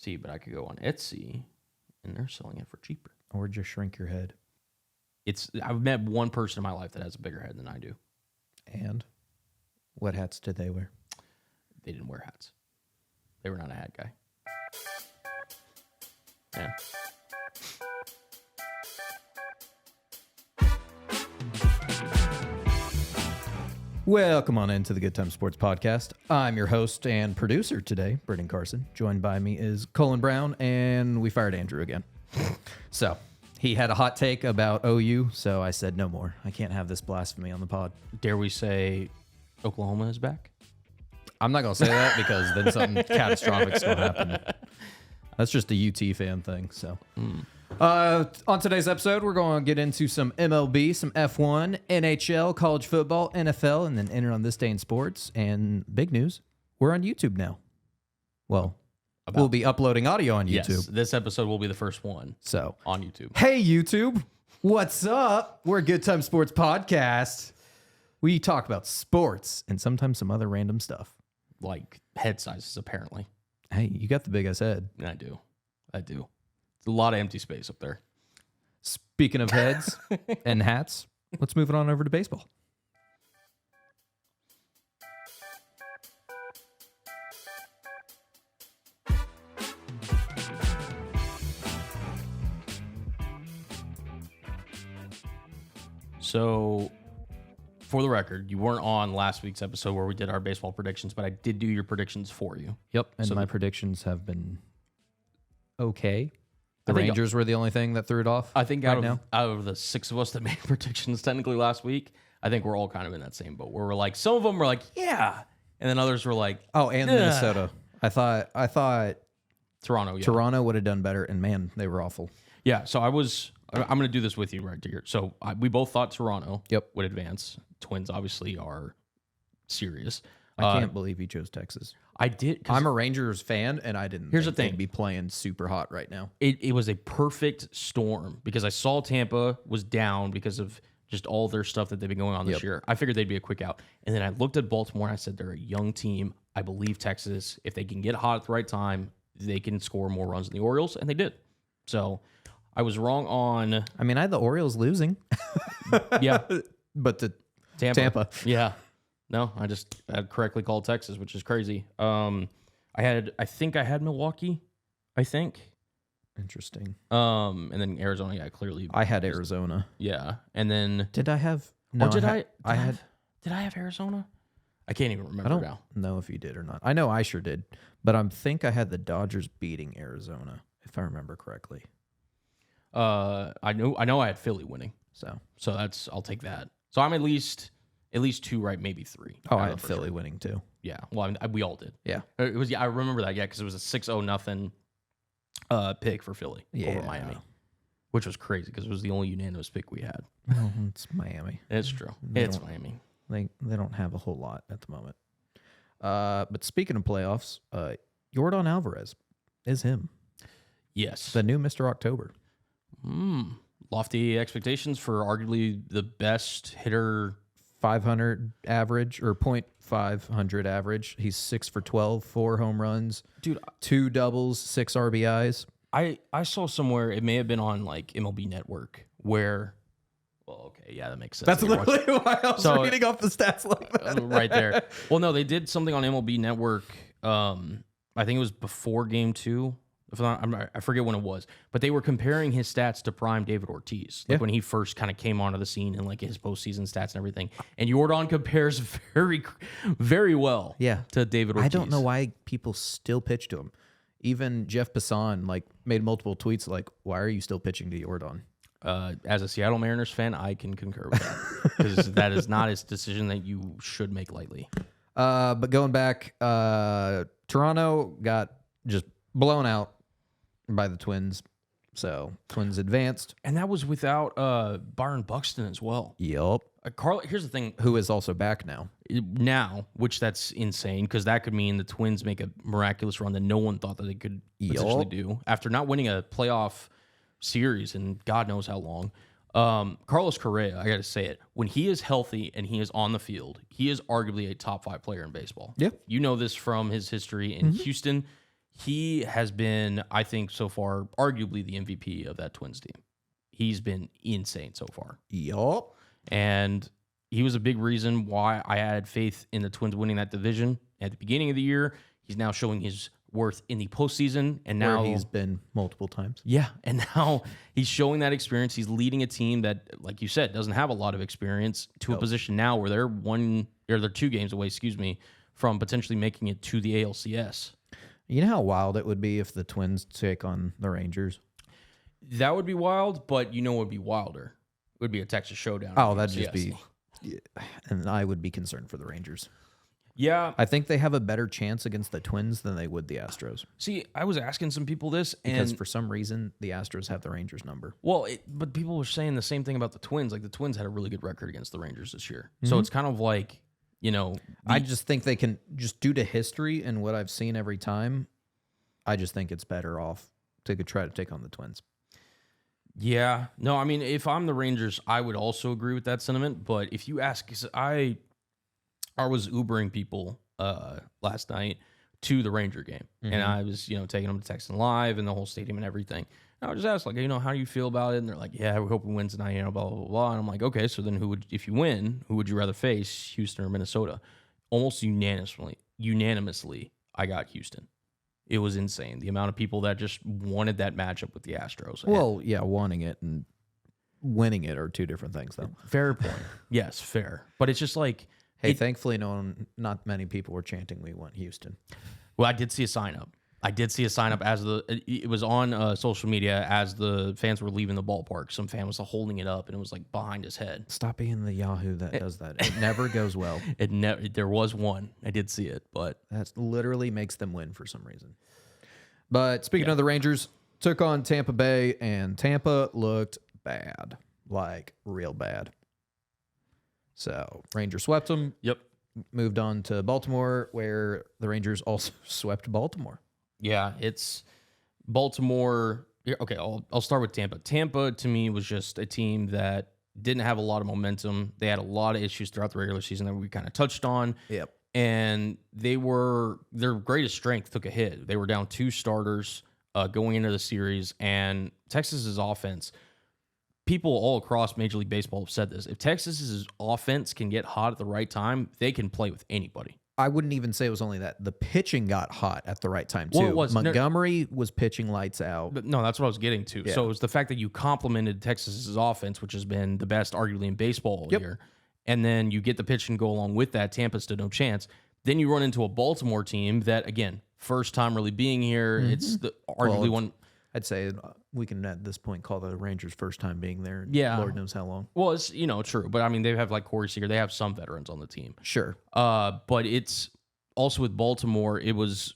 NFT, but I could go on Etsy, and they're selling it for cheaper. Or just shrink your head. I've met one person in my life that has a bigger head than I do. And what hats did they wear? They didn't wear hats. They were not a hat guy. Yeah. Welcome on into the Good Time Sports Podcast. I'm your host and producer today, Brendan Carson. Joined by me is Colin Brown, and we fired Andrew again. So he had a hot take about OU, so I said no more. I can't have this blasphemy on the pod. Dare we say Oklahoma is back? I'm not going to say that because then something catastrophic is going to happen. That's just a UT fan thing. So, on today's episode, we're going to get into some MLB, some F1, NHL, college football, NFL, and then enter on this day in sports. And big news, we're on YouTube now. Well, we'll be uploading audio on YouTube. Yes, this episode will be the first one So, on YouTube. hey YouTube, what's up? We're a Good Time Sports Podcast. We talk about sports and sometimes some other random stuff. Like head sizes, apparently. Hey, you got the biggest head. I do. It's a lot of empty space up there. Speaking of heads and hats, let's move it on over to baseball. So, for the record, you weren't on last week's episode where we did our baseball predictions, but I did do your predictions for you. Yep, and So my predictions have been okay. The I think- Rangers were the only thing that threw it off. I think right out now. of the six of us that made predictions technically last week, I think we're all kind of in that same boat where we're like, some of them were like, yeah, and then others were like, Oh, and Ugh. Minnesota. I thought Toronto. Yeah. Toronto would have done better, and man, they were awful. Yeah. So I'm going to do this with you right here. So we both thought Toronto Yep. would advance. Twins obviously are serious. I can't believe he chose Texas. I did. 'Cause I'm a Rangers fan, and I didn't. Here's think the thing. they'd be playing super hot right now. it was a perfect storm because I saw Tampa was down because of just all their stuff that they've been going on this year. I figured they'd be a quick out. And then I looked at Baltimore and I said, they're a young team. I believe Texas, if they can get hot at the right time, they can score more runs than the Orioles. And they did. So I was wrong on, I mean, I had the Orioles losing, yeah, but the Tampa. Yeah. No, I had correctly called Texas, which is crazy. I think I had Milwaukee, I think. Interesting. And then Arizona, yeah, clearly. I had Arizona. Yeah. And then, Did I have? No, or did I had. Did I have Arizona? I can't even remember I don't now. know if you did or not. I know I sure did, but I think I had the Dodgers beating Arizona, if I remember correctly. I know I had Philly winning, So, so I'll take that. So I'm at least two right, maybe three. oh, don't I know had for Philly sure. winning too. Yeah, well, we all did. Yeah. It was. Yeah, I remember that. Yeah, because it was a 6-0 pick for Philly over Yeah. Miami, which was crazy because it was the only unanimous pick we had. Well, it's Miami. It's true. They It's don't- Miami. They don't have a whole lot at the moment. But speaking of playoffs, Yordan Alvarez is him, Yes. the new Mr. October. Lofty expectations for arguably the best hitter. 500 average or .500 average. He's 6 for 12, 4 home runs, Dude, 2 doubles, 6 RBIs. I saw somewhere, it may have been on like MLB Network, where, well, okay, yeah, that makes sense. That's They watched- literally why I was So- reading off the stats like that. right there. Well, no, they did something on MLB Network. I think it was before Game 2. If I forget when it was, but they were comparing his stats to prime David Ortiz, like when he first kind of came onto the scene and like his postseason stats and everything. And Yordan compares very, very well. Yeah. To David Ortiz. I don't know why people still pitch to him. Even Jeff Passan made multiple tweets like, "Why are you still pitching to Yordan?" As a Seattle Mariners fan, I can concur with that because that is not a decision that you should make lightly. But going back, Toronto got just blown out by the Twins. So Twins advanced. And that was without Byron Buxton as well. Yup. Carl, here's the thing. Who is also back now. Now, which that's insane because that could mean the Twins make a miraculous run that no one thought that they could potentially do after not winning a playoff series in God knows how long. Carlos Correa, I got to say it, when he is healthy and he is on the field, he is arguably a top 5 player in baseball. Yeah. You know this from his history in Houston. He has been, I think, so far, arguably the MVP of that Twins team. He's been insane so far. Yup. And he was a big reason why I had faith in the Twins winning that division at the beginning of the year. He's now showing his worth in the postseason, and now Where he's been multiple times. Yeah, and now he's showing that experience. He's leading a team that, like you said, doesn't have a lot of experience to a position now where they're 2 games away, from potentially making it to the ALCS. You know how wild it would be if the Twins take on the Rangers? That would be wild, but you know what would be wilder? It would be a Texas showdown. Oh, that'd just be... Yeah, and I would be concerned for the Rangers. Yeah. I think they have a better chance against the Twins than they would the Astros. See, I was asking some people this, because and for some reason, the Astros have the Rangers number. Well, but people were saying the same thing about the Twins. Like, the Twins had a really good record against the Rangers this year. So it's kind of like, I just think they can, just due to history and what I've seen every time, I just think it's better off to try to take on the Twins. Yeah. No, I mean, if I'm the Rangers, I would also agree with that sentiment. But if you ask, 'cause I was Ubering people last night to the Ranger game. And I was, taking them to Texan Live and the whole stadium and everything. And I would just ask, like, how do you feel about it? And they're like, yeah, we hope we win tonight, blah, blah, blah. And I'm like, okay, so then if you win, who would you rather face, Houston or Minnesota? Almost unanimously, I got Houston. It was insane. The amount of people that just wanted that matchup with the Astros. Well, yeah, wanting it and winning it are 2 different things, though. Fair point. Yes, fair. But it's just like... Hey, thankfully, not many people were chanting we want Houston. Well, I did see a sign up. As it was on social media as the fans were leaving the ballpark. Some fan was holding it up, and it was like behind his head. Stop being the Yahoo that does that. It never goes well. There was one. I did see it, but that literally makes them win for some reason. But speaking of the Rangers, took on Tampa Bay, and Tampa looked bad, like real bad. So Rangers swept them. Yep. Moved on to Baltimore, where the Rangers also swept Baltimore. Yeah, it's Baltimore. Okay, I'll start with Tampa. Tampa, to me, was just a team that didn't have a lot of momentum. They had a lot of issues throughout the regular season that we kind of touched on. Yep. And their greatest strength took a hit. They were down 2 starters going into the series, and Texas's offense, people all across Major League Baseball have said this. If Texas's offense can get hot at the right time, they can play with anybody. I wouldn't even say it was only that. The pitching got hot at the right time, too. Well, it was. Montgomery was pitching lights out. But no, that's what I was getting to. Yeah. So it was the fact that you complemented Texas's offense, which has been the best, arguably, in baseball all year. And then you get the pitch and go along with that. Tampa stood no chance. Then you run into a Baltimore team that, again, first time really being here. It's arguably one... I'd say we can at this point call the Rangers' first time being there. Yeah. Lord knows how long. Well, it's, true. But, I mean, they have like Corey Seager. They have some veterans on the team. Sure. But it's also with Baltimore, it was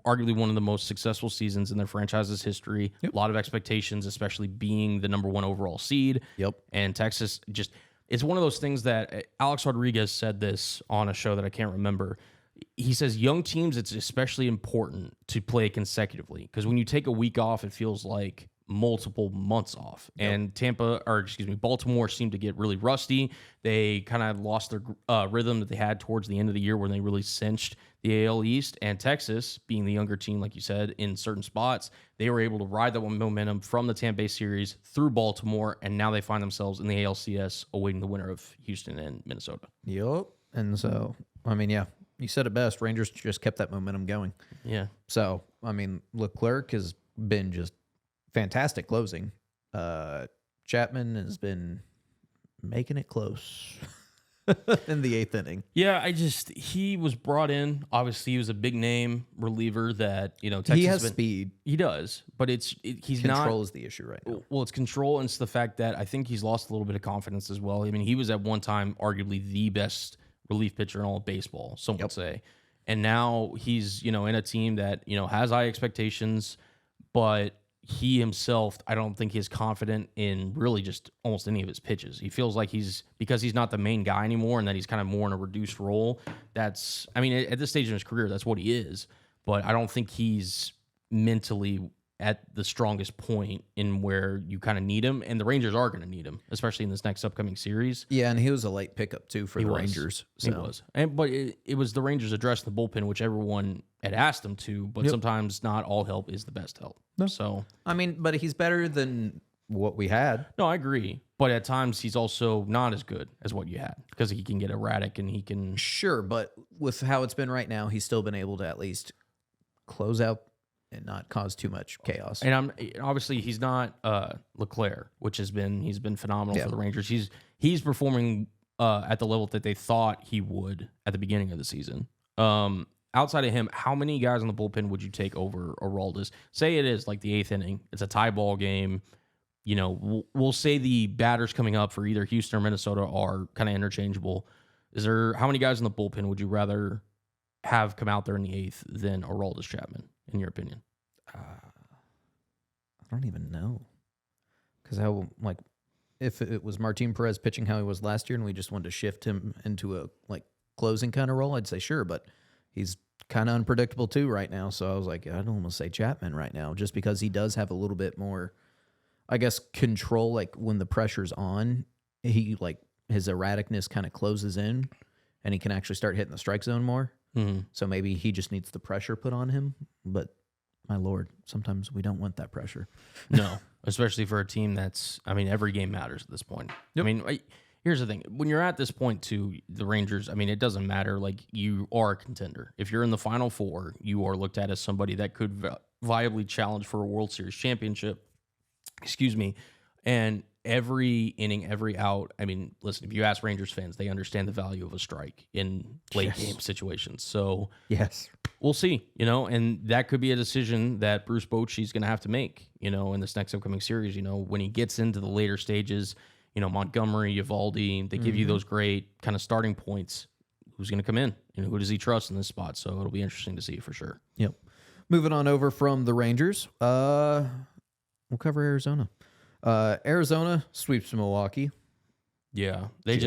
arguably one of the most successful seasons in their franchise's history. Yep. A lot of expectations, especially being the number 1 overall seed. Yep. And Texas just, it's one of those things that Alex Rodriguez said this on a show that I can't remember. He says young teams, it's especially important to play consecutively because when you take a week off, it feels like multiple months off. Yep. And Baltimore seemed to get really rusty. They kind of lost their rhythm that they had towards the end of the year when they really cinched the AL East. And Texas, being the younger team, like you said, in certain spots, they were able to ride that momentum from the Tampa Bay series through Baltimore, and now they find themselves in the ALCS awaiting the winner of Houston and Minnesota. Yep. And so, I mean, yeah. You said it best. Rangers just kept that momentum going. Yeah. So, I mean, Leclerc has been just fantastic closing. Chapman has been making it close in the 8th inning. Yeah, he was brought in. Obviously, he was a big name reliever that, Texas he has speed. He does, but he's control is the issue right now. Well, it's control, and it's the fact that I think he's lost a little bit of confidence as well. I mean, he was at one time arguably the best relief pitcher in all of baseball, some would say. And now he's, in a team that, has high expectations, but he himself, I don't think he's confident in really just almost any of his pitches. He feels like because he's not the main guy anymore and that he's kind of more in a reduced role. At this stage in his career, that's what he is. But I don't think he's mentally at the strongest point in where you kind of need him, and the Rangers are going to need him, especially in this next upcoming series. Yeah, and he was a late pickup too for the Rangers. So. He was, but it was the Rangers addressing the bullpen, which everyone had asked him to. But sometimes not all help is the best help. No. So I mean, but he's better than what we had. No, I agree. But at times he's also not as good as what you had because he can get erratic and he can. Sure, but with how it's been right now, he's still been able to at least close out and not cause too much chaos. And obviously he's not Leclerc, which he's been phenomenal for the Rangers. He's performing at the level that they thought he would at the beginning of the season. Outside of him, how many guys on the bullpen would you take over Aroldis? Say it is like the 8th inning. It's a tie ball game. You know, we'll say the batters coming up for either Houston or Minnesota are kind of interchangeable. How many guys in the bullpen would you rather have come out there in the 8th than Aroldis Chapman, in your opinion? I don't even know. Because if it was Martin Perez pitching how he was last year and we just wanted to shift him into a closing kind of role, I'd say sure, but he's kind of unpredictable too right now. So I was like, I'd almost say Chapman right now, just because he does have a little bit more, I guess, control. Like when the pressure's on, he his erraticness kind of closes in and he can actually start hitting the strike zone more. Mm-hmm. So maybe he just needs the pressure put on him. But my Lord, sometimes we don't want that pressure. No, especially for a team every game matters at this point. Yep. I mean, here's the thing. When you're at this point too, the Rangers, it doesn't matter. Like, you are a contender. If you're in the Final Four, you are looked at as somebody that could viably challenge for a World Series championship. Excuse me. And every inning, every out, listen, if you ask Rangers fans, they understand the value of a strike in late game situations. So yes, we'll see, and that could be a decision that Bruce Bochy's going to have to make, in this next upcoming series, when he gets into the later stages, Montgomery, Eovaldi, they give you those great kind of starting points. Who's going to come in? Who does he trust in this spot? So it'll be interesting to see for sure. Yep. Moving on over from the Rangers, we'll cover Arizona. Arizona sweeps Milwaukee. Yeah, it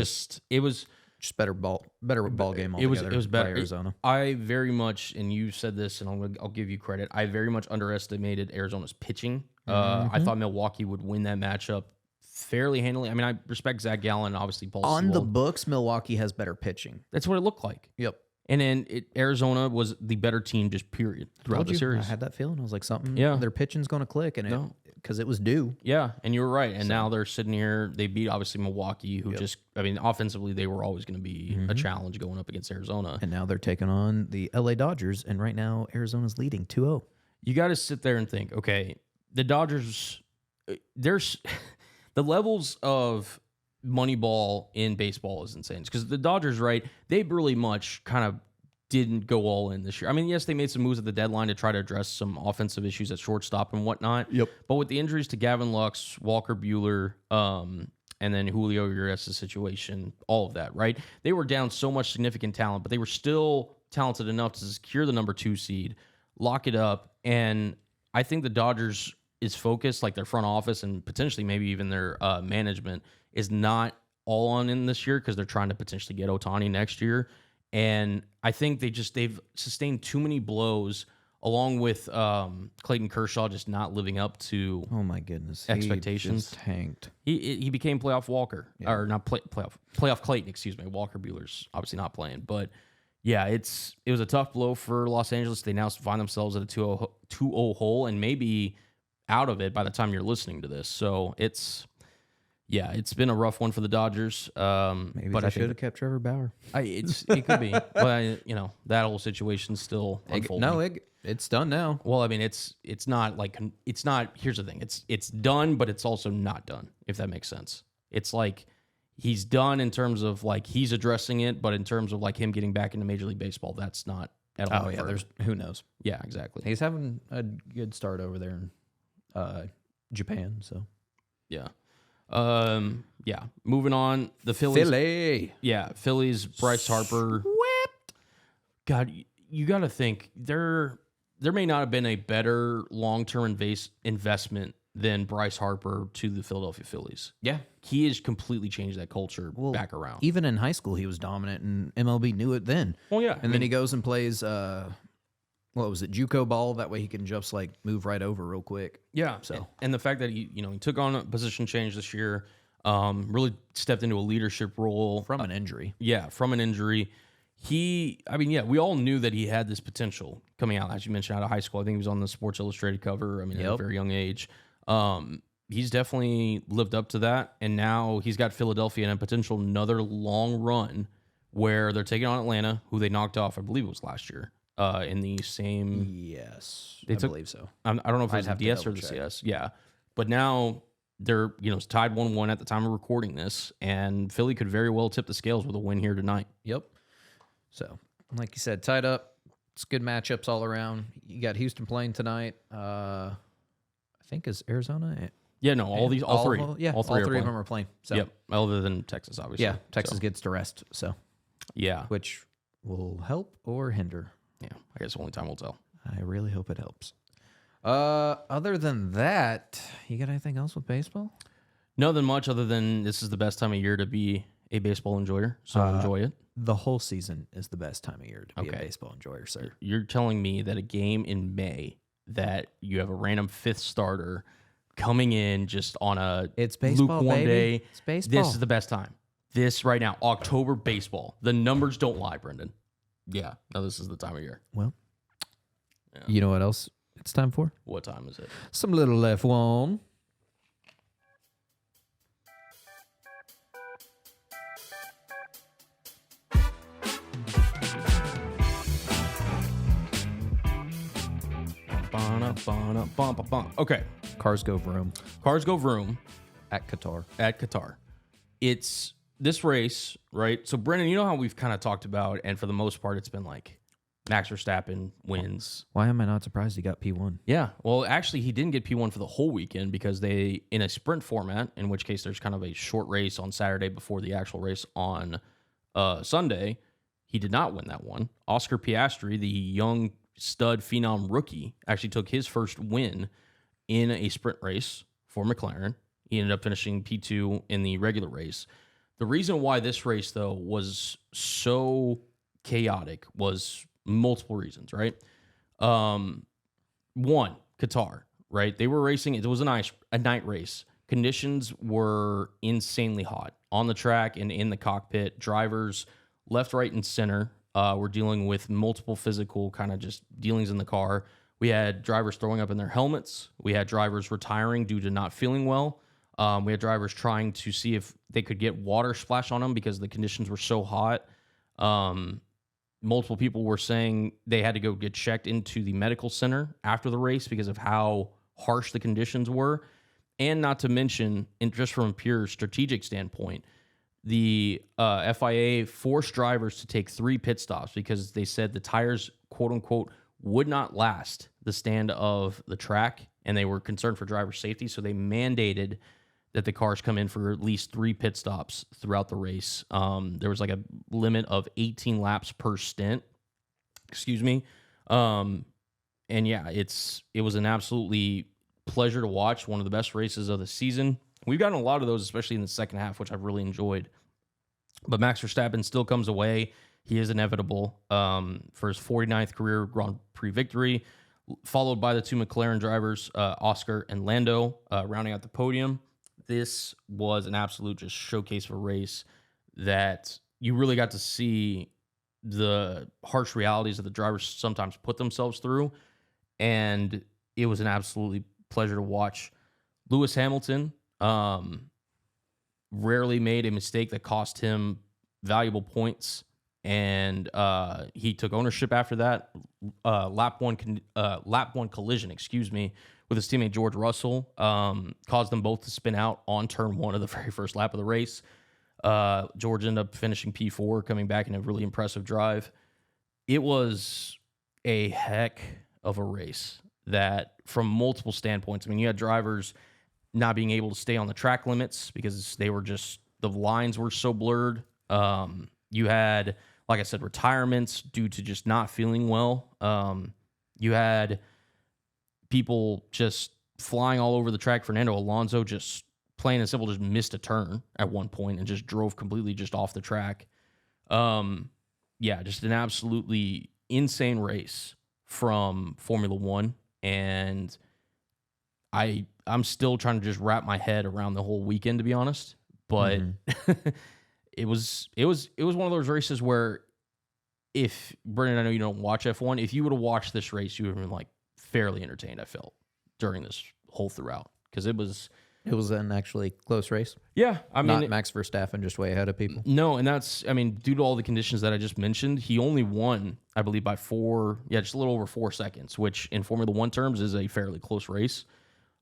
was just better ball game altogether. It was better. Arizona. I very much, and you said this, and I'll give you credit. I very much underestimated Arizona's pitching. I thought Milwaukee would win that matchup fairly handily. I respect Zach Gallen and obviously Paul on Sewell. The books, Milwaukee has better pitching. That's what it looked like. Yep. And then Arizona was the better team, just period, throughout the series. I had that feeling. I was like, their pitching's going to click, and because it was due. Yeah, and you were right. And now they're sitting here. They beat, obviously, Milwaukee, who offensively, they were always going to be a challenge going up against Arizona. And now they're taking on the LA Dodgers, and right now Arizona's leading 2-0. You got to sit there and think, okay, the Dodgers, there's the levels of Moneyball in baseball is insane. Because the Dodgers, right, they really much kind of didn't go all in this year. Yes, they made some moves at the deadline to try to address some offensive issues at shortstop and whatnot. Yep. But with the injuries to Gavin Lux, Walker Buehler, and then Julio Urias' situation, all of that, right? They were down so much significant talent, but they were still talented enough to secure the number 2 seed, lock it up. And I think the Dodgers is focused, like their front office and potentially maybe even their management is not all on in this year because they're trying to potentially get Ohtani next year. And I think they've sustained too many blows, along with Clayton Kershaw just not living up to expectations. He just tanked. He became playoff Walker, or not playoff Clayton. Excuse me. Walker Buehler's obviously not playing, but yeah, it was a tough blow for Los Angeles. They now find themselves at a 2-0 hole, and maybe out of it by the time you're listening to this. So it's been a rough one for the Dodgers. Maybe but they should have kept Trevor Bauer. It could be. But that whole situation's still unfolding. It's done now. Well, it's not like it's not. Here's the thing. It's done, but it's also not done. If that makes sense. It's like he's done in terms of like he's addressing it, but in terms of like him getting back into Major League Baseball, that's not at all. Oh yeah, there's who knows. Yeah, exactly. He's having a good start over there in Japan. So yeah. Moving on, the Phillies. Phillies, Bryce Harper. Whipped. God, you got to think there may not have been a better long-term investment than Bryce Harper to the Philadelphia Phillies. Yeah. He has completely changed that culture back around. Even in high school, he was dominant, and MLB knew it then. Well, yeah. And then he goes and plays what was it, JUCO ball. That way he can just like move right over real quick. Yeah. So and the fact that he took on a position change this year, really stepped into a leadership role from an injury. Yeah, from an injury. We all knew that he had this potential coming out, as you mentioned, out of high school. I think he was on the Sports Illustrated cover. At a very young age. He's definitely lived up to that, and now he's got Philadelphia in a potential another long run where they're taking on Atlanta, who they knocked off, I believe it was last year, in the same... Yes, I believe so. I don't know if it was the DS or the CS. Yeah, but now they're tied 1-1 at the time of recording this, and Philly could very well tip the scales with a win here tonight. Yep. So, like you said, tied up. It's good matchups all around. You got Houston playing tonight. I think is Arizona. Yeah, no, all three. All three of them are playing. So. Yep, other than Texas, obviously. Yeah, Texas gets to rest. So, yeah, which will help or hinder. Yeah, I guess only time will tell. I really hope it helps. Other than that, you got anything else with baseball? Nothing much other than this is the best time of year to be a baseball enjoyer, so enjoy it. The whole season is the best time of year to be a baseball enjoyer, sir. You're telling me that a game in May that you have a random fifth starter coming in just on a it's baseball, lukewarm baby. day. It's baseball. This is the best time. This right now, October baseball. The numbers don't lie, Brendan. Yeah, no, this is the time of year. Well, you know what else it's time for? What time is it? Some little F1. Okay. Cars go vroom. Cars go vroom. At Qatar. It's this race, right? So, Brennan, you know how we've kind of talked about, and for the most part, it's been like Max Verstappen wins. Why am I not surprised he got P1? Yeah. Well, actually, he didn't get P1 for the whole weekend because they, in a sprint format, in which case there's kind of a short race on Saturday before the actual race on Sunday, he did not win that one. Oscar Piastri, the young stud phenom rookie, actually took his first win in a sprint race for McLaren. He ended up finishing P2 in the regular race. The reason why this race, though, was so chaotic was multiple reasons, right? One, Qatar, right? They were racing. It was a night race. Conditions were insanely hot on the track and in the cockpit. Drivers left, right, and center were dealing with multiple physical kind of just dealings in the car. We had drivers throwing up in their helmets. We had drivers retiring due to not feeling well. We had drivers trying to see if they could get water splashed on them because the conditions were so hot. Multiple people were saying they had to go get checked into the medical center after the race because of how harsh the conditions were. And not to mention, just from a pure strategic standpoint, the FIA forced drivers to take 3 pit stops because they said the tires, quote unquote, would not last the stand of the track, and they were concerned for driver safety. So they mandated that the cars come in for at least 3 pit stops throughout the race. There was like a limit of 18 laps per stint. Excuse me. And yeah, it was an absolutely pleasure to watch. One of the best races of the season. We've gotten a lot of those, especially in the second half, which I've really enjoyed. But Max Verstappen still comes away. He is inevitable for his 49th career Grand Prix victory, followed by the 2 McLaren drivers, Oscar and Lando, rounding out the podium. This was an absolute just showcase of a race that you really got to see the harsh realities that the drivers sometimes put themselves through, and it was an absolutely pleasure to watch. Lewis Hamilton rarely made a mistake that cost him valuable points, and he took ownership after that. Lap one collision, with his teammate George Russell caused them both to spin out on turn 1 of the very first lap of the race. George ended up finishing P4, coming back in a really impressive drive. It was a heck of a race that, from multiple standpoints, I mean, you had drivers not being able to stay on the track limits because they were just, the lines were so blurred. You had, like I said, retirements due to just not feeling well. You had people just flying all over the track. Fernando Alonso, just plain and simple, just missed a turn at one point and just drove completely just off the track. Yeah, just an absolutely insane race from Formula One, and I'm still trying to just wrap my head around the whole weekend, to be honest. But it was one of those races where, if Brendan, I know you don't watch F1, if you would have watched this race, you would have been like fairly entertained. I felt during this whole throughout, because it was an actually close race. Yeah, I mean, not Max Verstappen just way ahead of people. No, and that's, I mean, due to all the conditions that I just mentioned, he only won, I believe, by just a little over 4 seconds, which in Formula One terms is a fairly close race.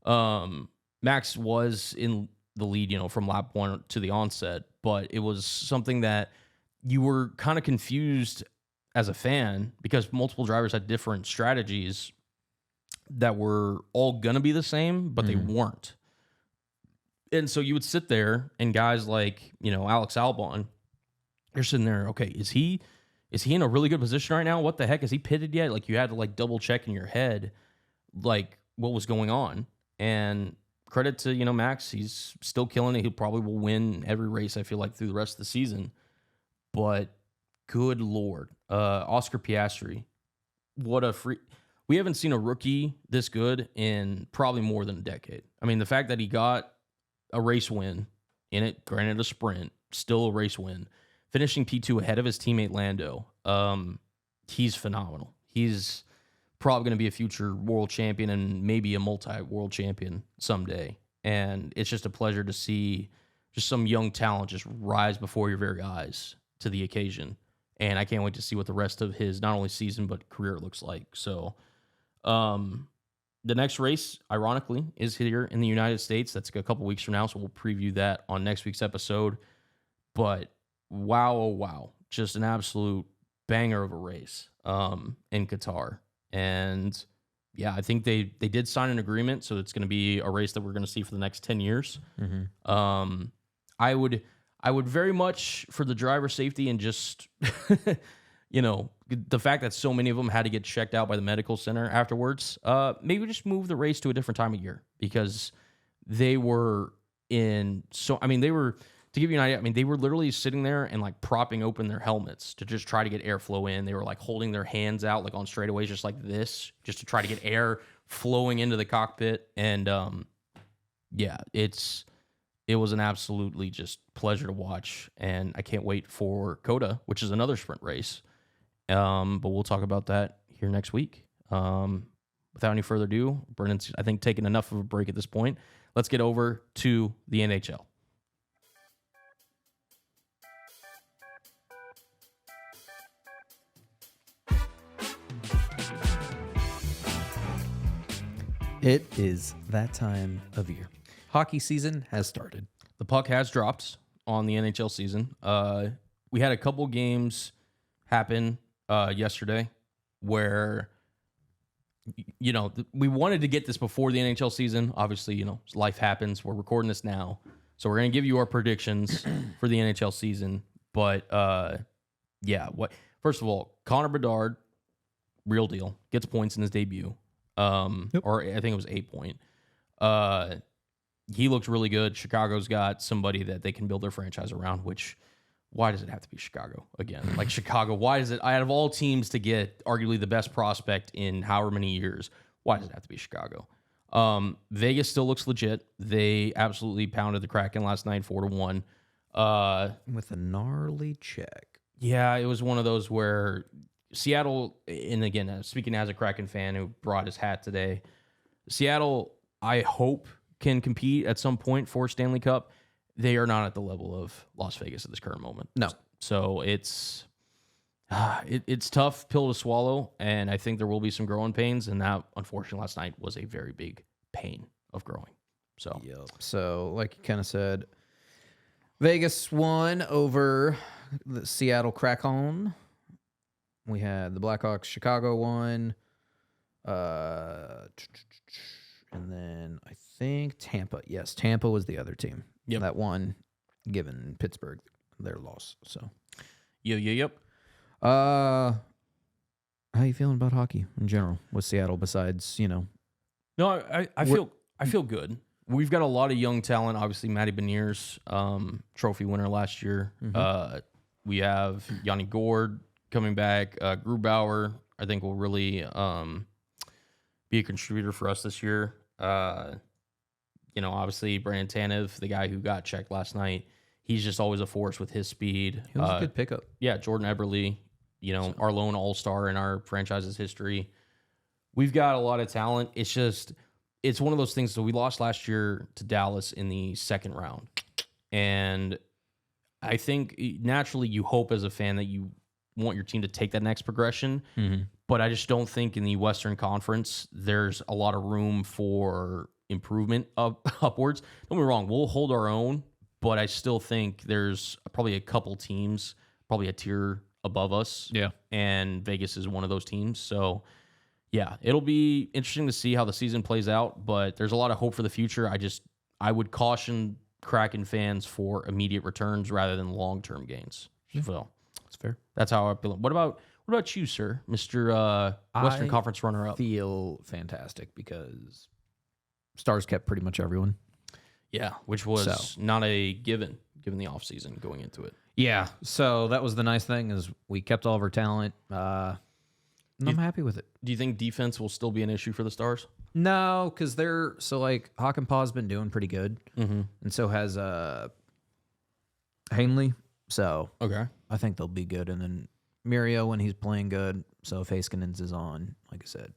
Max was in the lead, from lap 1 to the onset, but it was something that you were kind of confused as a fan, because multiple drivers had different strategies that were all going to be the same, but they weren't. And so you would sit there, and guys like, Alex Albon, you're sitting there, okay, is he in a really good position right now? What the heck? Is he pitted yet? Like, you had to like double check in your head, like, what was going on. And credit to, Max, he's still killing it. He probably will win every race, I feel like, through the rest of the season. But good Lord, Oscar Piastri, we haven't seen a rookie this good in probably more than a decade. I mean, the fact that he got a race win in it, granted a sprint, still a race win, finishing P2 ahead of his teammate Lando. He's phenomenal. He's probably going to be a future world champion and maybe a multi-world champion someday. And it's just a pleasure to see just some young talent just rise before your very eyes to the occasion. And I can't wait to see what the rest of his not only season but career looks like. So, the next race, ironically, is here in the United States. That's a couple weeks from now, so we'll preview that on next week's episode. But wow, oh wow, just an absolute banger of a race in Qatar. And yeah, I think they did sign an agreement, so it's going to be a race that we're going to see for the next 10 years. I would very much, for the driver safety and just the fact that so many of them had to get checked out by the medical center afterwards, maybe just move the race to a different time of year, because they were to give you an idea, they were literally sitting there and like propping open their helmets to just try to get airflow in. They were like holding their hands out like on straightaways, just like this, just to try to get air flowing into the cockpit. And it was an absolutely just pleasure to watch. And I can't wait for COTA, which is another sprint race. But we'll talk about that here next week. Without any further ado, Brennan's, I think, taken enough of a break at this point. Let's get over to the NHL. It is that time of year. Hockey season has started. The puck has dropped on the NHL season. We had a couple games happen yesterday where, we wanted to get this before the NHL season. Obviously, life happens. We're recording this now. So we're going to give you our predictions for the NHL season. But, first of all, Connor Bedard, real deal, gets points in his debut. Or I think it was 8 point. He looked really good. Chicago's got somebody that they can build their franchise around, which, why does it have to be Chicago again? Like, Chicago, why is it, out of all teams to get arguably the best prospect in however many years, why does it have to be Chicago? Vegas still looks legit. They absolutely pounded the Kraken last night 4-1. With a gnarly check. Yeah, it was one of those where Seattle, and again, speaking as a Kraken fan who brought his hat today, Seattle, I hope, can compete at some point for Stanley Cup. They are not at the level of Las Vegas at this current moment. No. So it's tough pill to swallow, and I think there will be some growing pains, and that, unfortunately, last night was a very big pain of growing. So, yep. So, like you kind of said, Vegas won over the Seattle Kraken. We had the Blackhawks, Chicago won. And then I think Tampa. Yes, Tampa was the other team. Yep. That won, given Pittsburgh their loss. So, yep. How you feeling about hockey in general with Seattle? Besides, No, I feel good. We've got a lot of young talent. Obviously, Matty Beniers, trophy winner last year. We have Yanni Gord coming back, Grubauer, I think will really be a contributor for us this year. Obviously Brandon Tanev, the guy who got checked last night, he's just always a force with his speed. He was a good pickup. Yeah, Jordan Eberle, our lone all-star in our franchise's history. We've got a lot of talent. It's one of those things. So we lost last year to Dallas in the second round. And I think naturally you hope as a fan that you want your team to take that next progression. Mm-hmm. But I just don't think in the Western Conference there's a lot of room for improvement upwards. Don't get me wrong, we'll hold our own, but I still think there's probably a couple teams, probably a tier above us. Yeah. And Vegas is one of those teams. So, yeah, it'll be interesting to see how the season plays out, but there's a lot of hope for the future. I would caution Kraken fans for immediate returns rather than long-term gains. Yeah. So, that's fair. That's how I feel. What about you, sir, Mr. Western Conference runner-up? I feel fantastic because Stars kept pretty much everyone. Yeah, which was not a given the offseason going into it. Yeah, so that was the nice thing is we kept all of our talent. And I'm happy with it. Do you think defense will still be an issue for the Stars? No, because Hakanpää's been doing pretty good, and so has Hanley. So okay, I think they'll be good. And then Mirio when he's playing good. So if Heiskanen's is on, like I said,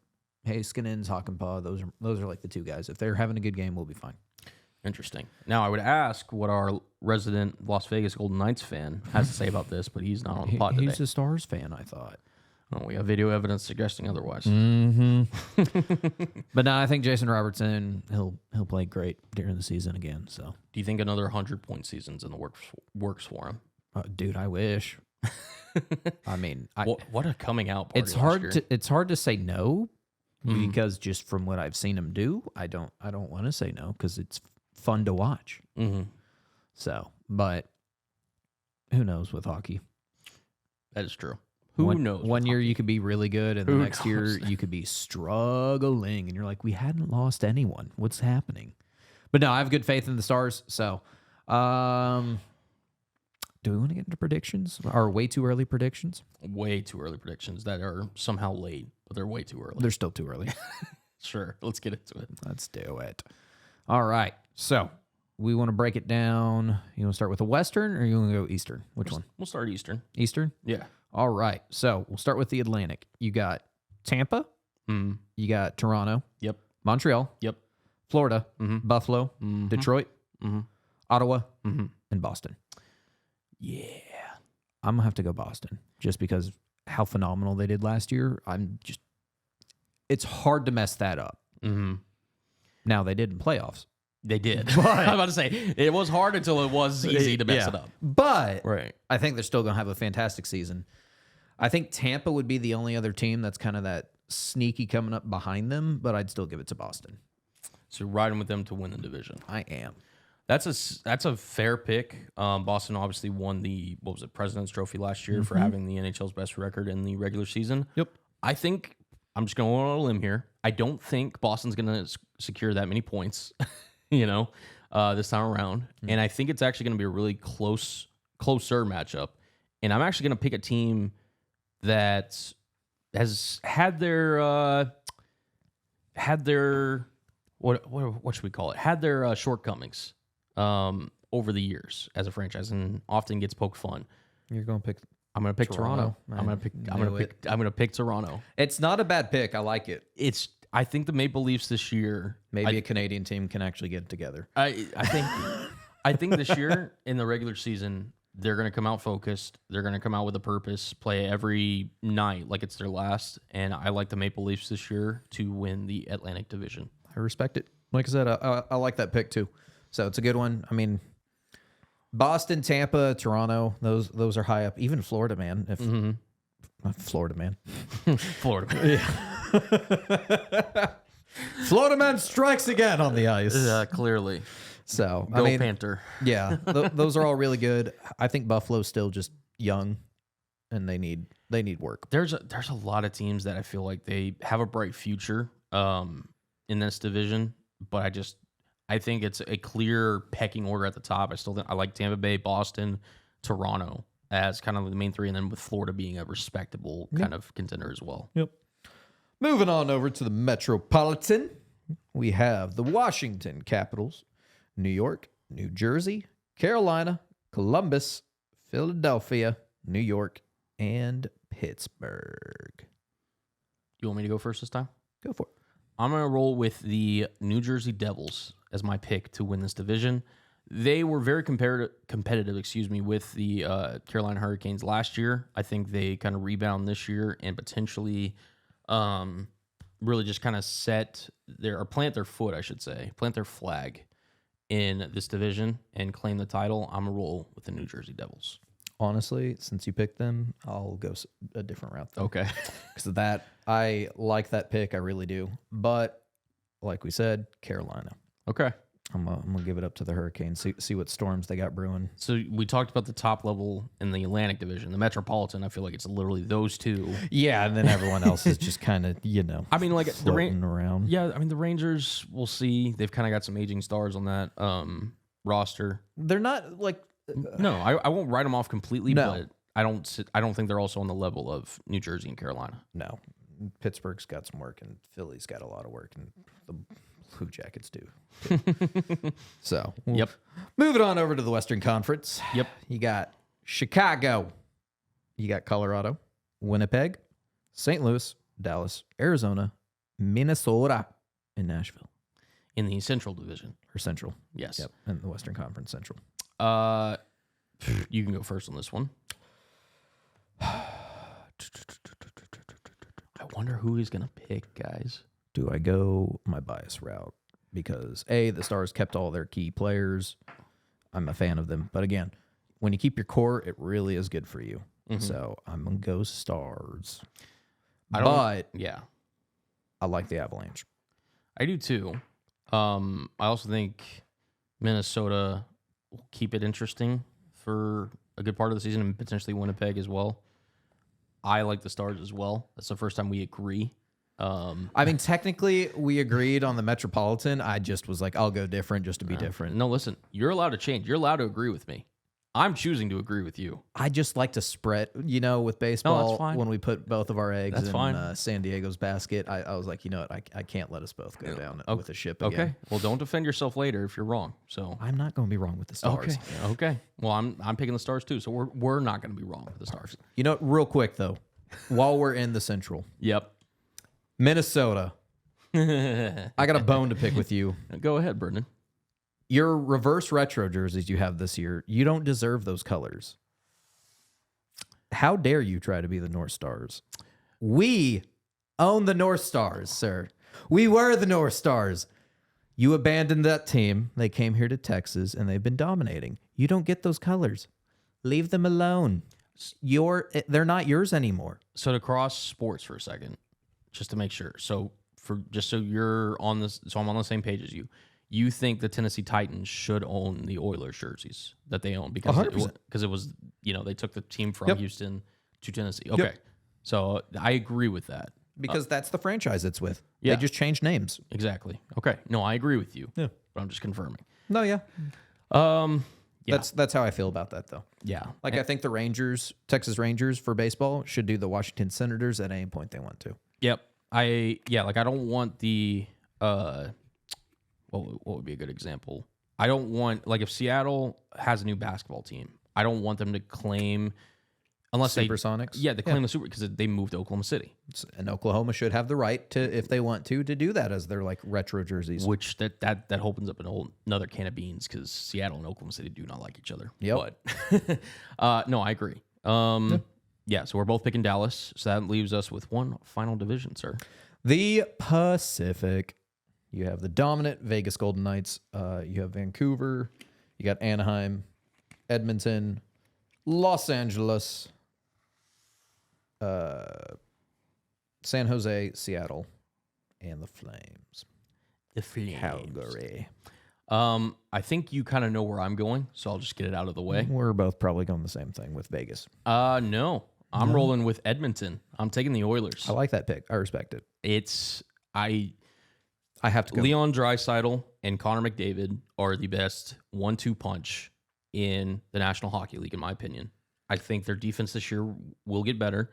Heiskanen's, Hakanpää, those are like the two guys. If they're having a good game, we'll be fine. Interesting. Now, I would ask what our resident Las Vegas Golden Knights fan has to say about this, but he's not on the pod today. He's a Stars fan, I thought. Oh, we have video evidence suggesting otherwise. Mm-hmm. But no, I think Jason Robertson, he'll play great during the season again. So, do you think another 100-point season's in the works for him? Dude, I wish. I mean, what a coming out party! It's hard to say no because just from what I've seen him do, I don't want to say no because it's fun to watch. Mm-hmm. So, but who knows with hockey? That is true. Who knows? One year you could be really good, and the next year you could be struggling, and you're like, we hadn't lost anyone. What's happening? But no, I have good faith in the Stars. So, do we want to get into predictions? Or way too early predictions? Way too early predictions that are somehow late, but they're way too early. They're still too early. Sure. Let's get into it. Let's do it. All right. So we want to break it down. You want to start with the Western or you want to go Eastern? Which one? We'll start Eastern. Eastern? Yeah. All right. So we'll start with the Atlantic. You got Tampa. Mm. You got Toronto. Yep. Montreal. Yep. Florida. Mm-hmm. Buffalo. Mm-hmm. Detroit. Mm-hmm. Ottawa. Mm-hmm. And Boston. Yeah. I'm going to have to go Boston just because how phenomenal they did last year. It's hard to mess that up. Mm-hmm. Now, they did in playoffs. They did. I was about to say, it was hard until it was easy to mess it up. But right. I think they're still going to have a fantastic season. I think Tampa would be the only other team that's kind of that sneaky coming up behind them, but I'd still give it to Boston. So riding with them to win the division. I am. That's a fair pick. Boston obviously won the President's Trophy last year for having the NHL's best record in the regular season. Yep. I think I'm just going on a limb here. I don't think Boston's going to secure that many points, this time around. And I think it's actually going to be a really closer matchup. And I'm actually going to pick a team that has had their what should we call it? Had their shortcomings over the years as a franchise, and often gets poked fun. You're going to pick. I'm going to pick Toronto. I'm going to pick Toronto. It's not a bad pick. I like it. I think the Maple Leafs this year. Maybe a Canadian team can actually get it together. I think this year in the regular season they're going to come out focused. They're going to come out with a purpose. Play every night like it's their last. And I like the Maple Leafs this year to win the Atlantic Division. I respect it. Like I said, I like that pick too. So it's a good one. I mean, Boston, Tampa, Toronto, those are high up. Even Florida, man. Florida, man. Florida, man. Yeah. Florida man strikes again on the ice. Clearly. So Go Panther. Yeah, those are all really good. I think Buffalo's still just young, and they need work. There's a lot of teams that I feel like they have a bright future in this division, but I think it's a clear pecking order at the top. I like Tampa Bay, Boston, Toronto as kind of the main three, and then with Florida being a respectable kind of contender as well. Yep. Moving on over to the Metropolitan, we have the Washington Capitals, New York, New Jersey, Carolina, Columbus, Philadelphia, New York, and Pittsburgh. You want me to go first this time? Go for it. I'm going to roll with the New Jersey Devils as my pick to win this division. They were very competitive, with the Carolina Hurricanes last year. I think they kind of rebound this year and potentially really just kind of plant their flag in this division and claim the title. I'm going to roll with the New Jersey Devils. Honestly, since you picked them, I'll go a different route. Okay. Because of that, I like that pick. I really do. But like we said, Carolina. Okay. I'm gonna give it up to the Hurricanes. See what storms they got brewing. So we talked about the top level in the Atlantic Division, the Metropolitan. I feel like it's literally those two. Yeah, and then everyone else is just kind of I mean, like floating around. Yeah, I mean the Rangers. We'll see. They've kind of got some aging stars on that roster. They're not like no. I won't write them off completely, No. but I don't think they're also on the level of New Jersey and Carolina. No. Pittsburgh's got some work, and Philly's got a lot of work, and the Blue Jackets do. So, Yep. Moving on over to the Western Conference. Yep. You got Chicago. You got Colorado, Winnipeg, St. Louis, Dallas, Arizona, Minnesota, and Nashville. In the Central Division. Or Central. Yes. Yep. And the Western Conference Central. You can go first on this one. I wonder who he's going to pick, guys. Do I go my bias route? Because the Stars kept all their key players. I'm a fan of them. But again, when you keep your core, it really is good for you. Mm-hmm. So I'm going to go Stars. I like the Avalanche. I do too. I also think Minnesota will keep it interesting for a good part of the season, and potentially Winnipeg as well. I like the Stars as well. That's the first time we agree. I mean, technically, we agreed on the Metropolitan. I just was like, I'll go different just to be different. No, listen, you're allowed to change. You're allowed to agree with me. I'm choosing to agree with you. I just like to spread, with baseball. that's fine. When we put both of our eggs That's in fine. San Diego's basket, I was like, I can't let us both go down with a ship again. Okay. Well, don't defend yourself later if you're wrong. So I'm not going to be wrong with the Stars. Okay. Well, I'm picking the Stars too. So we're not going to be wrong with the Stars. Real quick though, while we're in the Central, Yep. Minnesota. I got a bone to pick with you. Go ahead, Brendan. Your reverse retro jerseys you have this year, you don't deserve those colors. How dare you try to be the North Stars? We own the North Stars, sir. We were the North Stars. You abandoned that team. They came here to Texas, and they've been dominating. You don't get those colors. Leave them alone. They're not yours anymore. So to cross sports for a second, just to make sure. So you're on this, so I'm on the same page as you. You think the Tennessee Titans should own the Oilers jerseys that they own because it was they took the team from Houston to Tennessee. Okay, so I agree with that because that's the franchise it's with. Yeah. They just changed names. Exactly. Okay, no, I agree with you. Yeah, but I'm just confirming. No, yeah. Yeah. That's how I feel about that though. Yeah, I think the Texas Rangers for baseball should do the Washington Senators at any point they want to. Yep. I don't want the what would be a good example? I don't want, if Seattle has a new basketball team, I don't want them to claim, unless Supersonics? They claim the Super, because they moved to Oklahoma City. And Oklahoma should have the right to, if they want to do that as their retro jerseys. Which that opens up another can of beans, because Seattle and Oklahoma City do not like each other. Yep. But no, I agree. Yeah, so we're both picking Dallas, so that leaves us with one final division, sir. The Pacific. You have the dominant Vegas Golden Knights. You have Vancouver. You got Anaheim, Edmonton, Los Angeles, San Jose, Seattle, and the Flames. The Flames. Calgary. I think you kind of know where I'm going, so I'll just get it out of the way. We're both probably going the same thing with Vegas. No. I'm rolling with Edmonton. I'm taking the Oilers. I like that pick. I respect it. I have to go. Leon Draisaitl and Connor McDavid are the best 1-2 punch in the National Hockey League, in my opinion. I think their defense this year will get better,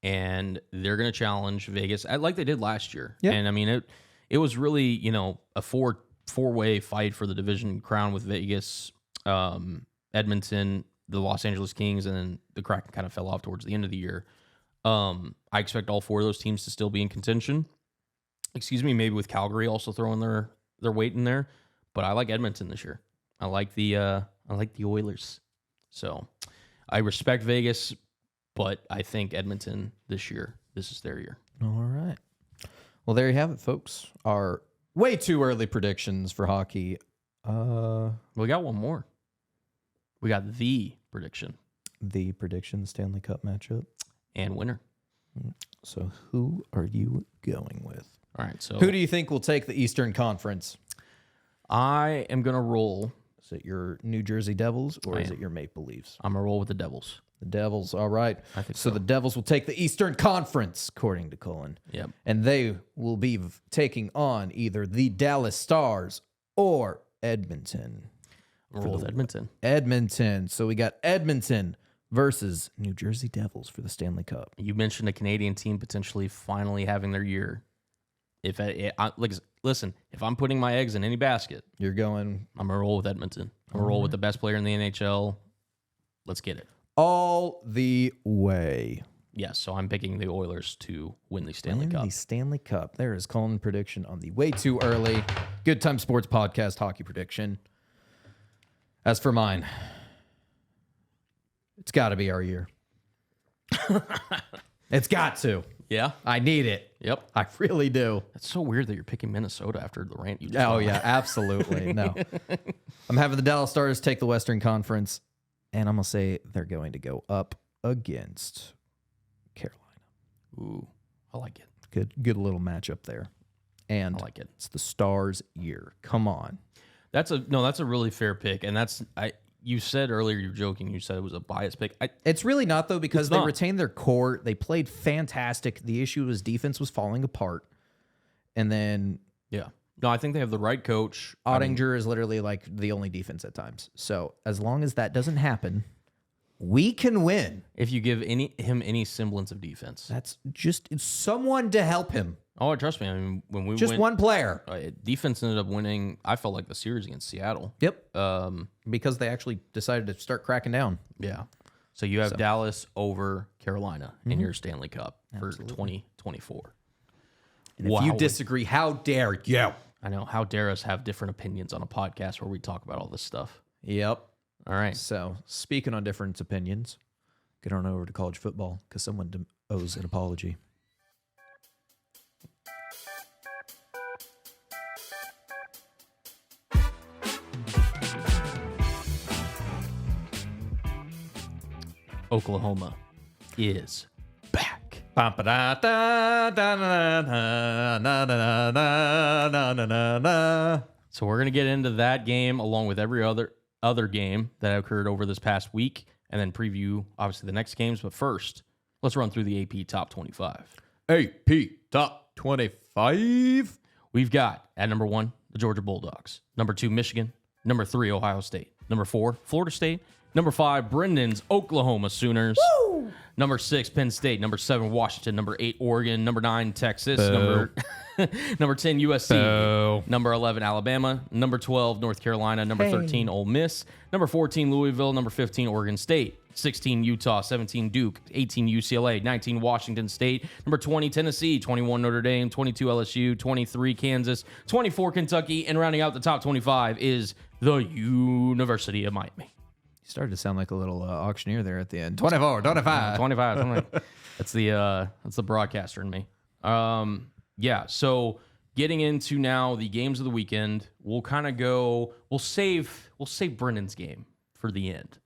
and they're going to challenge Vegas like they did last year. Yeah. And I mean, it was really, a four-way fight for the division crown with Vegas, Edmonton, the Los Angeles Kings, and then the Kraken kind of fell off towards the end of the year. I expect all four of those teams to still be in contention. Maybe with Calgary also throwing their weight in there. But I like Edmonton this year. I like the Oilers. So I respect Vegas, but I think Edmonton this year, this is their year. All right. Well, there you have it, folks. Our way too early predictions for hockey. We got one more. We got the prediction. The prediction Stanley Cup matchup. And winner. So who are you going with? All right. So who do you think will take the Eastern Conference? I am going to roll. Is it your New Jersey Devils or is it your Maple Leafs? I'm going to roll with the Devils. The Devils, all right. I think so. The Devils will take the Eastern Conference, according to Cullen. Yep. And they will be taking on either the Dallas Stars or Edmonton. Roll with Edmonton. Edmonton. So we got Edmonton versus New Jersey Devils for the Stanley Cup. You mentioned a Canadian team potentially finally having their year. Listen, if I'm putting my eggs in any basket, you're going. I'm gonna roll with Edmonton. I'm gonna roll with the best player in the NHL. Let's get it all the way. Yes, so I'm picking the Oilers to win the Stanley Cup. The Stanley Cup. There is Colin prediction on the way too early Good Time Sports Podcast hockey prediction. As for mine, it's got to be our year. It's got to. Yeah, I need it. Yep, I really do. It's so weird that you're picking Minnesota after the rant you just Oh, went yeah, absolutely. No. I'm having the Dallas Stars take the Western Conference, and I'm going to say they're going to go up against Carolina. Ooh, I like it. Good little matchup there. And I like it. It's the Stars' year. Come on. That's a really fair pick, and you said earlier, you're joking, you said it was a biased pick. It's really not, though, because they retained their core. They played fantastic. The issue was defense was falling apart. And then... Yeah. No, I think they have the right coach. Ottinger is literally like the only defense at times. So as long as that doesn't happen, we can win. If you give him any semblance of defense. That's just someone to help him. Oh, trust me. I mean, when we just one player. Defense ended up winning. I felt like the series against Seattle. Yep. Because they actually decided to start cracking down. Yeah. So you have Dallas over Carolina in your Stanley Cup for 2024. And if you disagree, how dare you? I know. How dare us have different opinions on a podcast where we talk about all this stuff? Yep. All right. So speaking on different opinions, get on over to college football because someone owes an apology. Oklahoma is back. So we're going to get into that game along with every other game that occurred over this past week and then preview, obviously, the next games. But first, let's run through the AP Top 25. AP Top 25. We've got, at number 1, the Georgia Bulldogs. Number 2, Michigan. Number 3, Ohio State. Number 4, Florida State. Number 5, Brendan's Oklahoma Sooners. Woo! Number 6, Penn State. Number 7, Washington. Number 8, Oregon. Number 9, Texas. Boo. Number 10, USC. Boo. Number 11, Alabama. Number 12, North Carolina. Number 13, Ole Miss. Number 14, Louisville. Number 15, Oregon State. 16, Utah. 17, Duke. 18, UCLA. 19, Washington State. Number 20, Tennessee. 21, Notre Dame. 22, LSU. 23, Kansas. 24, Kentucky. And rounding out the top 25 is the University of Miami. You started to sound like a little auctioneer there at the end. 24, 25. 25. That's the broadcaster in me. Yeah, so getting into now the games of the weekend, we'll kind of go, we'll save Brendan's game for the end.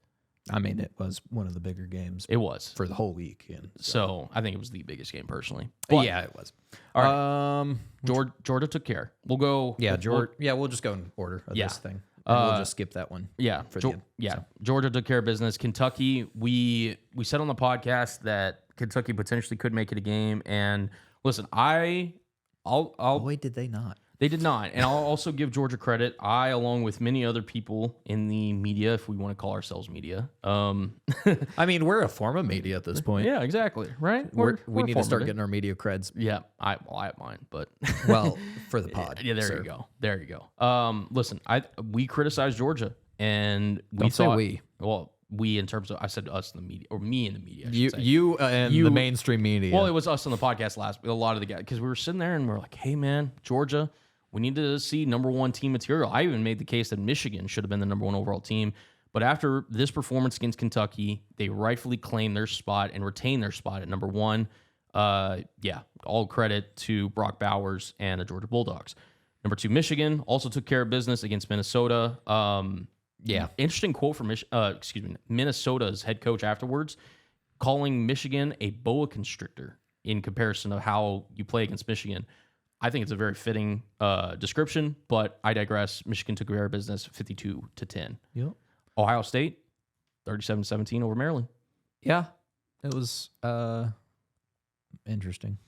I mean, it was one of the bigger games. It was. For the whole weekend. So I think it was the biggest game personally. But yeah, it was. All right. Georgia took care. We'll go. Yeah, we'll just go in order of this thing. We'll just skip that one. Yeah. For the end. Yeah. So. Georgia took care of business. Kentucky, we said on the podcast that Kentucky potentially could make it a game. And listen, Boy, did they not. They did not. And I'll also give Georgia credit. I, along with many other people in the media, if we want to call ourselves media. I mean, we're a form of media at this point. Yeah, exactly. Right? We need to start getting our media creds. Yeah, I have mine, but Well, for the pod. yeah, there you go. There you go. Listen, we criticized Georgia, and we Don't say thought, we. Well, we in terms of, I said us in the media, or me in the media. I should say. You and the mainstream media. Well, it was us on the podcast a lot of the guys, because we were sitting there and we're like, hey man, Georgia, we need to see number one team material. I even made the case that Michigan should have been the number one overall team. But after this performance against Kentucky, they rightfully claim their spot and retain their spot at number one. All credit to Brock Bowers and the Georgia Bulldogs. Number two, Michigan also took care of business against Minnesota. Interesting quote from Minnesota's head coach afterwards, calling Michigan a boa constrictor in comparison of how you play against Michigan. I think it's a very fitting description, but I digress. Michigan took care of business 52-10. Yep. Ohio State, 37-17 over Maryland. Yeah, it was interesting.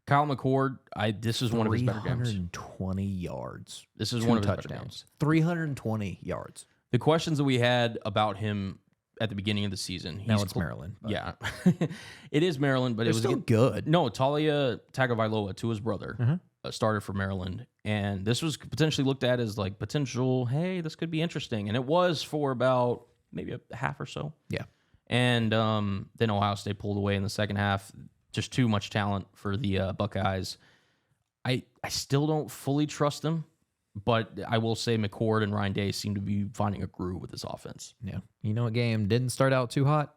Kyle McCord, this is one of his better games. 320 yards. This is one of his better games. 320 yards. The questions that we had about him at the beginning of the season. Now it's Maryland. Yeah. It is Maryland, but it was still good. No, Talia Tagovailoa, to his brother, started for Maryland. And this was potentially looked at as like potential, hey, this could be interesting. And it was for about maybe a half or so. Yeah. And then Ohio State pulled away in the second half. Just too much talent for the Buckeyes. I still don't fully trust them, but I will say McCord and Ryan Day seem to be finding a groove with this offense. Yeah. You know what game didn't start out too hot?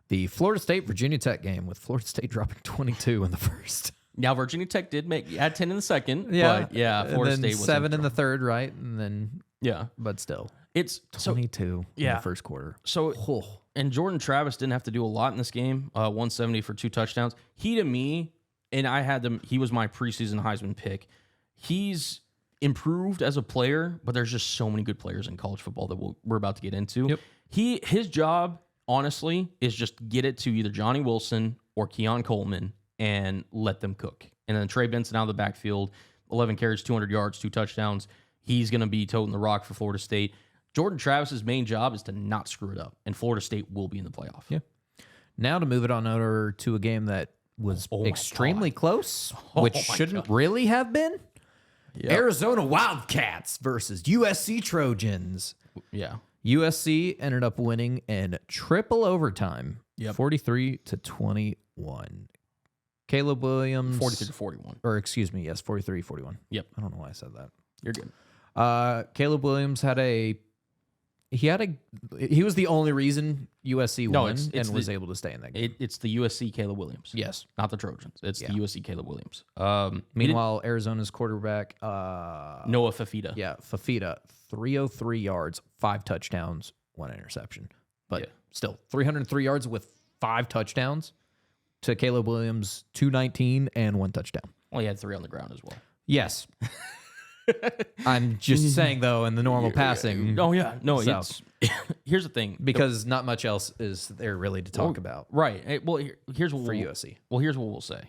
The Florida State-Virginia Tech game, with Florida State dropping 22 in the first. Now, Virginia Tech did add 10 in the second. Yeah. But Florida State was 7 in the third, right? And then, but still. It's 22 in the first quarter. So, and Jordan Travis didn't have to do a lot in this game. 170 for 2 touchdowns. He, to me, and I had them, he was my preseason Heisman pick. He's improved as a player, but there's just so many good players in college football that we're about to get into. Yep. His job, honestly, is just get it to either Johnny Wilson or Keon Coleman and let them cook. And then Trey Benson out of the backfield, 11 carries, 200 yards, 2 touchdowns. He's going to be toting the rock for Florida State. Jordan Travis's main job is to not screw it up, and Florida State will be in the playoff. Yeah. Now to move it on over to a game that was extremely close, which shouldn't really have been. Yep. Arizona Wildcats versus USC Trojans. Yeah. USC ended up winning in triple overtime, 43-21. Caleb Williams. 43-41. Or excuse me, yes, 43-41. Yep. I don't know why I said that. You're good. Caleb Williams he was the only reason USC won and was able to stay in that game. It's the USC Caleb Williams. Yes. Not the Trojans. It's the USC Caleb Williams. Meanwhile, Arizona's quarterback, Noah Fafita. Yeah, Fafita, 303 yards, 5 touchdowns, 1 interception. But still, 303 yards with 5 touchdowns to Caleb Williams, 219 and 1 touchdown. Well, he had 3 on the ground as well. Yes. I'm just saying, though, in the normal passing. Oh, yeah. No, here's the thing. Because not much else is there really to talk about. Right. Well, here's what for USC. Well, here's what we'll say.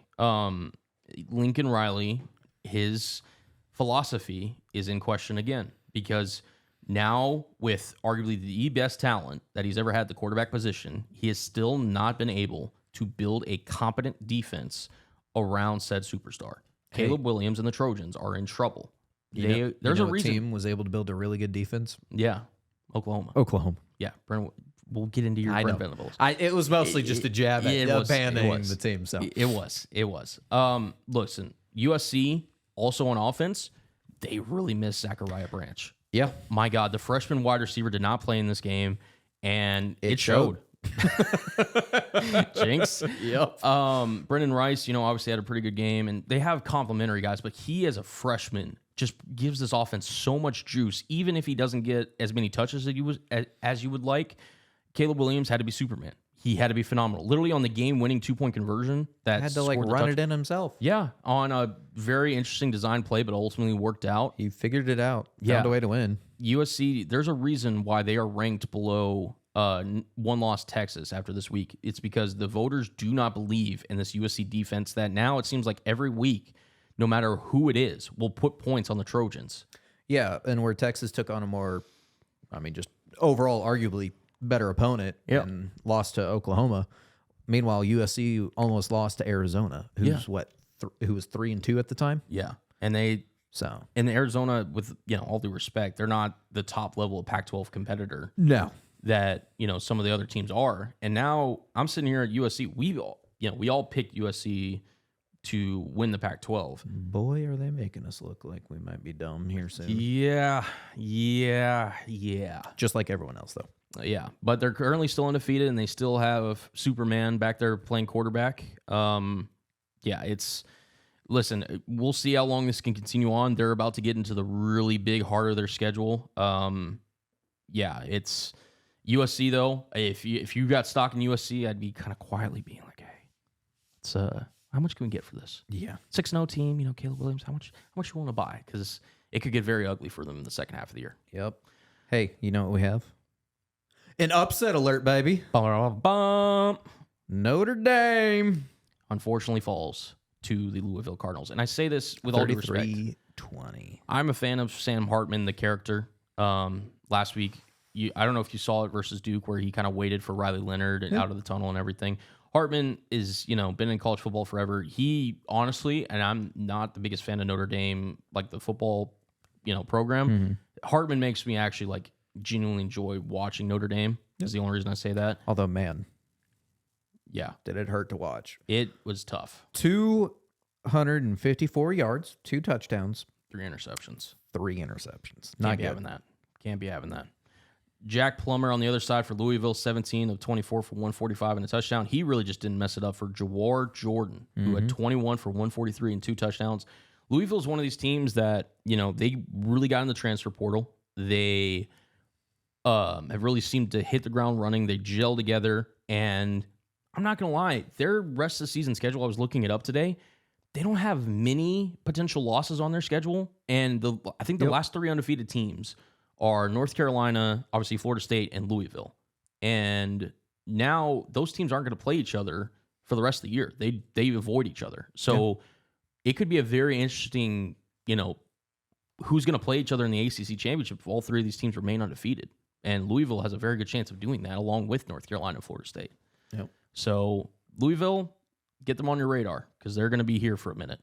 Lincoln Riley, his philosophy is in question again, because now with arguably the best talent that he's ever had at the quarterback position, he has still not been able to build a competent defense around said superstar. Caleb Williams and the Trojans are in trouble. There's a reason. Team was able to build a really good defense. Yeah, Oklahoma. Yeah, Brent, we'll get into your Brent Venables. It was mostly just a jab at abandoning the team. So it was. Listen, USC also on offense, they really missed Zachariah Branch. Yeah, my God, the freshman wide receiver did not play in this game, and it showed. Jinx. Yep. Brendan Rice, obviously had a pretty good game, and they have complimentary guys, but he as a freshman just gives this offense so much juice. Even if he doesn't get as many touches as you would like, Caleb Williams had to be Superman. He had to be phenomenal. Literally on the game-winning 2-point conversion, that had to run it in himself. Yeah, on a very interesting design play, but ultimately worked out. He figured it out. Found a way to win. USC, there's a reason why they are ranked below one-loss Texas after this week. It's because the voters do not believe in this USC defense that now it seems like every week no matter who it is, will put points on the Trojans. Yeah, and where Texas took on a more, just overall arguably better opponent and lost to Oklahoma. Meanwhile, USC almost lost to Arizona, who's who was 3-2 at the time. Yeah, and in Arizona, with all due respect, they're not the top level of Pac-12 competitor. No, that some of the other teams are. And now I'm sitting here at USC. We all picked USC to win the Pac-12. Boy, are they making us look like we might be dumb here soon. Yeah. Just like everyone else, though. Yeah, but they're currently still undefeated, and they still have Superman back there playing quarterback. Listen, we'll see how long this can continue on. They're about to get into the really big heart of their schedule. It's USC, though. If you got stock in USC, I'd be kind of quietly being like, hey, it's how much can we get for this? Yeah. 6-0 team, Caleb Williams, how much you want to buy? Because it could get very ugly for them in the second half of the year. Yep. Hey, you know what we have? An upset alert, baby. Bum. Notre Dame Unfortunately falls to the Louisville Cardinals. And I say this with all due respect. 33-20. I'm a fan of Sam Hartman, the character. Last week, I don't know if you saw it versus Duke, where he kind of waited for Riley Leonard and out of the tunnel and everything. Hartman is, been in college football forever. He honestly, and I'm not the biggest fan of Notre Dame, like the football, program. Mm-hmm. Hartman makes me actually genuinely enjoy watching Notre Dame. Is the only reason I say that. Although, man, yeah, did it hurt to watch? It was tough. 254 yards, 2 touchdowns, 3 interceptions. Not Can't be having that. Jack Plummer on the other side for Louisville, 17 of 24 for 145 and a touchdown. He really just didn't mess it up for Jawar Jordan, who had 21 for 143 and 2 touchdowns. Louisville is one of these teams that, they really got in the transfer portal. They have really seemed to hit the ground running. They gel together, and I'm not going to lie, their rest of the season schedule, I was looking it up today, they don't have many potential losses on their schedule, and I think the last 3 undefeated teams are North Carolina, obviously Florida State, and Louisville. And now those teams aren't going to play each other for the rest of the year. They avoid each other. So it could be a very interesting, who's going to play each other in the ACC championship if all 3 of these teams remain undefeated. And Louisville has a very good chance of doing that, along with North Carolina and Florida State. Yep. So Louisville, get them on your radar, because they're going to be here for a minute.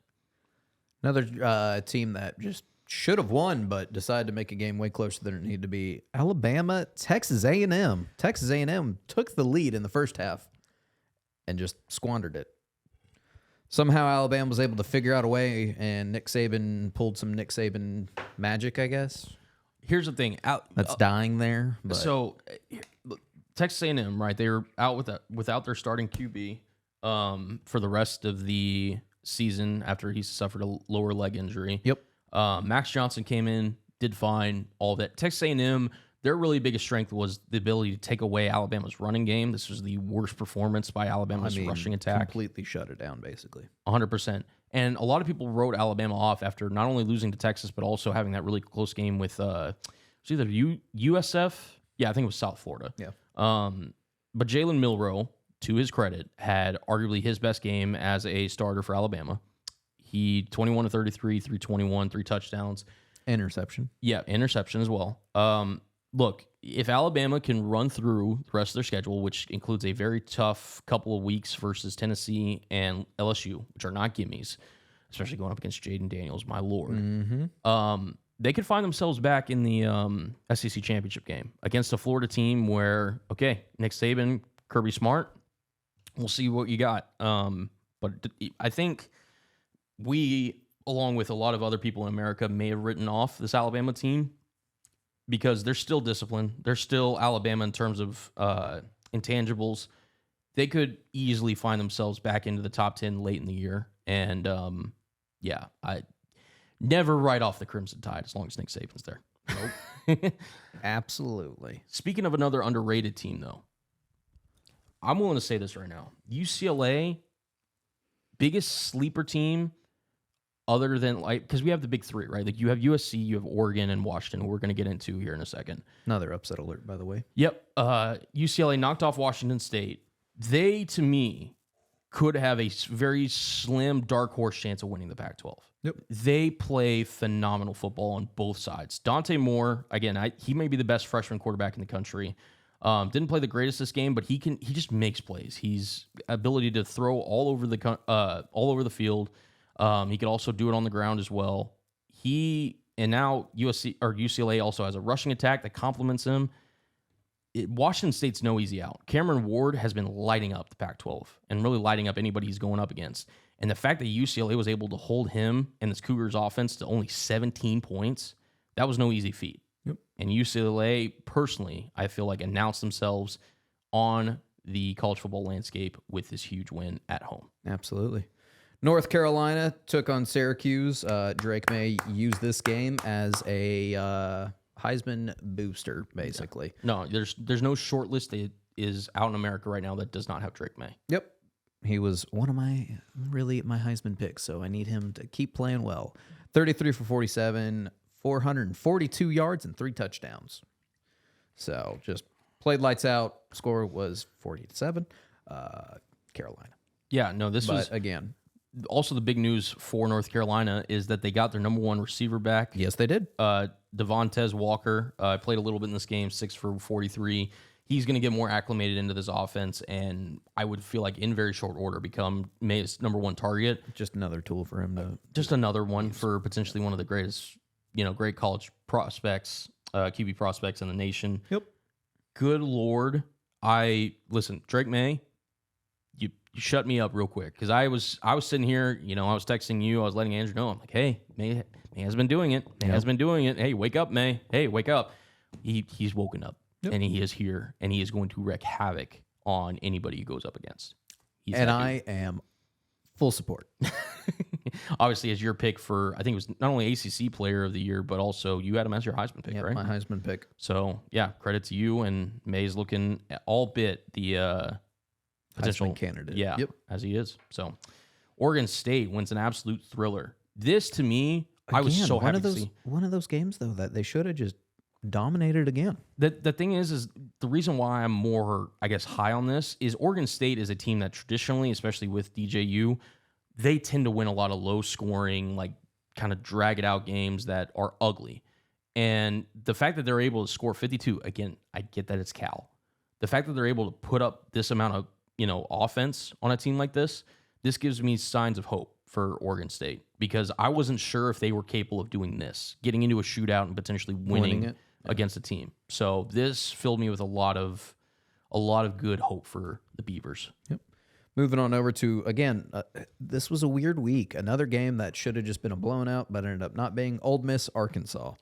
Another team that just should have won, but decided to make a game way closer than it needed to be. Alabama, Texas A&M. Texas A&M took the lead in the first half and just squandered it. Somehow Alabama was able to figure out a way, and Nick Saban pulled some Nick Saban magic, I guess. Here's the thing. That's dying there. But. So Texas A&M, right? They were out without their starting QB for the rest of the season after he suffered a lower leg injury. Yep. Max Johnson came in, did fine, all of that. Texas A&M, their really biggest strength was the ability to take away Alabama's running game. This was the worst performance by Alabama's rushing attack. Completely shut it down, basically. 100%. And a lot of people wrote Alabama off after not only losing to Texas, but also having that really close game with it's either USF. Yeah, I think it was South Florida. Yeah. But Jalen Milroe, to his credit, had arguably his best game as a starter for Alabama. He 21 of 33, 321, 3 touchdowns. Interception. Yeah, interception as well. Look, if Alabama can run through the rest of their schedule, which includes a very tough couple of weeks versus Tennessee and LSU, which are not gimmies, especially going up against Jaden Daniels, my lord. Mm-hmm. They could find themselves back in the SEC championship game against a Florida team where, okay, Nick Saban, Kirby Smart, we'll see what you got. But I think we, along with a lot of other people in America, may have written off this Alabama team because they're still disciplined. They're still Alabama in terms of intangibles. They could easily find themselves back into the top 10 late in the year. And, I never write off the Crimson Tide as long as Nick Saban's there. Nope. Absolutely. Speaking of another underrated team, though, I'm willing to say this right now. UCLA, biggest sleeper team other than, because we have the big 3, right? Like you have USC, you have Oregon, and Washington, who we're going to get into here in a second. Another upset alert, by the way. Yep. UCLA knocked off Washington State. They, to me, could have a very slim, dark horse chance of winning the Pac-12. Yep. They play phenomenal football on both sides. Dante Moore, again, he may be the best freshman quarterback in the country. Didn't play the greatest this game, but he just makes plays. He's ability to throw all over the field. He could also do it on the ground as well. And now UCLA also has a rushing attack that complements him. Washington State's no easy out. Cameron Ward has been lighting up the Pac-12 and really lighting up anybody he's going up against. And the fact that UCLA was able to hold him and this Cougars offense to only 17 points, that was no easy feat. Yep. And UCLA, personally, I feel like announced themselves on the college football landscape with this huge win at home. Absolutely. North Carolina took on Syracuse. Drake May used this game as a Heisman booster, basically. No, there's no short list that is out in America right now that does not have Drake May. Yep. He was one of my Heisman picks, so I need him to keep playing well. 33 for 47, 442 yards, and 3 touchdowns. So just played lights out. Score was 40-7, Carolina. Yeah, no, But again, also the big news for North Carolina is that they got their number one receiver back. yes, they did. Devontae Walker played a little bit in this game, 6 for 43. He's going to get more acclimated into this offense, and I would feel like in very short order become May's number one target. Just another tool for him to. Just another one for potentially one of the greatest, great college prospects, QB prospects in the nation. Yep. Good Lord. Listen, Drake May, you shut me up real quick because I was sitting here, I was texting you, I was letting Andrew know. I'm like, hey, May has been doing it. May has been doing it. Hey, wake up, May. Hey, wake up. He's woken up. Yep. And he is here, and he is going to wreak havoc on anybody he goes up against. I am full support. Obviously, as your pick for, I think it was not only ACC Player of the Year, but also you had him as your Heisman pick, right? My Heisman pick. So, yeah, credit to you, and May's looking all bit the potential Heisman candidate. Yeah, yep. As he is. So, Oregon State wins an absolute thriller. This, to me, I was so happy to see. One of those games, though, that they should have just dominated again. The thing is the reason why I'm more, I guess, high on this is Oregon State is a team that traditionally, especially with DJU, they tend to win a lot of low scoring, like kind of drag it out games that are ugly. And the fact that they're able to score 52, again, I get that it's Cal. The fact that they're able to put up this amount of, offense on a team like this gives me signs of hope for Oregon State because I wasn't sure if they were capable of doing this, getting into a shootout and potentially winning it. Against a team. So this filled me with a lot of good hope for the Beavers. Yep. Moving on over to, again, this was a weird week. Another game that should have just been a blown out, but ended up not being. Ole Miss, Arkansas.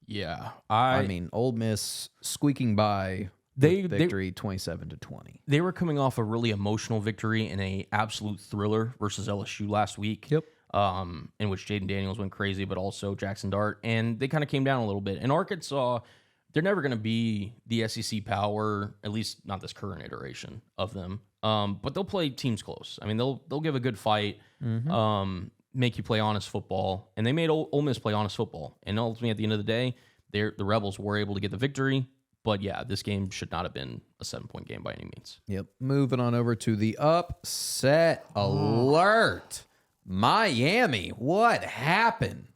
Yeah. I mean, Ole Miss squeaking by victory 27-20. They were coming off a really emotional victory in a absolute thriller versus LSU last week. Yep. In which Jaden Daniels went crazy, but also Jackson Dart, and they kind of came down a little bit. And Arkansas, they're never going to be the SEC power, at least not this current iteration of them. But they'll play teams close. I mean, they'll give a good fight, make you play honest football, and they made Ole Miss play honest football. And ultimately, at the end of the day, the Rebels were able to get the victory. But yeah, this game should not have been a 7-point game by any means. Yep. Moving on over to the upset alert. Miami, what happened?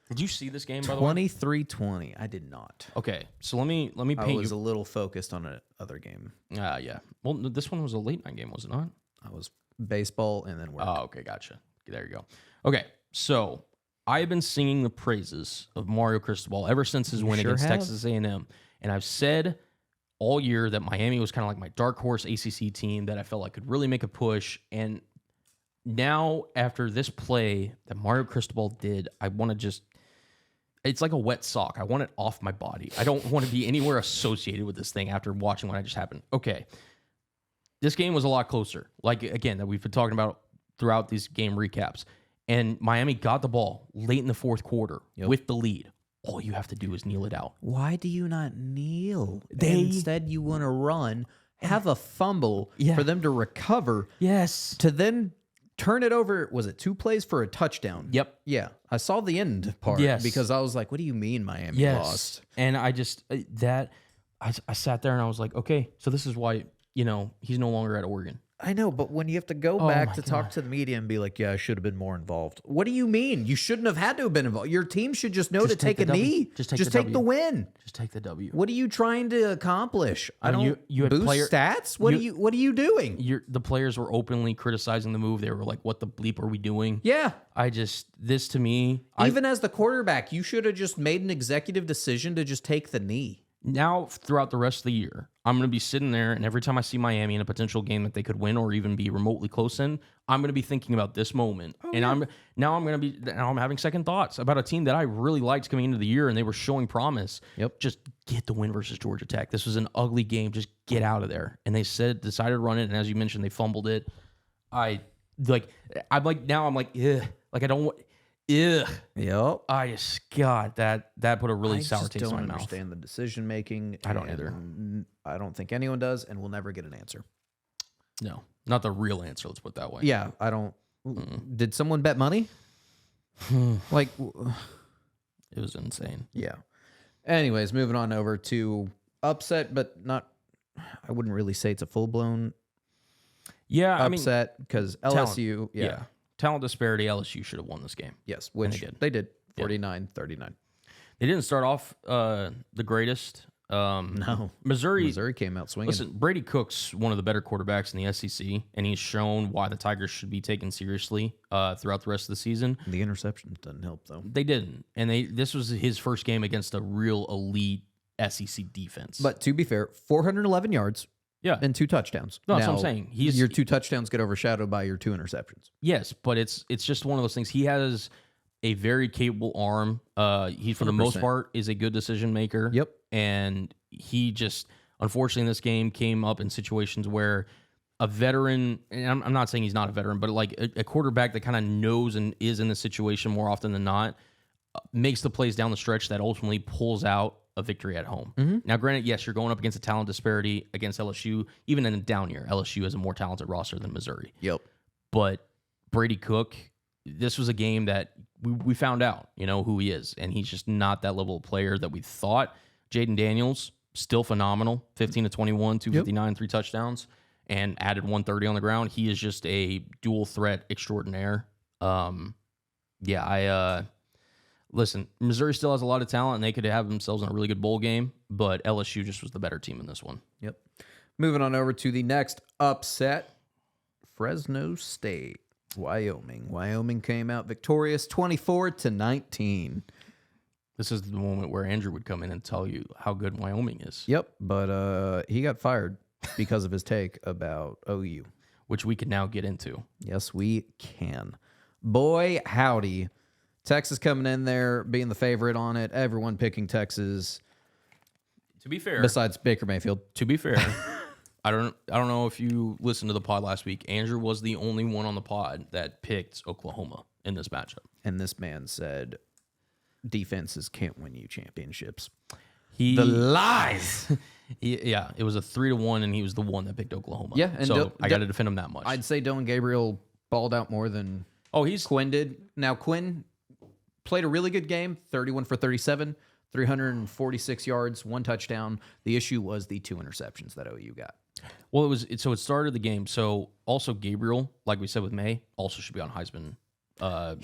Did you see this game, by the way? 23-20. I did not. Okay, so let me paint I was a little focused on another game. Yeah. Well, this one was a late night game, was it not? I was baseball and then work. Oh, okay, gotcha. There you go. Okay, so I've been singing the praises of Mario Cristobal ever since his win against Texas A&M, and I've said all year that Miami was kind of like my dark horse ACC team that I felt like could really make a push, and now, after this play that Mario Cristobal did, I want to just... It's like a wet sock. I want it off my body. I don't want to be anywhere associated with this thing after watching what just happened. Okay. This game was a lot closer. Like, again, that we've been talking about throughout these game recaps. And Miami got the ball late in the fourth quarter with the lead. All you have to do is kneel it out. Why do you not kneel? Instead, you want to run, have a fumble for them to recover. Yes. To then... turn it over, was it 2 plays for a touchdown? Yep. Yeah. I saw the end part because I was like, what do you mean Miami lost? And I just, I sat there and I was like, okay, so this is why, he's no longer at Oregon. I know, but when you have to go back to talk to the media and be like, yeah, I should have been more involved. What do you mean? You shouldn't have had to have been involved. Your team should just know to take a knee. Just take the win. Just take the W. What are you trying to accomplish? I don't you had boost stats? What are you doing? The players were openly criticizing the move. They were like, what the bleep are we doing? Yeah. This to me... Even as the quarterback, you should have just made an executive decision to just take the knee. Now, throughout the rest of the year, I'm going to be sitting there, and every time I see Miami in a potential game that they could win or even be remotely close in, I'm going to be thinking about this moment. I'm having second thoughts about a team that I really liked coming into the year, and they were showing promise. Yep. Just get the win versus Georgia Tech. This was an ugly game. Just get out of there. And they decided to run it, and as you mentioned, they fumbled it. I'm like, ugh. Like, I don't want... Ugh. Yep. God, that put a really sour taste in my mouth. I don't understand the decision making. I don't either. I don't think anyone does, and we'll never get an answer. No, not the real answer. Let's put it that way. Yeah, I don't. Did someone bet money? Like, it was insane. Yeah. Anyways, moving on over to upset, but not. I wouldn't really say it's a full blown. Yeah, upset because LSU. Yeah. Talent disparity, LSU should have won this game. Yes, which they did. 49-39. They didn't start off the greatest. No. Missouri came out swinging. Listen, Brady Cook's one of the better quarterbacks in the SEC, and he's shown why the Tigers should be taken seriously throughout the rest of the season. The interceptions didn't help, though. They didn't. And this was his first game against a real elite SEC defense. But to be fair, 411 yards. Yeah. And 2 touchdowns. No, that's what I'm saying. Your 2 touchdowns get overshadowed by your 2 interceptions. Yes, but it's just one of those things. He has a very capable arm. He, for the 100%. most part, is a good decision maker. Yep. And he just, unfortunately, in this game, came up in situations where a veteran, and I'm not saying he's not a veteran, but like a quarterback that kind of knows and is in the situation more often than not, makes the plays down the stretch that ultimately pulls out a victory at home. Mm-hmm. Now, granted, yes, you're going up against a talent disparity against LSU. Even in a down year, LSU has a more talented roster than Missouri. Yep. But Brady Cook, this was a game that we found out, who he is. And he's just not that level of player that we thought. Jaden Daniels, still phenomenal. 15 to 21, 259, 3 touchdowns, and added 130 on the ground. He is just a dual threat extraordinaire. Listen, Missouri still has a lot of talent, and they could have themselves in a really good bowl game, but LSU just was the better team in this one. Yep. Moving on over to the next upset, Fresno State, Wyoming. Wyoming came out victorious 24-19. This is the moment where Andrew would come in and tell you how good Wyoming is. Yep, but he got fired because of his take about OU. Which we can now get into. Yes, we can. Boy, howdy. Texas coming in there, being the favorite on it. Everyone picking Texas. To be fair, besides Baker Mayfield. To be fair, I don't know if you listened to the pod last week. Andrew was the only one on the pod that picked Oklahoma in this matchup. And this man said, defenses can't win you championships. The lies. It was a 3-1, and he was the one that picked Oklahoma. Yeah, and so I got to defend him that much. I'd say Dylan Gabriel balled out more than Quinn did. Now Quinn played a really good game, 31 for 37, 346 yards, 1 touchdown. The issue was the 2 interceptions that OU got. Well, it started the game. So also Gabriel, like we said with May, also should be on Heisman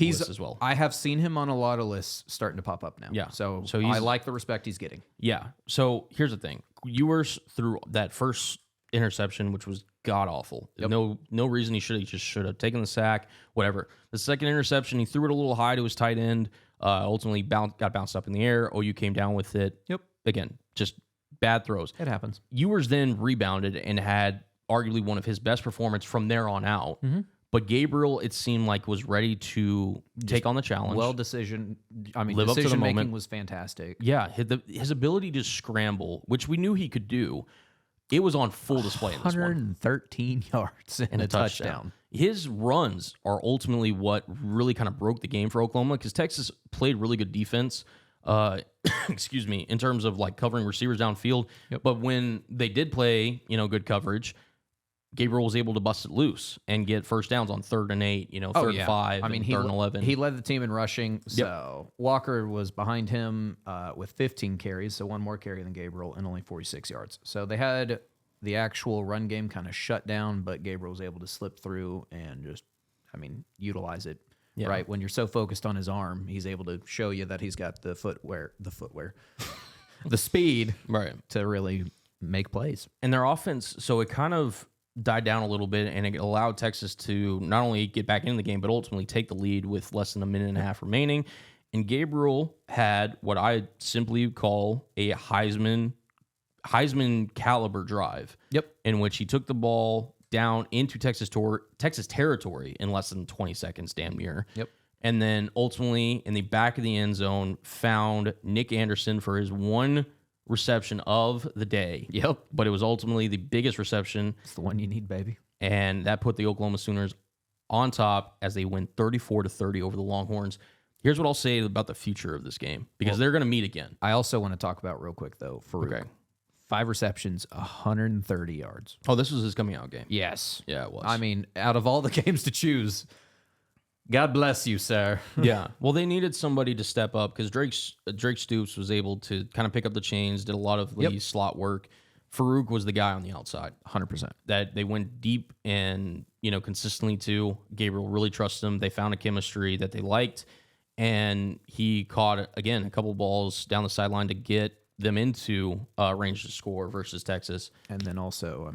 list as well. I have seen him on a lot of lists starting to pop up now. Yeah. So I like the respect he's getting. Yeah. So here's the thing. Ewers threw that first interception, which was god awful. Yep. No reason he should have taken the sack, whatever. The second interception, he threw it a little high to his tight end. Ultimately got bounced up in the air. OU came down with it. Yep. Again, just bad throws. It happens. Ewers then rebounded and had arguably one of his best performance from there on out. Mm-hmm. But Gabriel, it seemed like, was ready to take on the challenge. Decision making was fantastic. Yeah, his ability to scramble, which we knew he could do, it was on full display in this one. 113 yards and a touchdown. His runs are ultimately what really kind of broke the game for Oklahoma, because Texas played really good defense, in terms of like covering receivers downfield. Yep. But when they did play, good coverage, Gabriel was able to bust it loose and get first downs on 3rd and 8, 3rd and 5, and 3rd and 11. He led the team in rushing. So Walker was behind him with 15 carries, so 1 more carry than Gabriel, and only 46 yards. So they had the actual run game kind of shut down, but Gabriel was able to slip through and just, utilize it. Yeah. Right. When you're so focused on his arm, he's able to show you that he's got the footwear, the speed right, to really make plays. And their offense, so it kind of died down a little bit, and it allowed Texas to not only get back into the game, but ultimately take the lead with less than a minute and a half remaining. And Gabriel had what I simply call a Heisman caliber drive. Yep. In which he took the ball down into Texas territory in less than 20 seconds, damn near. Yep. And then ultimately in the back of the end zone found Nick Anderson for his one reception of the day. Yep. But it was ultimately the biggest reception. It's the one you need, baby. And that put the Oklahoma Sooners on top as they win 34-30 over the Longhorns. Here's what I'll say about the future of this game, because they're going to meet again. I also want to talk about real quick, though, Farouk. Okay. 5 receptions, 130 yards. Oh, this was his coming out game. Yes. Yeah, it was. I mean, out of all the games to choose, God bless you, sir. Yeah. Well, they needed somebody to step up because Drake Stoops was able to kind of pick up the chains, did a lot of the slot work. Farouk was the guy on the outside. 100%. That they went deep and, consistently to. Gabriel really trusted him. They found a chemistry that they liked, and he caught, again, a couple balls down the sideline to get them into range to score versus Texas. And then also,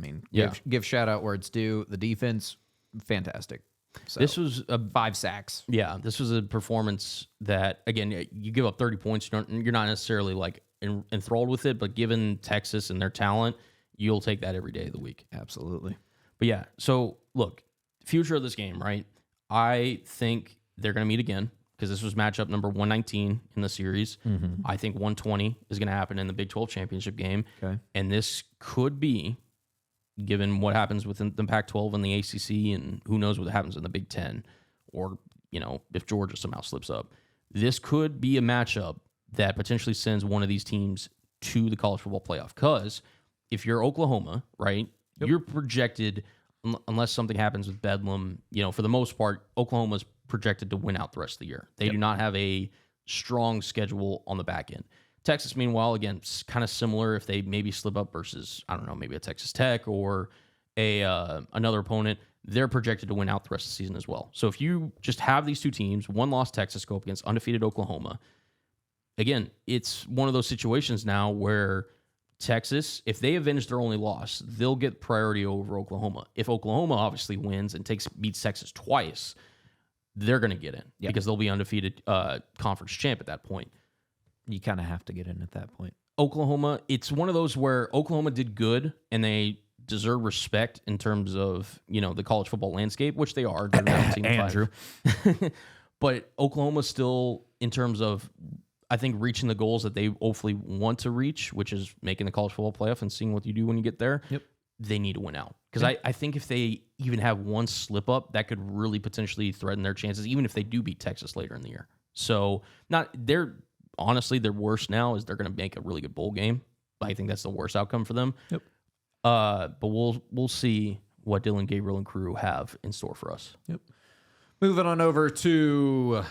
give shout out where it's due. The defense, fantastic. So, this was 5 sacks. Yeah, this was a performance that, again, you give up 30 points. You're not necessarily like enthralled with it, but given Texas and their talent, you'll take that every day of the week. Absolutely. But yeah, so look, future of this game, right? I think they're going to meet again, because this was matchup number 119 in the series. Mm-hmm. I think 120 is going to happen in the Big 12 championship game. Okay. And this could be, given what happens within the Pac-12 and the ACC, and who knows what happens in the Big 10, or, if Georgia somehow slips up, this could be a matchup that potentially sends one of these teams to the college football playoff. Because if you're Oklahoma, right, you're projected, unless something happens with Bedlam, for the most part, Oklahoma's projected to win out the rest of the year. They do not have a strong schedule on the back end. Texas, meanwhile, again, kind of similar. If they maybe slip up versus, I don't know, maybe a Texas Tech or another opponent, they're projected to win out the rest of the season as well. So if you just have these two teams, one loss Texas go up against undefeated Oklahoma, again, it's one of those situations now where Texas, if they avenge their only loss, they'll get priority over Oklahoma. If Oklahoma obviously wins and beats Texas twice, they're going to get in because they'll be undefeated conference champ at that point. You kind of have to get in at that point. Oklahoma, it's one of those where Oklahoma did good and they deserve respect in terms of, the college football landscape, which they are. They're now team Andrew. 5. But Oklahoma still, in terms of, I think, reaching the goals that they hopefully want to reach, which is making the college football playoff and seeing what you do when you get there, they need to win out. Because I think if they even have one slip up, that could really potentially threaten their chances, even if they do beat Texas later in the year. So honestly, their worst now is they're going to make a really good bowl game. I think that's the worst outcome for them. Yep. But we'll see what Dylan Gabriel and crew have in store for us. Yep. Moving on over to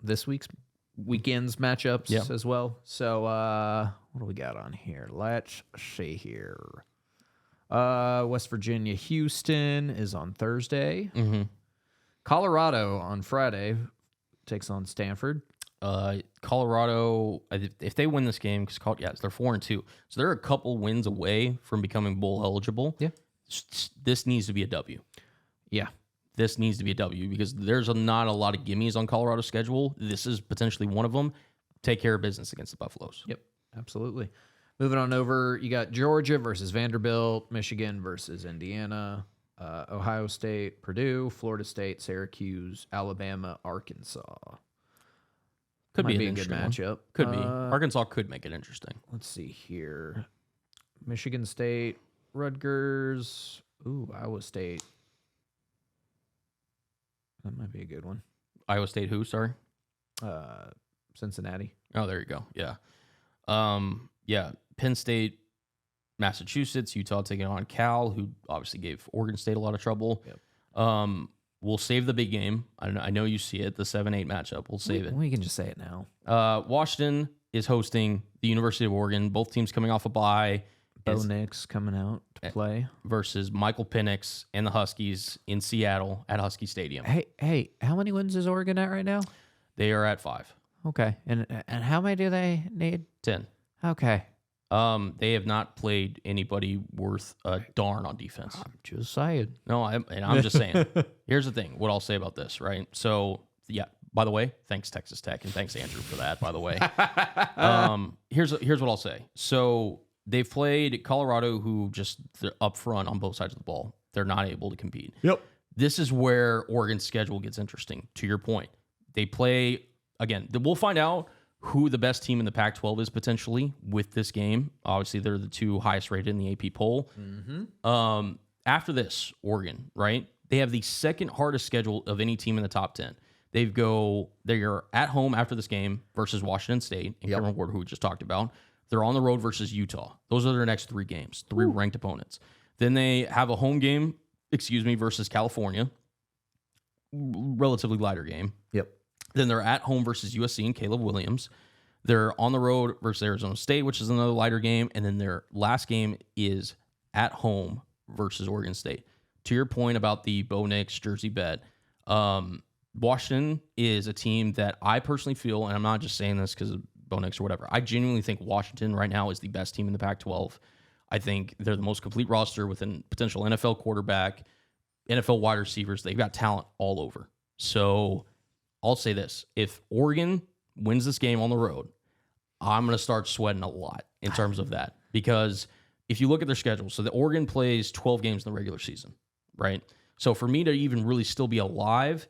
this weekend's matchups as well. So what do we got on here? Let's see here. West Virginia, Houston is on Thursday. Mm-hmm. Colorado on Friday takes on Stanford. Colorado, if they win this game, because they're 4-2, so they're a couple wins away from becoming bowl eligible. Yeah, this needs to be a W. Yeah, this needs to be a W because there's not a lot of gimmies on Colorado's schedule. This is potentially one of them. Take care of business against the Buffaloes. Yep, absolutely. Moving on over, you got Georgia versus Vanderbilt, Michigan versus Indiana, Ohio State, Purdue, Florida State, Syracuse, Alabama, Arkansas. Could Might be a good matchup. Could be. Arkansas could make it interesting. Let's see here. Michigan State, Rutgers. Ooh, Iowa State. That might be a good one. Iowa State who, sorry? Cincinnati. Oh, there you go. Yeah. Penn State, Massachusetts, Utah taking on Cal, who obviously gave Oregon State a lot of trouble. Yep. We'll save the big game. I know you see it, the 7-8 matchup. We'll save it. We can just say it now. Washington is hosting the University of Oregon. Both teams coming off a bye. Bo Nix coming out to play versus Michael Penix and the Huskies in Seattle at Husky Stadium. Hey, how many wins is Oregon at right now? They are at 5. Okay, and how many do they need? 10. Okay. They have not played anybody worth a darn on defense. I'm just saying. No, I'm just saying. Here's the thing. What I'll say about this, right? So, yeah. By the way, thanks Texas Tech and thanks Andrew for that. By the way, here's what I'll say. So they've played Colorado, who just they're up front on both sides of the ball. They're not able to compete. Yep. This is where Oregon's schedule gets interesting. To your point, they play again. We'll find out who the best team in the Pac-12 is potentially with this game. Obviously, they're the 2 highest rated in the AP poll. Mm-hmm. After this, Oregon, right? They have the second hardest schedule of any team in the top 10. They're at home after this game versus Washington State and Cameron Ward, who we just talked about. They're on the road versus Utah. Those are their next 3 games, 3 ranked opponents. Then they have a home game, versus California. Relatively lighter game. Yep. Then they're at home versus USC and Caleb Williams. They're on the road versus Arizona State, which is another lighter game. And then their last game is at home versus Oregon State. To your point about the Bo Nix jersey bet, Washington is a team that I personally feel, and I'm not just saying this because of Bo Nix or whatever, I genuinely think Washington right now is the best team in the Pac-12. I think they're the most complete roster with a potential NFL quarterback, NFL wide receivers. They've got talent all over. So I'll say this. If Oregon wins this game on the road, I'm going to start sweating a lot in terms of that. Because if you look at their schedule, so the Oregon plays 12 games in the regular season, right? So for me to even really still be alive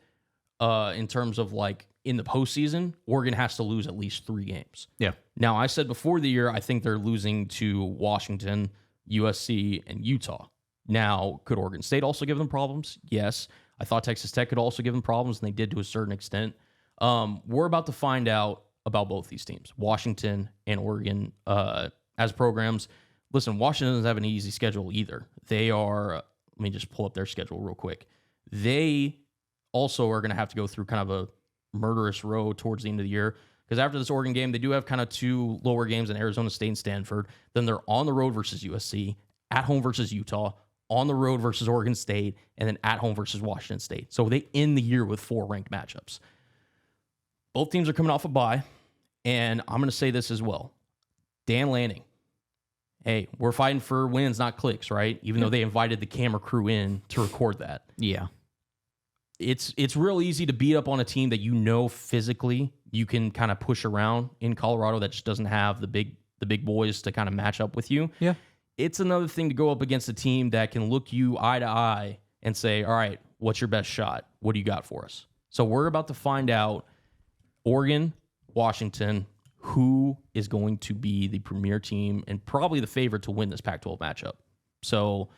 in terms of like in the postseason, Oregon has to lose at least 3 games. Yeah. Now, I said before the year, I think they're losing to Washington, USC, and Utah. Now, could Oregon State also give them problems? Yes. I thought Texas Tech could also give them problems, and they did to a certain extent. We're about to find out about both these teams, Washington and Oregon, as programs. Listen, Washington doesn't have an easy schedule either. They are, let me just pull up their schedule real quick. They also are going to have to go through kind of a murderous road towards the end of the year, because after this Oregon game, they do have kind of 2 lower games in Arizona State and Stanford. Then they're on the road versus USC, at home versus Utah, on the road versus Oregon State, and then at home versus Washington State. So they end the year with 4 ranked matchups. Both teams are coming off a bye, and I'm going to say this as well. Dan Lanning, hey, we're fighting for wins, not clicks, right? Even though they invited the camera crew in to record that. Yeah. It's real easy to beat up on a team that you know physically you can kind of push around in Colorado that just doesn't have the big boys to kind of match up with you. Yeah. It's another thing to go up against a team that can look you eye to eye and say, all right, what's your best shot? What do you got for us? So we're about to find out, Oregon, Washington, who is going to be the premier team and probably the favorite to win this Pac-12 matchup. So,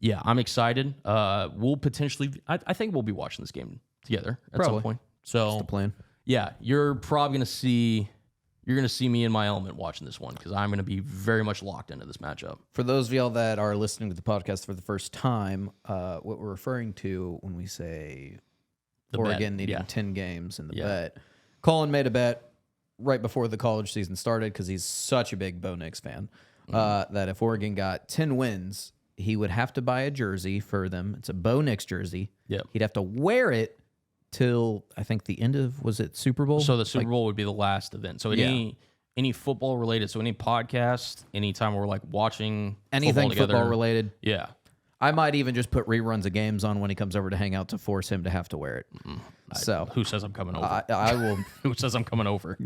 yeah, I'm excited. We'll potentially, I think we'll be watching this game together at some point. So that's the plan. Yeah, you're probably going to see me in my element watching this one, because I'm going to be very much locked into this matchup. For those of y'all that are listening to the podcast for the first time, what we're referring to when we say the Oregon needing 10 games in the bet, Colin made a bet right before the college season started, because he's such a big Bo Nix fan, that if Oregon got 10 wins, he would have to buy a jersey for them. It's a Bo Nix jersey. Yep. He'd have to wear it till, I think, the end of, was it Super Bowl? So the Super Bowl would be the last event. So any football related, so any podcast, anytime we're like watching anything together, football related. Yeah. I might even just put reruns of games on when he comes over to hang out to force him to have to wear it. So who says I'm coming over? I will. Who says I'm coming over?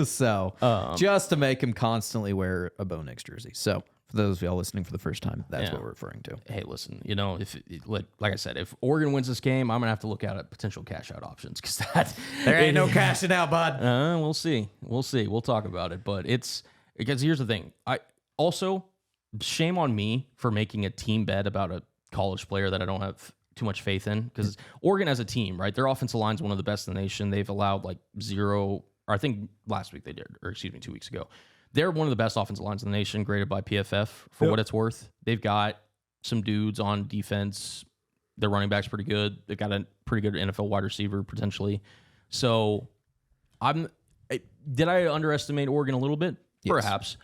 So just to make him constantly wear a Bo Nix jersey. So for those of y'all listening for the first time, that's what we're referring to. Hey, listen, if like I said, if Oregon wins this game, I'm gonna have to look at potential cash out options, because there ain't no cashing out, bud. We'll see. We'll talk about it, but it's because here's the thing. I also, shame on me for making a team bet about a college player that I don't have too much faith in, because Oregon as a team, right? Their offensive line is one of the best in the nation. They've allowed like 0, or I think last week they did, or 2 weeks ago. They're one of the best offensive lines in the nation, graded by PFF for what it's worth. They've got some dudes on defense. Their running back's pretty good. They've got a pretty good NFL wide receiver potentially. So did I underestimate Oregon a little bit? Yes. Perhaps.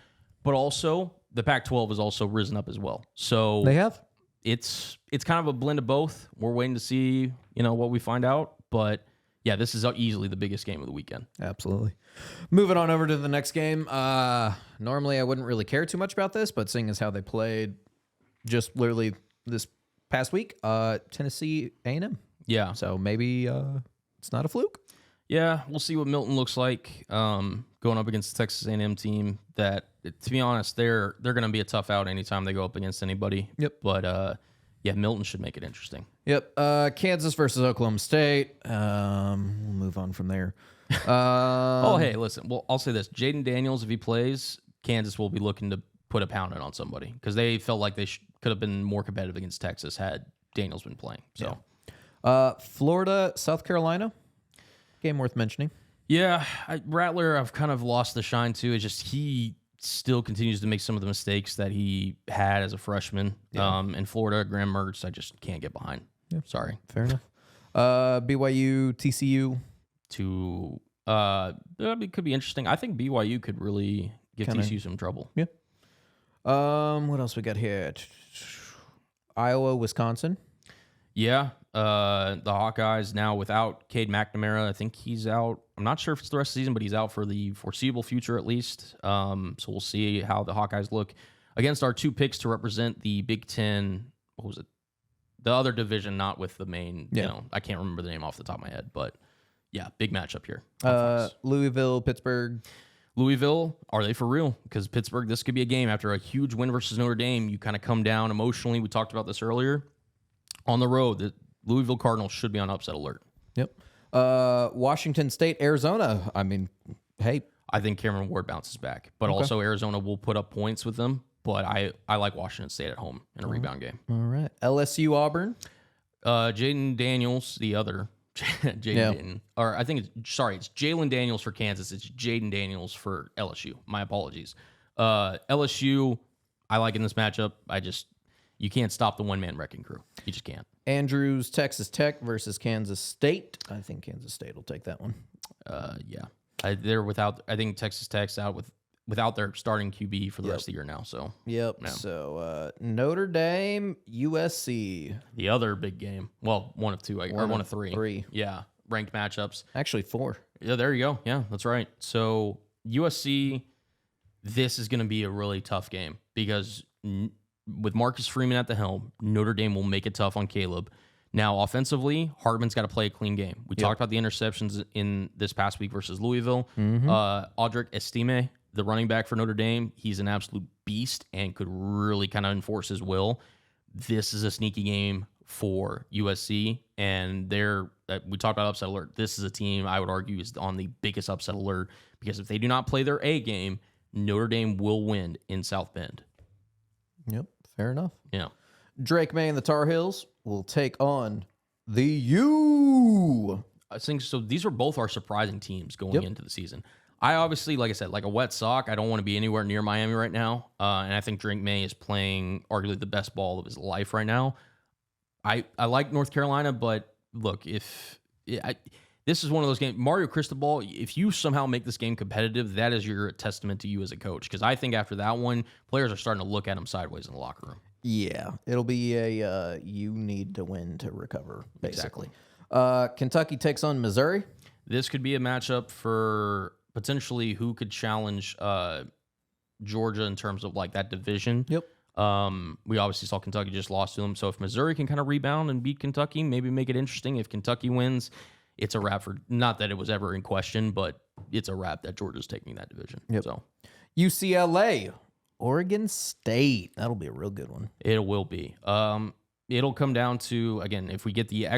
But also, the Pac-12 has also risen up as well. So They have? it's kind of a blend of both. We're waiting to see, what we find out. But yeah, this is easily the biggest game of the weekend. Absolutely. Moving on over to the next game. Normally, I wouldn't really care too much about this, but seeing as how they played just literally this past week, Tennessee A&M. Yeah. So maybe it's not a fluke. Yeah, we'll see what Milton looks like going up against the Texas A&M team. That, to be honest, they're going to be a tough out anytime they go up against anybody. Yep. But yeah, Milton should make it interesting. Yep. Kansas versus Oklahoma State. We'll move on from there. Hey, listen. Well, I'll say this: Jaden Daniels, if he plays, Kansas will be looking to put a pounding on somebody because they felt like they could have been more competitive against Texas had Daniels been playing. So, Florida, South Carolina. Game worth mentioning. Yeah, Rattler, I've kind of lost the shine to. It's just he still continues to make some of the mistakes that he had as a freshman. Yeah. In Florida, Graham Mertz, I just can't get behind. Yeah. Sorry. Fair enough. BYU, TCU. It could be interesting. I think BYU could really give TCU some trouble. Yeah. What else we got here? Iowa, Wisconsin. Yeah. The Hawkeyes now without Cade McNamara. I think he's out. I'm not sure if it's the rest of the season, but he's out for the foreseeable future at least. So we'll see how the Hawkeyes look against our two picks to represent the Big Ten. What was it? The other division, not with the main. Yeah. I can't remember the name off the top of my head, but yeah, big matchup here. Louisville, Pittsburgh. Louisville, are they for real? Because Pittsburgh, this could be a game after a huge win versus Notre Dame. You kind of come down emotionally. We talked about this earlier. On the road, the Louisville Cardinals should be on upset alert. Yep. Washington State, Arizona. I mean, hey. I think Cameron Ward bounces back, but also Arizona will put up points with them. But I like Washington State at home in a rebound game. All right. LSU, Auburn. Jaden Daniels, the other. Jaden, or I think it's Jalen Daniels for Kansas. It's Jaden Daniels for LSU. My apologies. LSU, I like in this matchup. You can't stop the one-man wrecking crew. You just can't. Andrews, Texas Tech versus Kansas State. I think Kansas State will take that one. Yeah. I think Texas Tech's out without their starting QB for the rest of the year now. So Yep. Yeah. So Notre Dame, USC. The other big game. Well, one of two, or one of three. Three. Yeah. Ranked matchups. Actually, 4. Yeah, there you go. Yeah, that's right. So USC, this is going to be a really tough game because with Marcus Freeman at the helm, Notre Dame will make it tough on Caleb. Now, offensively, Hartman's got to play a clean game. We talked about the interceptions in this past week versus Louisville. Audric Estime, the running back for Notre Dame, he's an absolute beast and could really kind of enforce his will. This is a sneaky game for USC, and we talked about upset alert. This is a team I would argue is on the biggest upset alert because if they do not play their A game, Notre Dame will win in South Bend. Yep. Fair enough. Yeah. Drake May and the Tar Heels will take on the U. I think so. These are both our surprising teams going into the season. I obviously, like I said, like a wet sock. I don't want to be anywhere near Miami right now. And I think Drake May is playing arguably the best ball of his life right now. I like North Carolina, but look, this is one of those games. Mario Cristobal, if you somehow make this game competitive, that is your testament to you as a coach. Because I think after that one, players are starting to look at him sideways in the locker room. Yeah, it'll be a you need to win to recover, basically. Exactly. Kentucky takes on Missouri. This could be a matchup for potentially who could challenge Georgia in terms of like that division. Yep. We obviously saw Kentucky just lost to them. So if Missouri can kind of rebound and beat Kentucky, maybe make it interesting. If Kentucky wins, it's a wrap for, not that it was ever in question, but it's a wrap that Georgia's taking that division. Yep. So UCLA, Oregon State. That'll be a real good one. It will be. It'll come down to, again, if we get DJ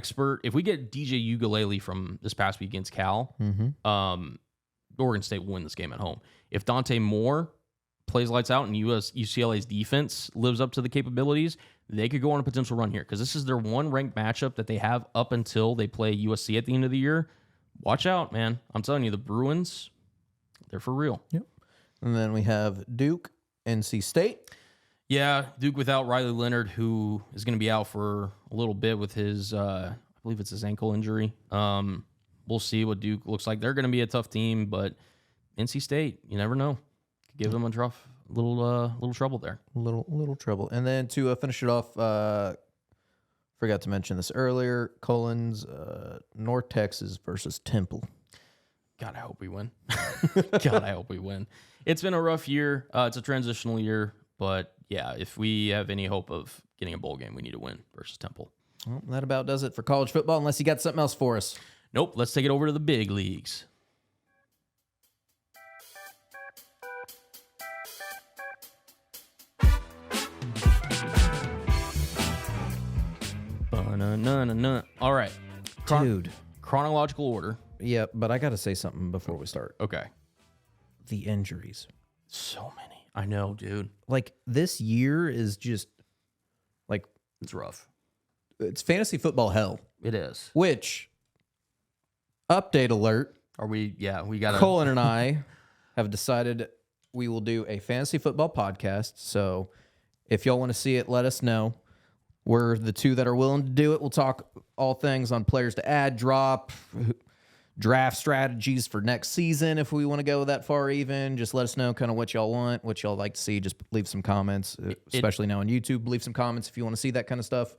Ugalele from this past week against Cal, Oregon State will win this game at home. If Dante Moore plays lights out and UCLA's defense lives up to the capabilities, they could go on a potential run here because this is their one ranked matchup that they have up until they play USC at the end of the year. Watch out, man. I'm telling you, the Bruins, they're for real. Yep. And then we have Duke, NC State. Yeah, Duke without Riley Leonard, who is going to be out for a little bit with his, I believe it's his ankle injury. We'll see what Duke looks like. They're going to be a tough team, but NC State, you never know. Give them little trouble there. Little trouble. And then to finish it off, forgot to mention this earlier. Collins, North Texas versus Temple. God, I hope we win. God, I hope we win. It's been a rough year. It's a transitional year, but yeah, if we have any hope of getting a bowl game, we need to win versus Temple. Well, that about does it for college football, unless you got something else for us. Nope. Let's take it over to the big leagues. All right. Dude. Chronological order. Yeah, but I got to say something before we start. Okay. The injuries. So many. I know, dude. Like, this year is just, like... It's rough. It's fantasy football hell. It is. Which, update alert. We got to... Colin and I have decided we will do a fantasy football podcast. So, if y'all want to see it, let us know. We're the two that are willing to do it. We'll talk all things on players to add, drop, draft strategies for next season if we want to go that far even. Just let us know kind of what y'all want, what y'all like to see. Just leave some comments, especially now on YouTube. Leave some comments if you want to see that kind of stuff.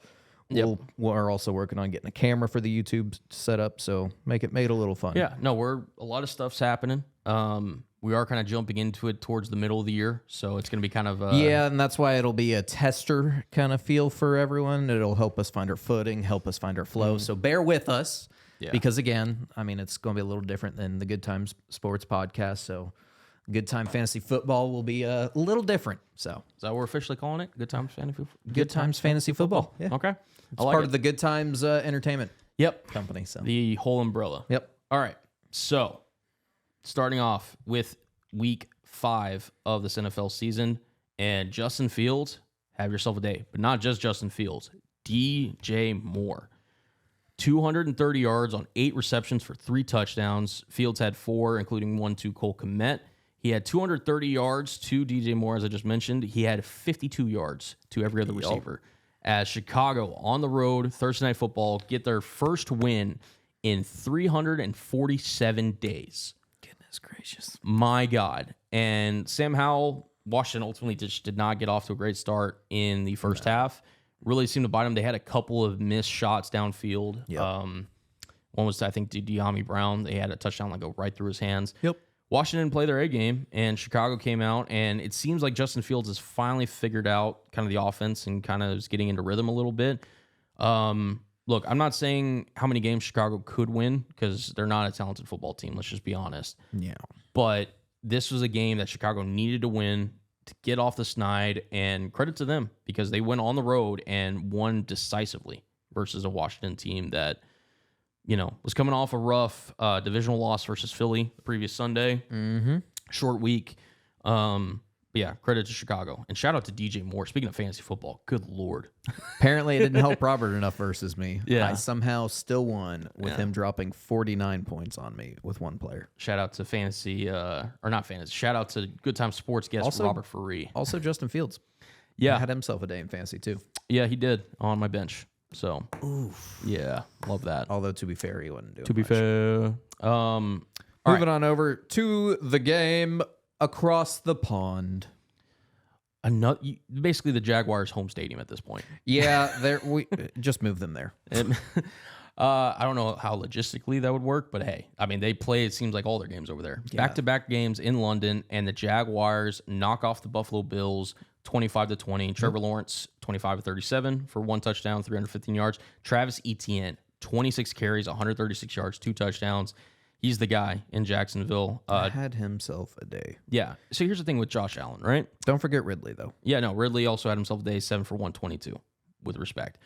Yep. We're also working on getting a camera for the YouTube set up, so make it a little fun. Yeah, no, a lot of stuff's happening. We are kind of jumping into it towards the middle of the year, so it's going to be kind of... yeah, and that's why it'll be a tester kind of feel for everyone. It'll help us find our footing, help us find our flow. So bear with us, because again, I mean, it's going to be a little different than the Good Times Sports podcast. So Good Time Fantasy Football will be a little different. So is that what we're officially calling it? Good Times Fantasy Football? Good Times Fantasy Football. Yeah. Okay. It's part of the Good Times Entertainment company. So the whole umbrella. Yep. All right. So starting off with week 5 of this NFL season, and Justin Fields, have yourself a day. But not just Justin Fields. DJ Moore. 230 yards on 8 receptions for 3 touchdowns. Fields had 4, including 1 to Cole Kmet. He had 230 yards to DJ Moore, as I just mentioned. He had 52 yards to every other receiver. As Chicago on the road, Thursday Night Football, get their first win in 347 days. Goodness gracious. My God. And Sam Howell, Washington ultimately just did not get off to a great start in the first half. Really seemed to bite them. They had a couple of missed shots downfield. Yep. One was, I think, to De'Ami Brown. They had a touchdown like go right through his hands. Yep. Washington didn't play their A game, and Chicago came out, and it seems like Justin Fields has finally figured out kind of the offense and kind of is getting into rhythm a little bit. Look, I'm not saying how many games Chicago could win because they're not a talented football team. Let's just be honest. Yeah. But this was a game that Chicago needed to win to get off the snide, and credit to them because they went on the road and won decisively versus a Washington team that, you know, was coming off a rough divisional loss versus Philly the previous Sunday. Mm-hmm. Short week. But yeah, credit to Chicago. And shout out to DJ Moore. Speaking of fantasy football, good Lord. Apparently it didn't help Robert enough versus me. Yeah. I somehow still won with him dropping 49 points on me with one player. Shout out to fantasy, or not fantasy. Shout out to Good Time Sports guest Also- Robert Faree. Also Justin Fields. Yeah. He had himself a day in fantasy too. Yeah, he did on my bench. So, yeah, love that. Although to be fair, he wasn't doing To be much. fair. Moving on over to the game across the pond. Basically the Jaguars' home stadium at this point. Yeah, we just move them there. I don't know how logistically that would work, but hey, I mean, they play, it seems like, all their games over there. Yeah. Back-to-back games in London, and the Jaguars knock off the Buffalo Bills 25-20. Trevor Lawrence, 25-37 for 1 touchdown, 315 yards. Travis Etienne, 26 carries, 136 yards, 2 touchdowns. He's the guy in Jacksonville. Had himself a day. Yeah. So here's the thing with Josh Allen, right? Don't forget Ridley, though. Yeah, no, Ridley also had himself a day, 7 for 122, with respect.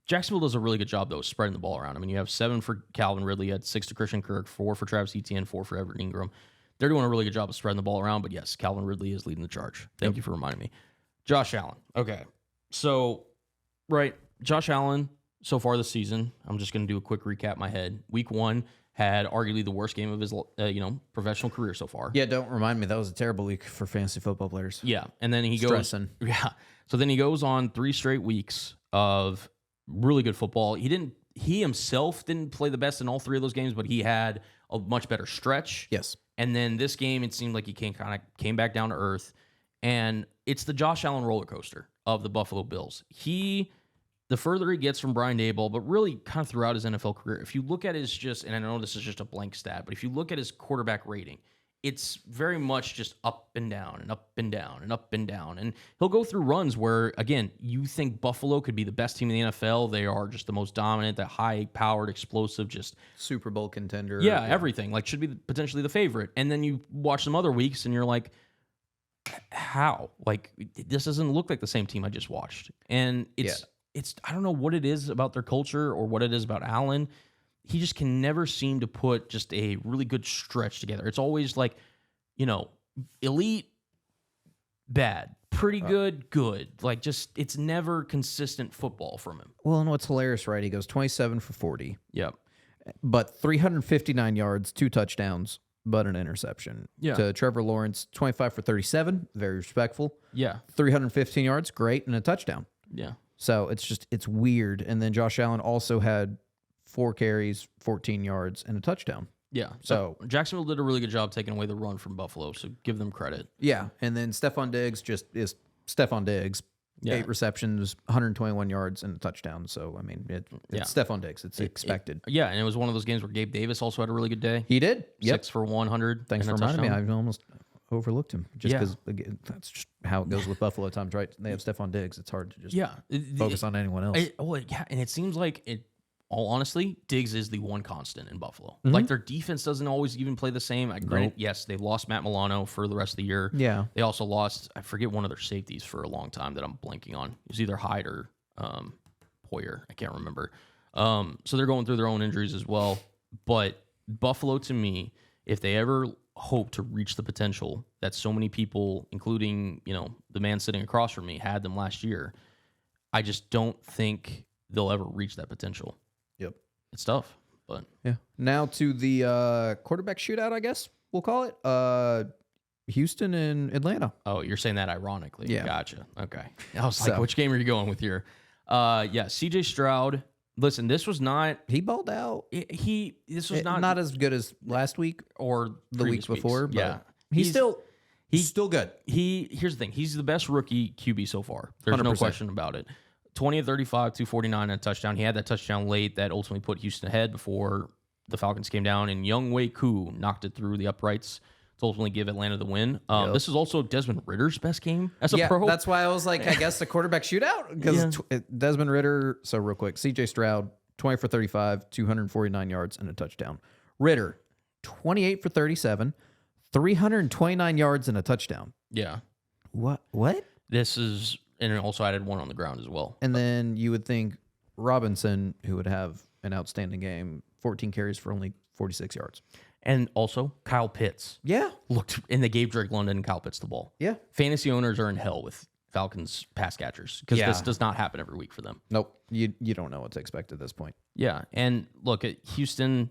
Jacksonville does a really good job, though, spreading the ball around. I mean, you have 7 for Calvin Ridley, you had 6 to Christian Kirk, 4 for Travis Etienne, 4 for Everett Ingram. They're doing a really good job of spreading the ball around, but yes, Calvin Ridley is leading the charge. Thank you for reminding me. Josh Allen. Okay. So, right, Josh Allen, so far this season, I'm just going to do a quick recap in my head. Week 1 had arguably the worst game of his professional career so far. Yeah, don't remind me. That was a terrible week for fantasy football players. Yeah, and then he Stressing. goes. Yeah, so then he goes on 3 straight weeks of really good football. He himself didn't play the best in all 3 of those games, but he had a much better stretch. Yes. And then this game, it seemed like he came back down to earth, And it's the Josh Allen roller coaster of the Buffalo Bills. The further he gets from Brian Daboll, but really kind of throughout his NFL career, if you look at his and I know this is just a blank stat, but if you look at his quarterback rating, it's very much just up and down and up and down and up and down. And he'll go through runs where, again, you think Buffalo could be the best team in the NFL. They are just the most dominant, that high-powered, explosive, just Super Bowl contender. Yeah, everything. Like, should be potentially the favorite. And then you watch some other weeks, and you're like, how? Like, this doesn't look like the same team I just watched. And it's I don't know what it is about their culture or what it is about Allen. He just can never seem to put just a really good stretch together. It's always like, elite, bad, pretty good, good. Like, just, it's never consistent football from him. Well, and what's hilarious, right? He goes 27 for 40. Yep. But 359 yards, 2 touchdowns, but an interception. Yeah. To Trevor Lawrence, 25 for 37, very respectful. Yeah. 315 yards, great, and a touchdown. Yeah. So it's weird. And then Josh Allen also had 4 carries, 14 yards, and a touchdown. Yeah. So Jacksonville did a really good job taking away the run from Buffalo, so give them credit. Yeah. And then Stephon Diggs just is Stephon Diggs. Yeah. 8 receptions, 121 yards, and a touchdown. So, I mean, it's Stephon Diggs. It's expected. Yeah, and it was one of those games where Gabe Davis also had a really good day. He did. 6 for 100. Thanks for reminding me. I almost overlooked him just because that's just how it goes with Buffalo at times, right? They have Stephon Diggs. It's hard to just focus on anyone else. And it seems like all honestly, Diggs is the one constant in Buffalo. Like, their defense doesn't always even play the same. Granted, yes, they lost Matt Milano for the rest of the year. Yeah. They also lost, I forget one of their safeties for a long time that I'm blanking on. It was either Hyde or Poyer. I can't remember. So they're going through their own injuries as well. But Buffalo, to me, if they ever hope to reach the potential that so many people, including, the man sitting across from me, had them last year, I just don't think they'll ever reach that potential. Yep. It's tough, but yeah. Now to the quarterback shootout, I guess we'll call it. Houston and Atlanta. Oh, you're saying that ironically. Yeah. Gotcha. Okay. I was like, which game are you going with here? CJ Stroud. Listen, this was not. He balled out. This was not as good as last week or the weeks before. But yeah. He's still good. Here's the thing. He's the best rookie QB so far. There's 100%. no question about it. 20 of 35, 249 and a touchdown. He had that touchdown late that ultimately put Houston ahead before the Falcons came down, and Younghoe Koo knocked it through the uprights to ultimately give Atlanta the win. This is also Desmond Ritter's best game as a pro. That's why I was like, I guess the quarterback shootout, because Desmond Ritter. So real quick, CJ Stroud, 20 for 35, 249 yards and a touchdown. Ritter, 28 for 37, 329 yards and a touchdown. Yeah. What? This is, and it also added 1 on the ground as well. And then you would think Robinson, who would have an outstanding game, 14 carries for only 46 yards. And also Kyle Pitts. Yeah. Looked, and they gave Drake London and Kyle Pitts the ball. Yeah. Fantasy owners are in hell with Falcons pass catchers because this does not happen every week for them. Nope. You don't know what to expect at this point. Yeah. And look, at Houston,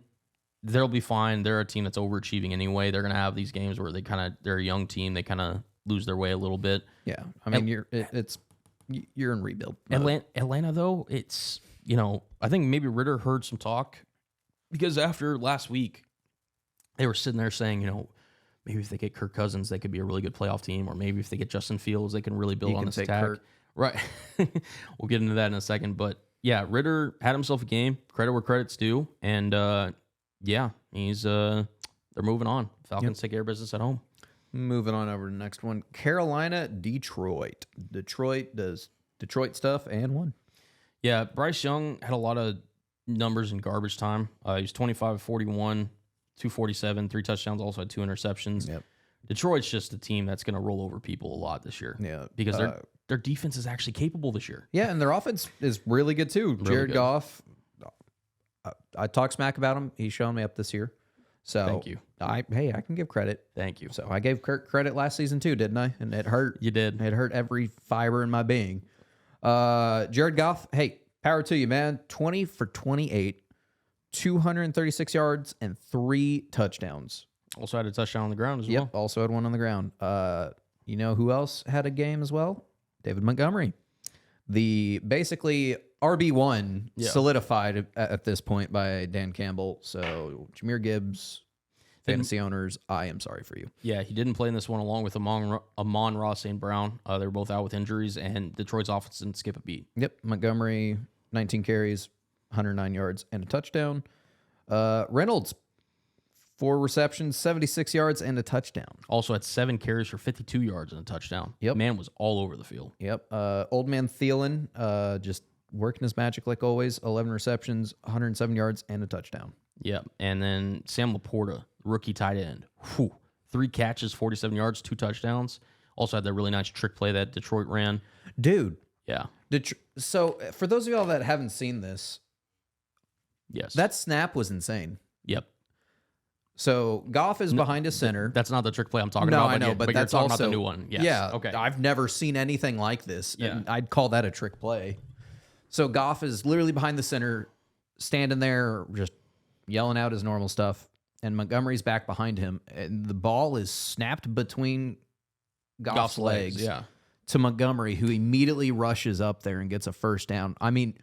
they'll be fine. They're a team that's overachieving anyway. They're going to have these games where they're a young team. They kind of lose their way a little bit. Yeah. I mean, you're in rebuild mode. Atlanta, though, it's, I think maybe Ritter heard some talk because after last week, they were sitting there saying, maybe if they get Kirk Cousins, they could be a really good playoff team, or maybe if they get Justin Fields, they can really build on this attack. Kirk. Right. We'll get into that in a second. But yeah, Ritter had himself a game. Credit where credit's due. And he's they're moving on. Falcons take care of business at home. Moving on over to the next one. Carolina, Detroit. Detroit does Detroit stuff and won. Yeah, Bryce Young had a lot of numbers in garbage time. He was 25-41. 247, 3 touchdowns, also had 2 interceptions. Yep. Detroit's just a team that's going to roll over people a lot this year. Yeah. Because their defense is actually capable this year. Yeah, and their offense is really good too. Jared Goff, I talk smack about him. He's shown me up this year. So thank you. I can give credit. Thank you. So I gave Kirk credit last season too, didn't I? And it hurt. You did. It hurt every fiber in my being. Jared Goff, hey, power to you, man. 20 for 28. 236 yards and 3 touchdowns. Also had a touchdown on the ground as well. Yep, also had 1 on the ground. You know who else had a game as well? David Montgomery. The basically solidified at this point by Dan Campbell. So Jahmyr Gibbs Fantasy owners, I am sorry for you. Yeah, he didn't play in this one along with Amon-Ra St. Brown. They're both out with injuries, and Detroit's offense didn't skip a beat. Yep. Montgomery, 19 carries, 109 yards, and a touchdown. Reynolds, 4 receptions, 76 yards, and a touchdown. Also had 7 carries for 52 yards and a touchdown. Yep. Man was all over the field. Yep. Old man Thielen, just working his magic like always. 11 receptions, 107 yards, and a touchdown. Yep. And then Sam Laporta, rookie tight end. 3 catches, 47 yards, 2 touchdowns. Also had that really nice trick play that Detroit ran. Dude. Yeah. So for those of y'all that haven't seen this, yes, that snap was insane. Yep. So Goff is behind his center. That's not the trick play I'm talking No, about. I know, but you're that's talking also about the new one. Yes. Yeah. Okay. I've never seen anything like this. Yeah. And I'd call that a trick play. So Goff is literally behind the center, standing there, just yelling out his normal stuff. And Montgomery's back behind him. And the ball is snapped between Goff's legs to Montgomery, who immediately rushes up there and gets a first down. I mean,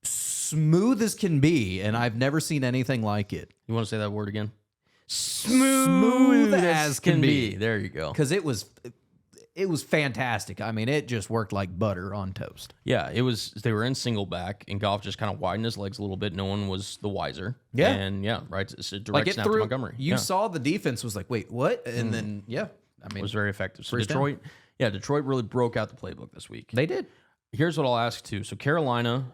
smooth as can be, and I've never seen anything like it. You want to say that word again? Smooth as can be. There you go. Because it was fantastic. I mean, it just worked like butter on toast. Yeah, it was. They were in single back, and Goff just kind of widened his legs a little bit. No one was the wiser. Yeah. And right, it's a direct Like it snap to threw. Montgomery. You Yeah. saw the defense was like, wait, what? And then I mean, It was very effective. So first down. Detroit really broke out the playbook this week. they did. Here's what I'll ask too. So Carolina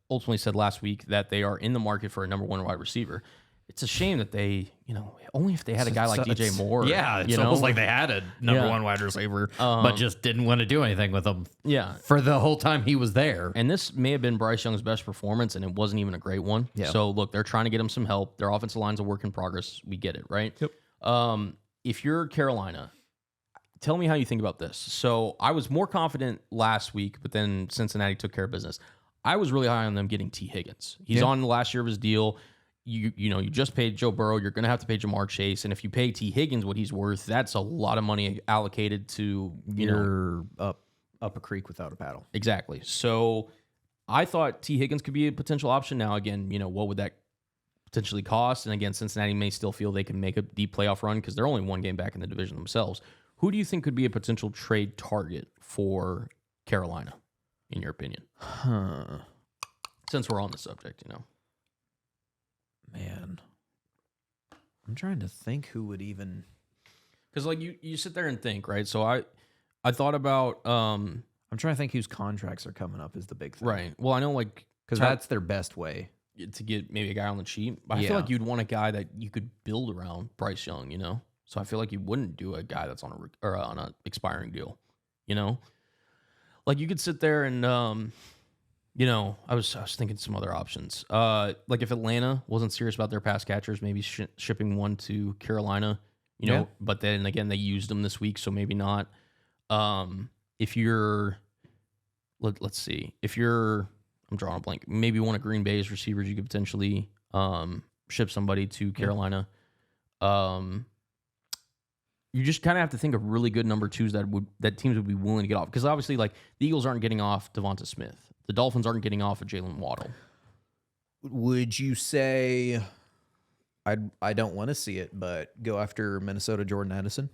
ultimately said last week that they are in the market for a number 1 wide receiver. It's a shame that they, only if they had a guy like DJ Moore. Yeah, it's almost like they had a number 1 wide receiver, but just didn't want to do anything with him. Yeah. For the whole time he was there. And this may have been Bryce Young's best performance, and it wasn't even a great one. Yeah. So, look, they're trying to get him some help. Their offensive line's a work in progress. We get it, right? Yep. If you're Carolina, tell me how you think about this. So, I was more confident last week, but then Cincinnati took care of business. I was really high on them getting T. Higgins. He's on the last year of his deal. You just paid Joe Burrow. You're going to have to pay Jamar Chase. And if you pay T. Higgins what he's worth, that's a lot of money allocated to, You're up a creek without a paddle. Exactly. So I thought T. Higgins could be a potential option. Now, again, what would that potentially cost? And again, Cincinnati may still feel they can make a deep playoff run because they're only 1 game back in the division themselves. Who do you think could be a potential trade target for Carolina, in your opinion? Since we're on the subject, Man, I'm trying to think who would even. Because like you sit there and think, right? So I thought about I'm trying to think whose contracts are coming up is the big thing, right. Well, I know because that's their best way to get maybe a guy on the cheap. But I feel like you'd want a guy that you could build around Bryce Young, So I feel like you wouldn't do a guy that's on an expiring deal, Like you could sit there and I was thinking some other options. Like if Atlanta wasn't serious about their pass catchers, maybe shipping one to Carolina, But then again, they used them this week, so maybe not. If you're, let's see, I'm drawing a blank. Maybe one of Green Bay's receivers, you could potentially ship somebody to Carolina. You just kind of have to think of really good number 2s that teams would be willing to get off, because obviously, like the Eagles aren't getting off Devonta Smith. The Dolphins aren't getting off of Jalen Waddle. Would you say, I don't want to see it, but go after Minnesota Jordan Addison?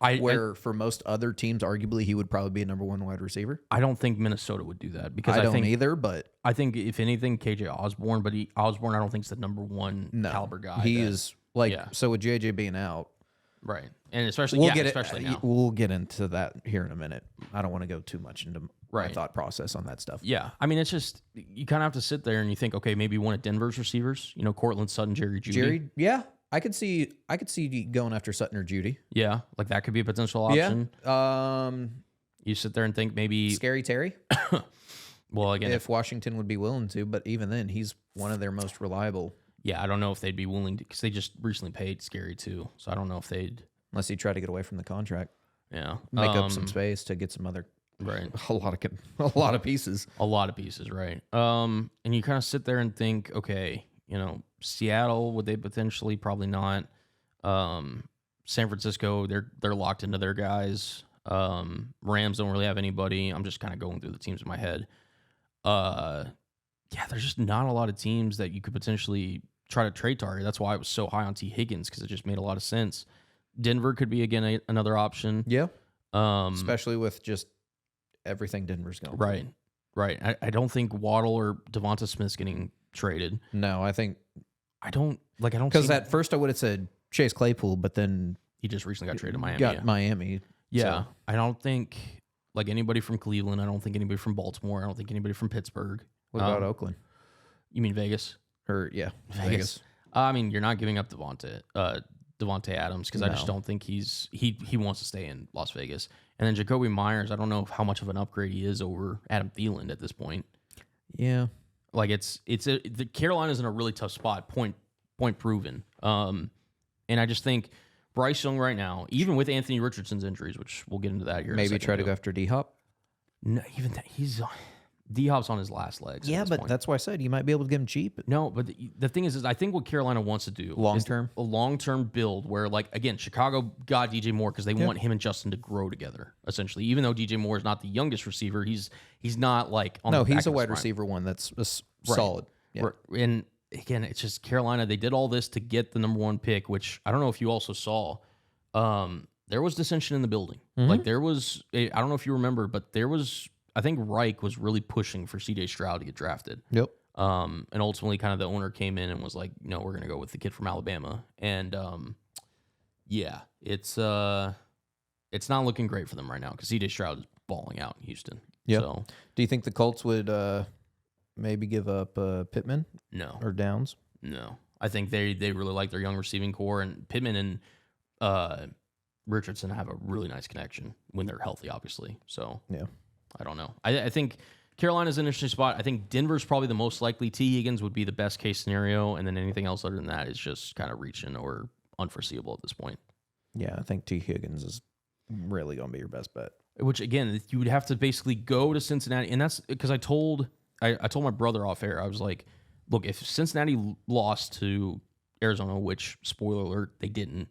For most other teams, arguably, he would probably be a number 1 wide receiver. I don't think Minnesota would do that because I don't think either, but I think if anything, KJ Osborne, but Osborne I don't think is the number 1 caliber guy. He is so with JJ being out. Right. And especially now. We'll get into that here in a minute. I don't want to go too much into my thought process on that stuff. Yeah. I mean, it's just, you kind of have to sit there and you think, okay, maybe one of Denver's receivers, Cortland Sutton, Jerry Jeudy. Yeah. I could see going after Sutton or Jeudy. Yeah. Like that could be a potential option. Yeah. You sit there and think maybe Scary Terry. Well, again, if Washington would be willing to, but even then, he's one of their most reliable. Yeah, I don't know if they'd be willing to, because they just recently paid Scary too. So I don't know if they'd, unless he tried to get away from the contract. Yeah, make up some space to get some other a lot of pieces. A lot of pieces, right? And you kind of sit there and think, okay, Seattle, would they potentially? Probably not. San Francisco, they're locked into their guys. Rams don't really have anybody. I'm just kind of going through the teams in my head. Yeah, there's just not a lot of teams that you could potentially try to trade target. That's why I was so high on T. Higgins, because it just made a lot of sense. Denver could be, again, another option. Yeah. Especially with just everything Denver's going Right. to. Right. I don't think Waddle or Devonta Smith's getting traded. No, I don't because at first I would have said Chase Claypool, but then he just recently got traded to Miami. Got Miami. Yeah. So. I don't think anybody from Cleveland. I don't think anybody from Baltimore. I don't think anybody from Pittsburgh. What about Oakland? You mean Vegas? Or Vegas. I mean, you're not giving up Devontae Adams, because I just don't think he wants to stay in Las Vegas. And then Jacoby Myers, I don't know how much of an upgrade he is over Adam Thielen at this point. Yeah. Like the Carolina's in a really tough spot, point proven. And I just think Bryce Young right now, even with Anthony Richardson's injuries, which we'll get into that here. Maybe try to go after D-Hop. No, even that, D-Hop's on his last legs. Yeah, but that's why I said you might be able to get him cheap. No, but the thing is I think what Carolina wants to do a long-term build where, like, again, Chicago got DJ Moore because they want him and Justin to grow together, essentially. Even though DJ Moore is not the youngest receiver, he's not like on the back he's a of his wide prime. receiver one that's solid. Yeah. And again, it's just Carolina. They did all this to get the number 1 pick, which I don't know if you also saw. There was dissension in the building. Mm-hmm. Like there was, I don't know if you remember, but there was. I think Reich was really pushing for C.J. Stroud to get drafted. Yep. And ultimately, kind of the owner came in and was like, "No, we're going to go with the kid from Alabama." And it's not looking great for them right now because C.J. Stroud is balling out in Houston. Yeah. So, do you think the Colts would maybe give up Pittman? No. Or Downs? No. I think they really like their young receiving core, and Pittman and Richardson have a really nice connection when they're healthy, obviously. So yeah. I don't know. I think Carolina's an interesting spot. I think Denver's probably the most likely. T. Higgins would be the best case scenario, and then anything else other than that is just kind of reaching or unforeseeable at this point. Yeah, I think T. Higgins is really going to be your best bet. Which, again, you would have to basically go to Cincinnati, and that's because I told my brother off air, I was like, look, if Cincinnati lost to Arizona, which, spoiler alert, they didn't,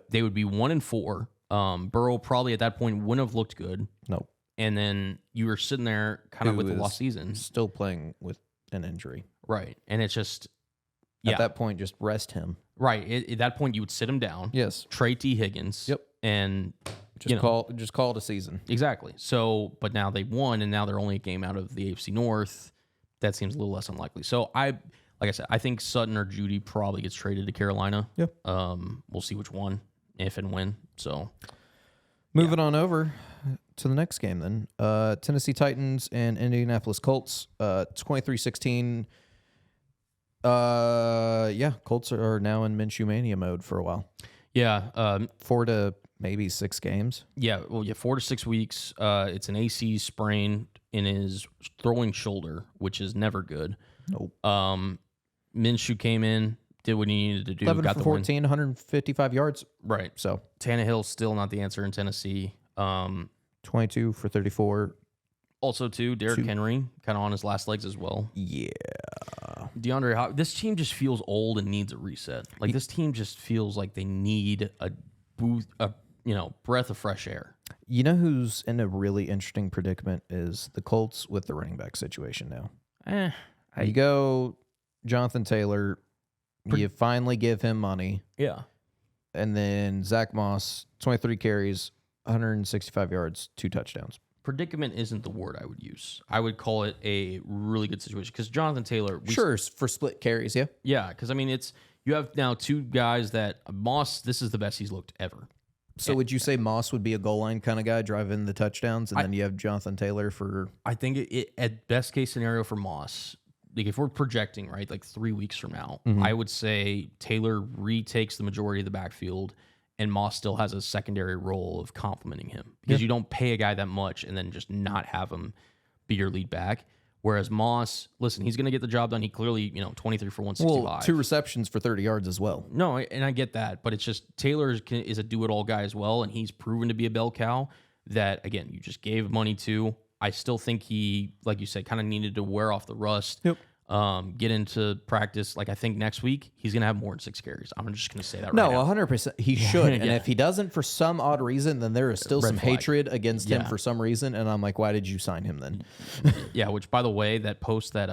they would be 1-4. Burrow probably at that point wouldn't have looked good. Nope. And then you were sitting there kind of with the lost season. Still playing with an injury. Right. And it's just, at that point, just rest him. Right. At that point, you would sit him down. Yes. Trade T. Higgins. Yep. And just call it a season. Exactly. So, but now they won, and now they're only a game out of the AFC North. That seems a little less unlikely. So like I said, I think Sutton or Judy probably gets traded to Carolina. Yep. We'll see which one, if and when. So, moving on over to the next game then. Tennessee Titans and Indianapolis Colts. 23-16. Colts are now in Minshew Mania mode for a while. Yeah. 4 to maybe 6 games. Yeah. Well, 4 to 6 weeks. It's an AC sprain in his throwing shoulder, which is never good. Nope. Minshew came in, did what he needed to do. 11 got for the 14, 155 yards. Right. So Tannehill's still not the answer in Tennessee. 22 for 34. Also, too, Derrick Henry, kind of on his last legs as well. Yeah. This team just feels old and needs a reset. Like, this team just feels like they need a breath of fresh air. You know who's in a really interesting predicament is the Colts with the running back situation now. You go Jonathan Taylor, you finally give him money. Yeah. And then Zach Moss, 23 carries, 165 yards, 2 touchdowns. Predicament isn't the word I would use. I would call it a really good situation because Jonathan Taylor. Sure, for split carries, yeah. Yeah, because, I mean, you have now 2 guys that Moss, this is the best he's looked ever. So would you say Moss would be a goal line kind of guy, driving the touchdowns, and then you have Jonathan Taylor for... I think it at best case scenario for Moss, like if we're projecting, right, like 3 weeks from now, I would say Taylor retakes the majority of the backfield and Moss still has a secondary role of complementing him because you don't pay a guy that much and then just not have him be your lead back. Whereas Moss, listen, he's going to get the job done. He clearly, 23 for 165. Well, 2 receptions for 30 yards as well. No, and I get that, but it's just Taylor is a do-it-all guy as well, and he's proven to be a bell cow that, again, you just gave money to. I still think he, like you said, kind of needed to wear off the rust, get into practice. Like, I think next week, he's going to have more than 6 carries. I'm just going to say that right now. No, 100%. He should. And if he doesn't for some odd reason, then there is still some hatred against him for some reason. And I'm like, why did you sign him then? Yeah, which, by the way, that post that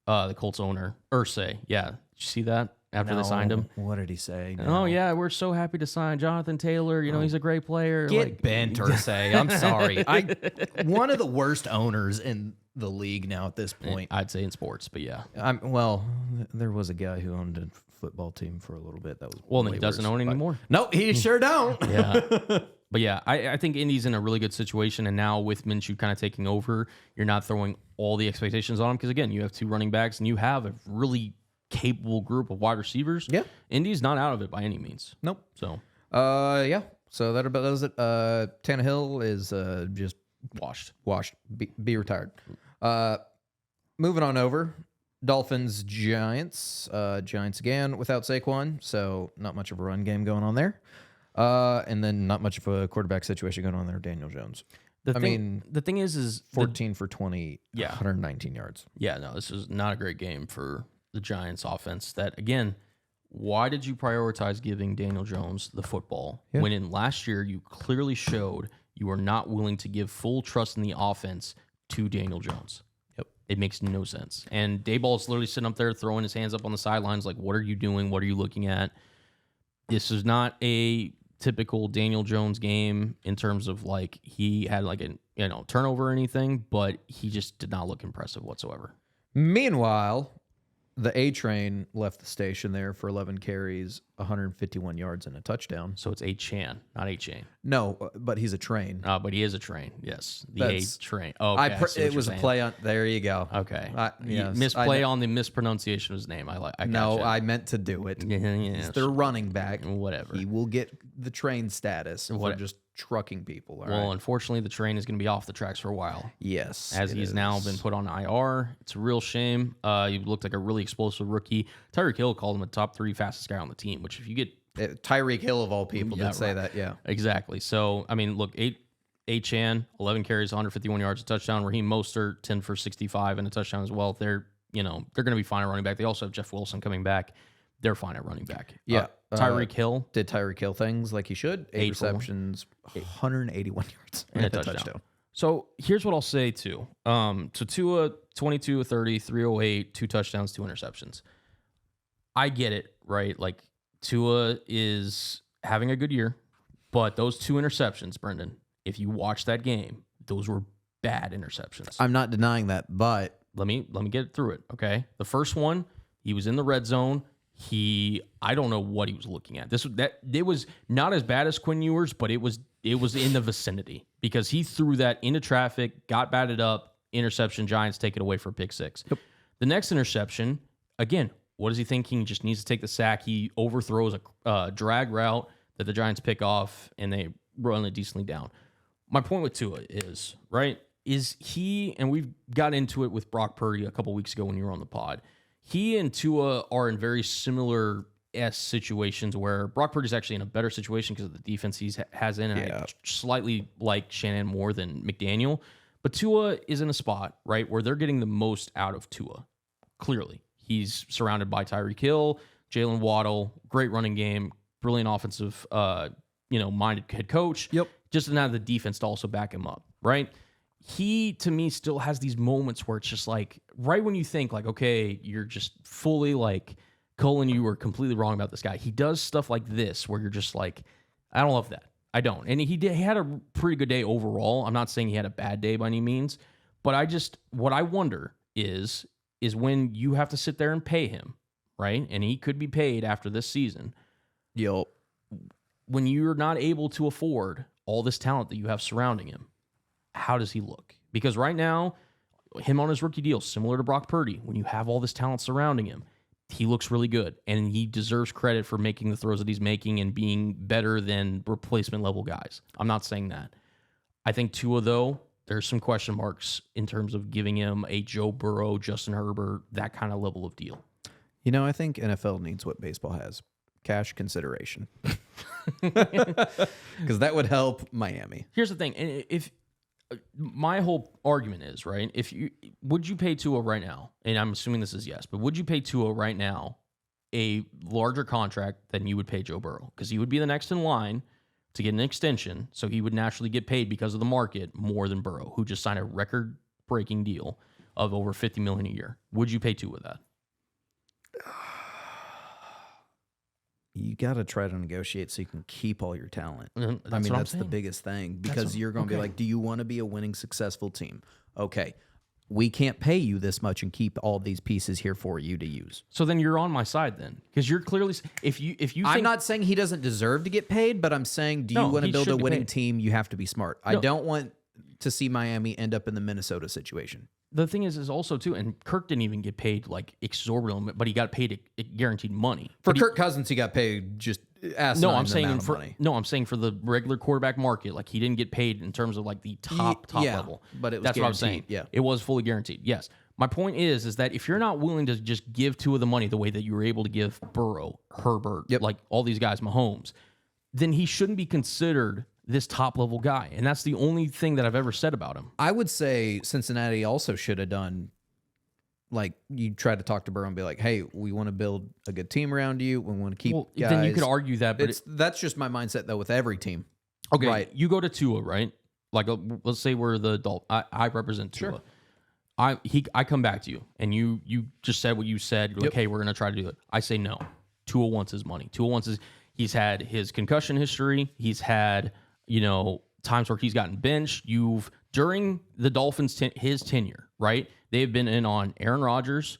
the Colts owner, Irsay. Yeah. Did you see that after they signed him? What did he say? No. Oh, yeah, we're so happy to sign Jonathan Taylor. You know, he's a great player. Get bent, Irsay. I'm sorry. One of the worst owners in the league now at this point. I'd say in sports, but yeah. Well, there was a guy who owned a football team for a little bit. That was then he doesn't own anymore. No, he sure don't. Yeah. But yeah, I think Indy's in a really good situation, and now with Minshew kind of taking over, you're not throwing all the expectations on him because, again, you have 2 running backs, and you have a really capable group of wide receivers. Yeah. Indy's not out of it by any means. Nope. So. Yeah. So that about does it. Tannehill is just washed. Be retired. Moving on over. Dolphins, Giants. Giants again without Saquon, so not much of a run game going on there. And then not much of a quarterback situation going on there. Daniel Jones. The thing is 14 for 20, yeah, 119 yards. Yeah, no, this is not a great game for the Giants offense. That, again, why did you prioritize giving Daniel Jones the football when in last year you clearly showed you are not willing to give full trust in the offense to Daniel Jones? Yep. It makes no sense. And Dayball's literally sitting up there throwing his hands up on the sidelines like, what are you doing? What are you looking at? This is not a typical Daniel Jones game in terms of like he had like a turnover or anything, but he just did not look impressive whatsoever. Meanwhile, the A train left the station there for 11 carries, 151 yards, and a touchdown. So it's A-Chan, not A-Chain. No, but he's a train. But he is a train. Yes, the A-Train. Oh, okay, it was a play on. There you go. Okay, yes, misplay on the mispronunciation of his name. I meant to do it. Yes. They're running back. Whatever. He will get the train status for just trucking people. Unfortunately, the train is going to be off the tracks for a while. Yes, as he's now been put on IR. It's a real shame. He looked like a really explosive rookie. Tyreek Hill called him a top 3 fastest guy on the team, which if you get Tyreek Hill of all people did say that. Yeah, exactly. So I mean, look, A-Chan, 11 carries, 151 yards, a touchdown. Raheem Mostert, 10 for 65 and a touchdown as well. They're going to be fine at running back. They also have Jeff Wilson coming back. They're fine at running back. Yeah. Tyreek Hill did Tyreek Hill things like he should. 8 receptions, 181 yards, and a touchdown. So here's what I'll say too. So Tua, 22 of 30, 308, 2 touchdowns, 2 interceptions. I get it, right? Like Tua is having a good year, but those 2 interceptions, Brendan, if you watch that game, those were bad interceptions. I'm not denying that, but let me get through it. Okay. The first one, he was in the red zone. I don't know what he was looking at. It was not as bad as Quinn Ewers, but it was in the vicinity because he threw that into traffic, got batted up, interception. Giants take it away for a pick 6. Yep. The next interception, again, what is he thinking? He just needs to take the sack. He overthrows a drag route that the Giants pick off, and they run it decently down. My point with Tua is, right, and we've got into it with Brock Purdy a couple weeks ago when you were on the pod. He and Tua are in very similar situations where Brock Purdy's actually in a better situation because of the defense he has in, and I slightly like Shannon more than McDaniel. But Tua is in a spot, right, where they're getting the most out of Tua, clearly. He's surrounded by Tyreek Hill, Jalen Waddle, great running game, brilliant offensive, minded head coach. Yep. Just enough of the defense to also back him up, right? He, to me, still has these moments where it's just like, right when you think like, okay, you're just fully like, Colin, you were completely wrong about this guy. He does stuff like this where you're just like, I don't love that. I don't. And he had a pretty good day overall. I'm not saying he had a bad day by any means, but what I wonder is when you have to sit there and pay him, right? And he could be paid after this season. Yep. When you're not able to afford all this talent that you have surrounding him, how does he look? Because right now, him on his rookie deal, similar to Brock Purdy, when you have all this talent surrounding him, he looks really good. And he deserves credit for making the throws that he's making and being better than replacement level guys. I'm not saying that. I think Tua, though, there's some question marks in terms of giving him a Joe Burrow, Justin Herbert, that kind of level of deal. I think NFL needs what baseball has. Cash consideration. Because that would help Miami. Here's the thing. And if my whole argument is, right, would you pay Tua right now? And I'm assuming this is yes, but would you pay Tua right now a larger contract than you would pay Joe Burrow? Because he would be the next in line to get an extension, so he would naturally get paid because of the market more than Burrow, who just signed a record-breaking deal. of over $50 million a year. Would you pay Tua that? You got to try to negotiate so you can keep all your talent. That's the biggest thing, because you're going to be like, do you want to be a winning, successful team? Okay, we can't pay you this much and keep all these pieces here for you to use. So then you're on my side then, because you're clearly if you. I'm not saying he doesn't deserve to get paid, but I'm saying, do you want to build a winning team? You have to be smart. No. I don't want to see Miami end up in the Minnesota situation. The thing is also too, and Kirk didn't even get paid like exorbitant, but he got paid guaranteed money. For Kirk Cousins, he got paid just I'm saying for the regular quarterback market, like he didn't get paid in terms of like the top level. But it was that's guaranteed. What I'm saying. Yeah, it was fully guaranteed. Yes. My point is that if you're not willing to just give Tua the money the way that you were able to give Burrow, Herbert, like all these guys, Mahomes, then he shouldn't be considered this top-level guy. And that's the only thing that I've ever said about him. I would say Cincinnati also should have done, like, you try to talk to Burrow and be like, hey, we want to build a good team around you. We want to keep guys. Then you could argue that. But that's just my mindset, though, with every team. Okay, right. You go to Tua, right? Like, let's say we're the adult. I represent Tua. Sure. I come back to you, and you just said what you said. You're like, hey, we're going to try to do it. I say no. Tua wants his money. He's had his concussion history. He's had... times where he's gotten benched. During the Dolphins' his tenure, right? They've been in on Aaron Rodgers,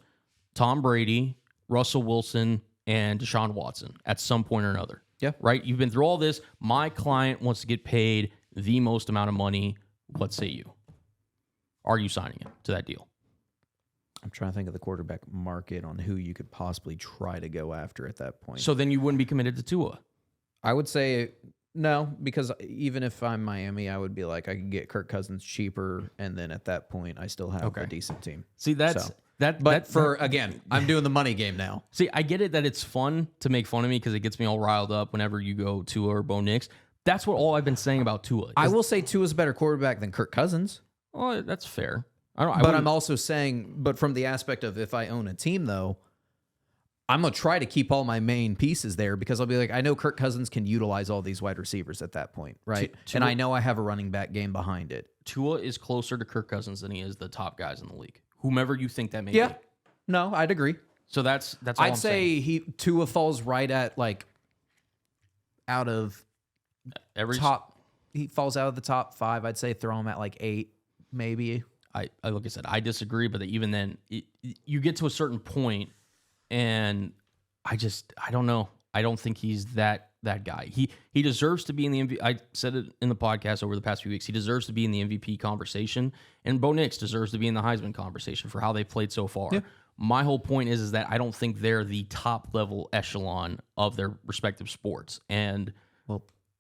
Tom Brady, Russell Wilson, and Deshaun Watson at some point or another. Yeah. Right? You've been through all this. My client wants to get paid the most amount of money. What say you? Are you signing him to that deal? I'm trying to think of the quarterback market on who you could possibly try to go after at that point. So then you wouldn't be committed to Tua. I would say... No, because even if I'm Miami, I would be like, I can get Kirk Cousins cheaper, and then at that point, I still have a decent team. See, again, I'm doing the money game now. See, I get it that it's fun to make fun of me because it gets me all riled up whenever you go Tua or Bo Nix. That's what all I've been saying about Tua. I will say Tua's a better quarterback than Kirk Cousins. Well, that's fair. I'm also saying, but from the aspect of if I own a team, though, I'm going to try to keep all my main pieces there because I'll be like, I know Kirk Cousins can utilize all these wide receivers at that point, right? And I know I have a running back game behind it. Tua is closer to Kirk Cousins than he is the top guys in the league. Whomever you think that may be. No, I'd agree. So that's all I'm saying. I'd say Tua falls right at like out of every top. He falls out of the top 5. I'd say throw him at like 8, maybe. Like I said, I disagree, but even then, you get to a certain point. And I don't know. I don't think he's that guy. He deserves to be in the MVP. I said it in the podcast over the past few weeks. He deserves to be in the MVP conversation. And Bo Nix deserves to be in the Heisman conversation for how they played so far. Yeah. My whole point is that I don't think they're the top level echelon of their respective sports. And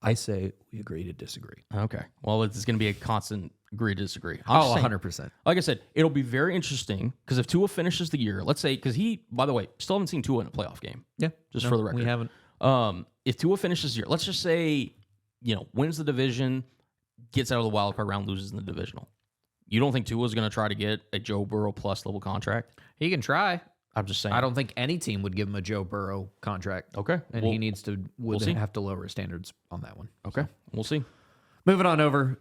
I say we agree to disagree. Okay. Well, it's going to be a constant agree to disagree. 100%. Like I said, it'll be very interesting because if Tua finishes the year, let's say, because he, by the way, still haven't seen Tua in a playoff game. Yeah. For the record. We haven't. If Tua finishes the year, let's just say, wins the division, gets out of the wild card round, loses in the divisional. You don't think Tua's going to try to get a Joe Burrow plus level contract? He can try. I'm just saying. I don't think any team would give him a Joe Burrow contract. Okay. And he needs to have to lower his standards on that one. Okay. So. We'll see. Moving on over.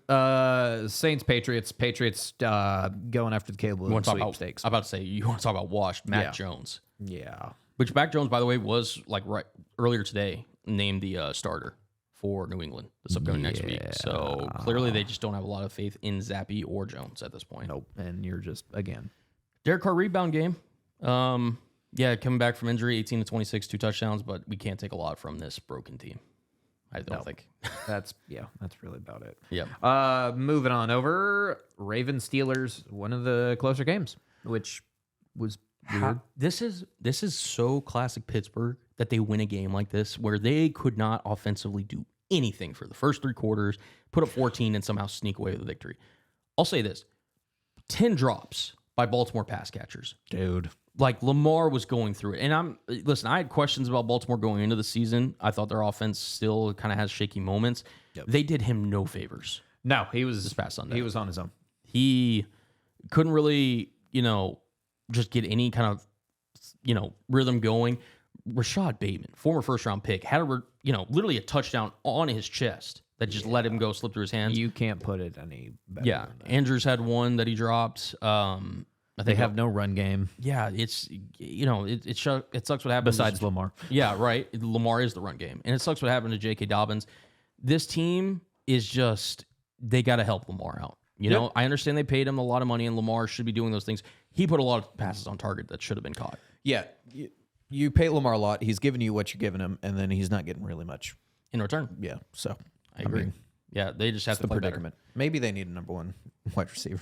Saints, Patriots. Patriots going after the cable sweepstakes. I'm about to say, you want to talk about washed Mac Jones. Yeah. Which Mac Jones, by the way, was earlier today named the starter for New England this upcoming next week. So clearly they just don't have a lot of faith in Zappy or Jones at this point. Nope. And you're just, again. Derek Carr rebound game. Coming back from injury, 18 to 26, 2 touchdowns, but we can't take a lot from this broken team. I don't think. That's really about it. Yeah. Moving on over, Ravens Steelers, one of the closer games, which was weird. This is so classic Pittsburgh that they win a game like this where they could not offensively do anything for the first 3 quarters, put up 14 and somehow sneak away with a victory. I'll say this. 10 drops by Baltimore pass catchers. Dude. Like Lamar was going through it. And I had questions about Baltimore going into the season. I thought their offense still kind of has shaky moments. Yep. They did him no favors. No, he was this past Sunday. He was on his own. He couldn't really, just get any kind of, rhythm going. Rashad Bateman, former first-round pick, had literally a touchdown on his chest that just let him go slip through his hands. You can't put it any better. Yeah. Andrews had one that he dropped. They have no run game. Yeah, it's it sucks what happens. Besides Lamar. Yeah, right. Lamar is the run game, and it sucks what happened to J.K. Dobbins. This team is just they got to help Lamar out. You know, I understand they paid him a lot of money, and Lamar should be doing those things. He put a lot of passes on target that should have been caught. Yeah, you pay Lamar a lot. He's giving you what you're giving him, and then he's not getting really much in return. Yeah, so I agree. Yeah, they just have to play predicament. Better. Maybe they need a number one wide receiver.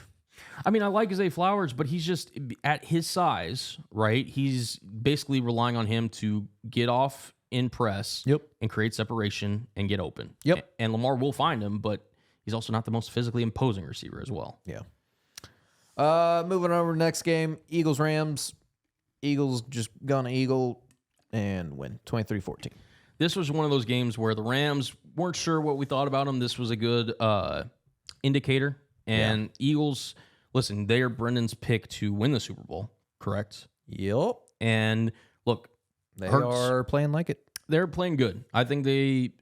I mean, I like Zay Flowers, but he's just at his size, right? He's basically relying on him to get off in press and create separation and get open. Yep. And Lamar will find him, but he's also not the most physically imposing receiver as well. Yeah. Moving over to next game, Eagles-Rams. Eagles just gonna Eagle and win 23-14. This was one of those games where the Rams weren't sure what we thought about them. This was a good indicator. And Eagles, listen, they are Brendan's pick to win the Super Bowl, correct? Yep. And look, they are playing like it. They're playing good. I think they,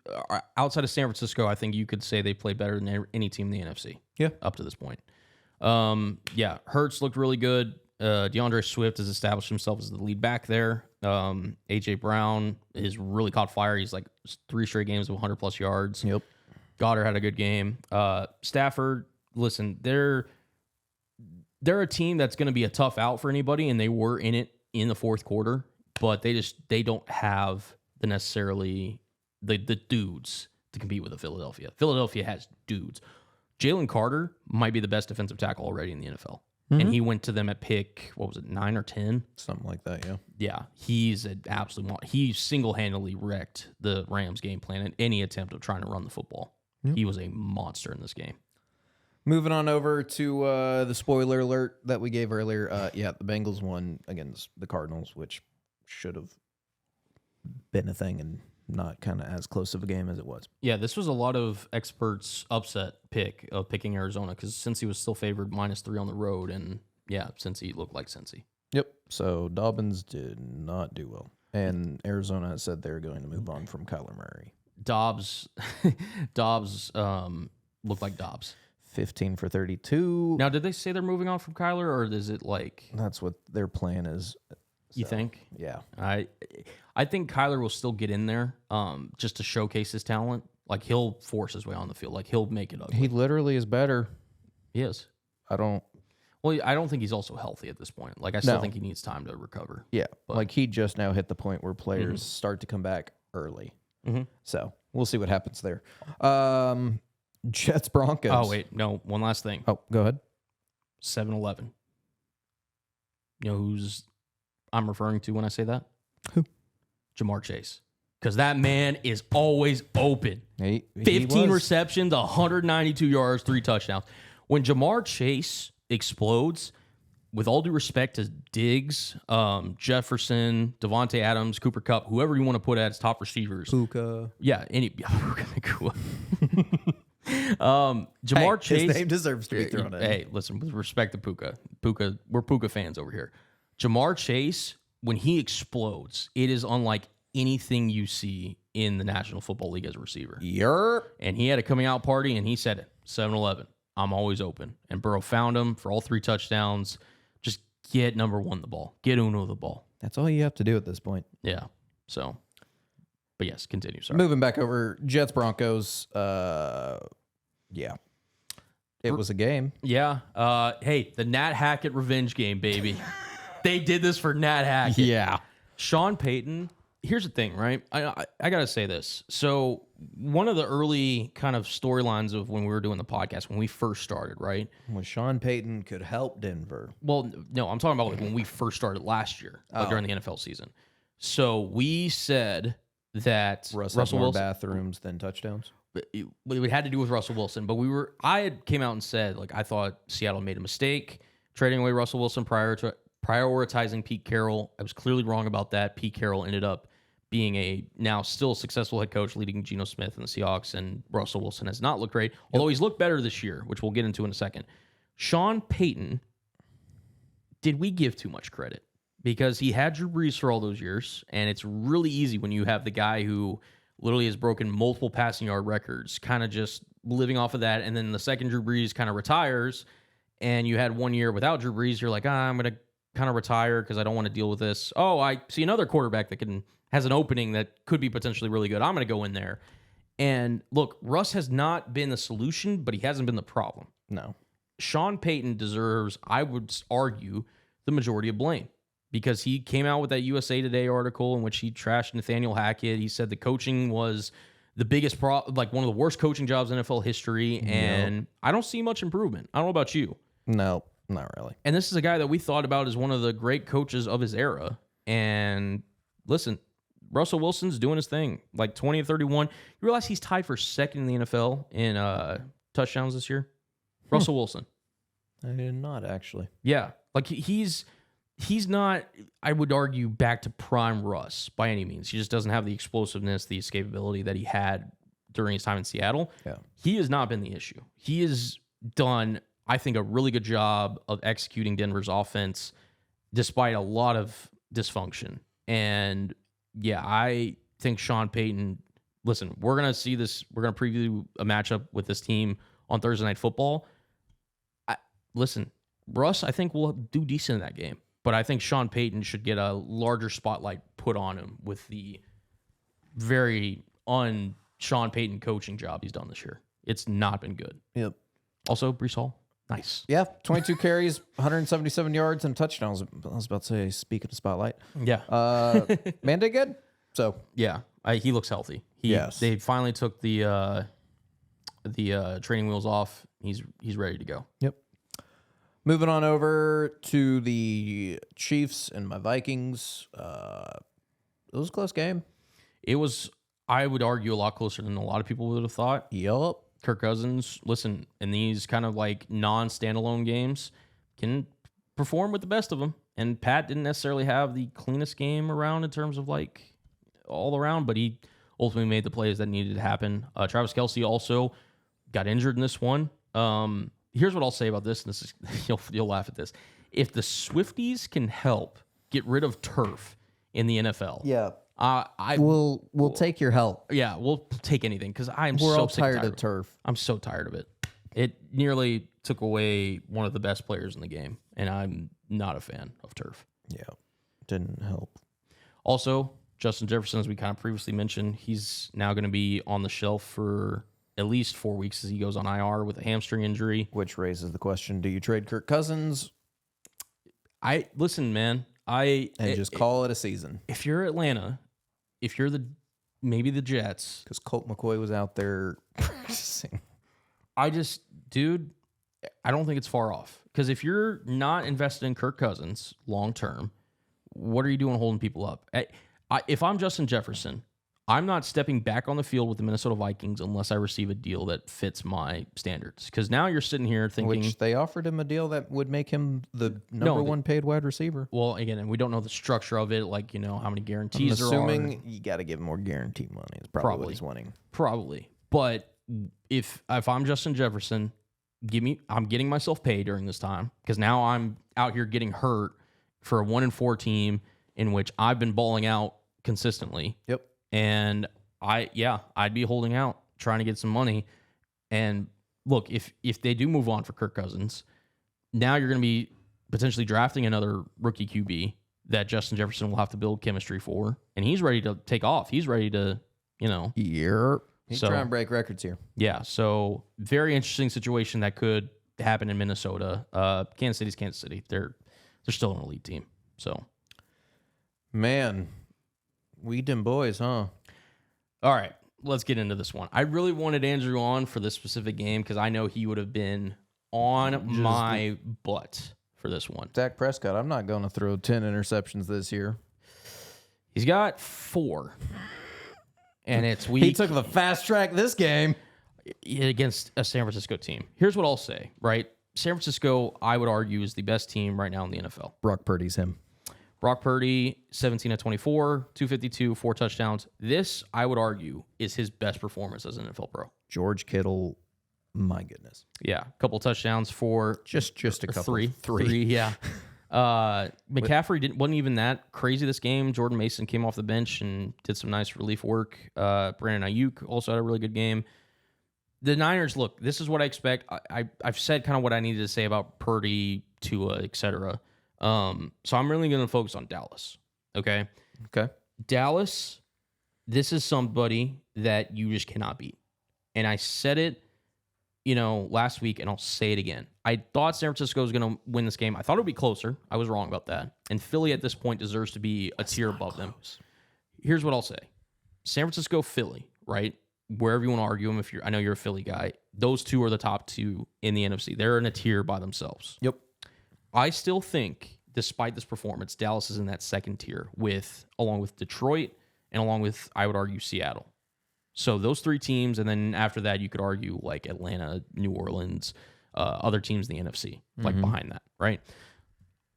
outside of San Francisco, I think you could say they play better than any team in the NFC. Yeah. Up to this point. Hurts looked really good. DeAndre Swift has established himself as the lead back there. A.J. Brown has really caught fire. He's like 3 straight games of 100-plus yards. Yep. Goddard had a good game. Stafford, listen, they're a team that's going to be a tough out for anybody, and they were in it in the fourth quarter, but they don't have the dudes to compete with Philadelphia. Philadelphia has dudes. Jalen Carter might be the best defensive tackle already in the NFL. And he went to them at pick, 9 or 10? Something like that, yeah. Yeah, he's an absolute he single-handedly wrecked the Rams game plan in any attempt of trying to run the football. Yep. He was a monster in this game. Moving on over to the spoiler alert that we gave earlier. The Bengals won against the Cardinals, which should have been a thing and not kind of as close of a game as it was. Yeah, this was a lot of experts' upset pick of picking Arizona because Cincy was still favored -3 on the road, and Cincy looked like Cincy. Yep. So Dobbins did not do well, and Arizona has said they're going to move on from Kyler Murray. Dobbs looked like Dobbs. 15 for 32. Now, did they say they're moving on from Kyler, or is it like that's what their plan is? You think? Yeah. I think Kyler will still get in there just to showcase his talent. Like, he'll force his way on the field. Like, he'll make it ugly. He literally is better. He is. I don't think he's also healthy at this point. Like, I still think he needs time to recover. Yeah. But like, he just now hit the point where players start to come back early. Mm-hmm. So, we'll see what happens there. Jets, Broncos. Oh, wait. No, one last thing. Oh, go ahead. 7-11. You know who's I'm referring to when I say that? Who? Jamar Chase. Because that man is always open. He 15 receptions, 192 yards, 3 touchdowns. When Jamar Chase explodes, with all due respect to Diggs, Jefferson, Devontae Adams, Cooper Kupp, whoever you want to put as top receivers. Puka. Yeah, Jamar Chase. His name deserves to be thrown in. Hey, listen, with respect to Puka, we're Puka fans over here. Jamar Chase, when he explodes, it is unlike anything you see in the National Football League as a receiver. And he had a coming out party, and he said it, 7-11, I'm always open. And Burrow found him for all 3 touchdowns. Just get number 1 the ball. Get Uno the ball. That's all you have to do at this point. Yeah. So, but yes, continue. Sorry. Moving back over, Jets, Broncos. It was a game. Yeah. Hey, the Nat Hackett revenge game, baby. They did this for Nat Hackett. Yeah. Sean Payton, here's the thing, right? I got to say this. So one of the early kind of storylines of when we were doing the podcast, when we first started, right? When Sean Payton could help Denver. Well, no, I'm talking about like when we first started last year, during the NFL season. So we said that Russell Wilson, bathrooms than touchdowns. It had to do with Russell Wilson, but I had came out and said, like, I thought Seattle made a mistake trading away Russell Wilson prior to prioritizing Pete Carroll. I was clearly wrong about that. Pete Carroll ended up being a now still successful head coach, leading Geno Smith and the Seahawks, and Russell Wilson has not looked great, although he's looked better this year, which we'll get into in a second. Sean Payton, did we give too much credit? Because he had Drew Brees for all those years, and it's really easy when you have the guy who literally has broken multiple passing yard records, kind of just living off of that, and then the second Drew Brees kind of retires, and you had 1 year without Drew Brees, you're like, I'm going to kind of retire because I don't want to deal with this. Oh, I see another quarterback that has an opening that could be potentially really good. I'm going to go in there. And look, Russ has not been the solution, but he hasn't been the problem. No. Sean Payton deserves, I would argue, the majority of blame because he came out with that USA Today article in which he trashed Nathaniel Hackett. He said the coaching was the biggest problem, like one of the worst coaching jobs in NFL history, and I don't see much improvement. I don't know about you. No, not really. And this is a guy that we thought about as one of the great coaches of his era. And listen, Russell Wilson's doing his thing, like 20 of 31. You realize he's tied for second in the NFL in touchdowns this year? Russell Wilson. I did not, actually. Yeah. Like he's not, I would argue, back to prime Russ by any means. He just doesn't have the explosiveness, the escapability that he had during his time in Seattle. Yeah. He has not been the issue. He has done, I think, a really good job of executing Denver's offense despite a lot of dysfunction. And yeah, I think Sean Payton, listen, we're going to see this. We're going to preview a matchup with this team on Thursday Night Football. Listen, Russ, I think, will do decent in that game. But I think Sean Payton should get a larger spotlight put on him with the very un-Sean Payton coaching job he's done this year. It's not been good. Yep. Also, Breece Hall, nice. Yeah, 22 carries, 177 yards, and touchdowns. I was about to say, speaking of spotlight. Yeah. Man did good. So yeah, he looks healthy. Yes. They finally took the training wheels off. He's ready to go. Yep. Moving on over to the Chiefs and my Vikings. It was a close game. It was, I would argue, a lot closer than a lot of people would have thought. Yep. Kirk Cousins, listen, in these kind of like non-standalone games, can perform with the best of them. And Pat didn't necessarily have the cleanest game around in terms of like all around, but he ultimately made the plays that needed to happen. Travis Kelce also got injured in this one. Here's what I'll say about this, and this is you'll laugh at this. If the Swifties can help get rid of turf in the NFL, we'll take your help. Yeah, we'll take anything because we're so all tired of turf. I'm so tired of it. It nearly took away one of the best players in the game, and I'm not a fan of turf. Yeah, didn't help. Also, Justin Jefferson, as we kind of previously mentioned, he's now going to be on the shelf for at least 4 weeks as he goes on IR with a hamstring injury. Which raises the question, do you trade Kirk Cousins? Listen, man. Just call it a season. If you're Atlanta, if you're maybe the Jets. Because Colt McCoy was out there practicing. Dude, I don't think it's far off. Because if you're not invested in Kirk Cousins long term, what are you doing holding people up? If I'm Justin Jefferson, I'm not stepping back on the field with the Minnesota Vikings unless I receive a deal that fits my standards. Because now you're sitting here thinking... Which they offered him a deal that would make him the number one paid wide receiver. Well, again, and we don't know the structure of it, like, how many guarantees there are. I'm assuming you got to give him more guaranteed money. It's probably what he's wanting. Probably. But if I'm Justin Jefferson, I'm getting myself paid during this time. Because now I'm out here getting hurt for a 1-4 team in which I've been balling out consistently. Yep. And I'd be holding out, trying to get some money. And look, if they do move on for Kirk Cousins, now you're going to be potentially drafting another rookie QB that Justin Jefferson will have to build chemistry for. And he's ready to take off. He's ready to, Yep. He's trying to break records here. Yeah. So very interesting situation that could happen in Minnesota. Kansas City's Kansas City. They're still an elite team. So, man. We them boys, huh? All right, let's get into this one. I really wanted Andrew on for this specific game because I know he would have been on my butt for this one. Dak Prescott, I'm not going to throw 10 interceptions this year. He's got 4. And it's weak. He took the fast track this game. Against a San Francisco team. Here's what I'll say, right? San Francisco, I would argue, is the best team right now in the NFL. Brock Purdy's him. Brock Purdy, 17 of 24, 252, 4 touchdowns. This, I would argue, is his best performance as an NFL pro. George Kittle, my goodness. Yeah, a couple touchdowns for... Just a couple. Three, yeah. McCaffrey wasn't even that crazy this game. Jordan Mason came off the bench and did some nice relief work. Brandon Ayuk also had a really good game. the Niners, look, this is what I expect. I've said kind of what I needed to say about Purdy, Tua, etc. So I'm really going to focus on Dallas. Okay. Dallas, this is somebody that you just cannot beat. And I said it, last week, and I'll say it again. I thought San Francisco was going to win this game. I thought it would be closer. I was wrong about that. And Philly at this point deserves to be a tier above them. Here's what I'll say. San Francisco, Philly, right? Wherever you want to argue them, I know you're a Philly guy, those two are the top two in the NFC. They're in a tier by themselves. Yep. I still think, despite this performance, Dallas is in that second tier along with Detroit and along with, I would argue, Seattle. So those three teams, and then after that, you could argue like Atlanta, New Orleans, other teams in the NFC, like behind that, right?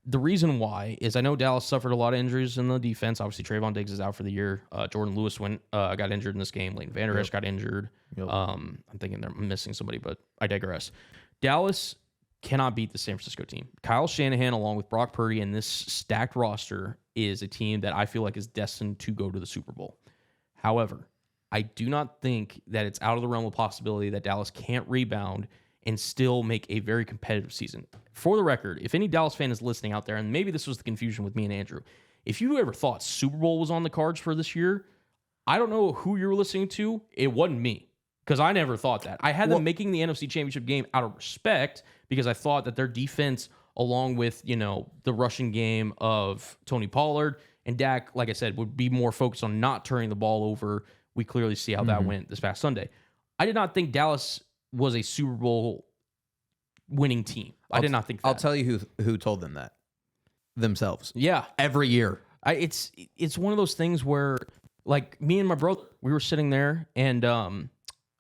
The reason why is I know Dallas suffered a lot of injuries in the defense. Obviously, Trayvon Diggs is out for the year. Jordan Lewis got injured in this game. Leighton Vander Esch got injured. Yep. I'm thinking they're missing somebody, but I digress. Dallas cannot beat the San Francisco team. Kyle Shanahan, along with Brock Purdy, and this stacked roster is a team that I feel like is destined to go to the Super Bowl. However, I do not think that it's out of the realm of possibility that Dallas can't rebound and still make a very competitive season. For the record, if any Dallas fan is listening out there, and maybe this was the confusion with me and Andrew, if you ever thought Super Bowl was on the cards for this year, I don't know who you were listening to. It wasn't me, because I never thought that. I had them making the NFC Championship game out of respect, because I thought that their defense, along with, the rushing game of Tony Pollard and Dak, like I said, would be more focused on not turning the ball over. We clearly see how that went this past Sunday. I did not think Dallas was a Super Bowl winning team. I did not think that. I'll tell you who told them that. Themselves. Yeah. Every year. It's one of those things where, like, me and my brother, we were sitting there, and I'm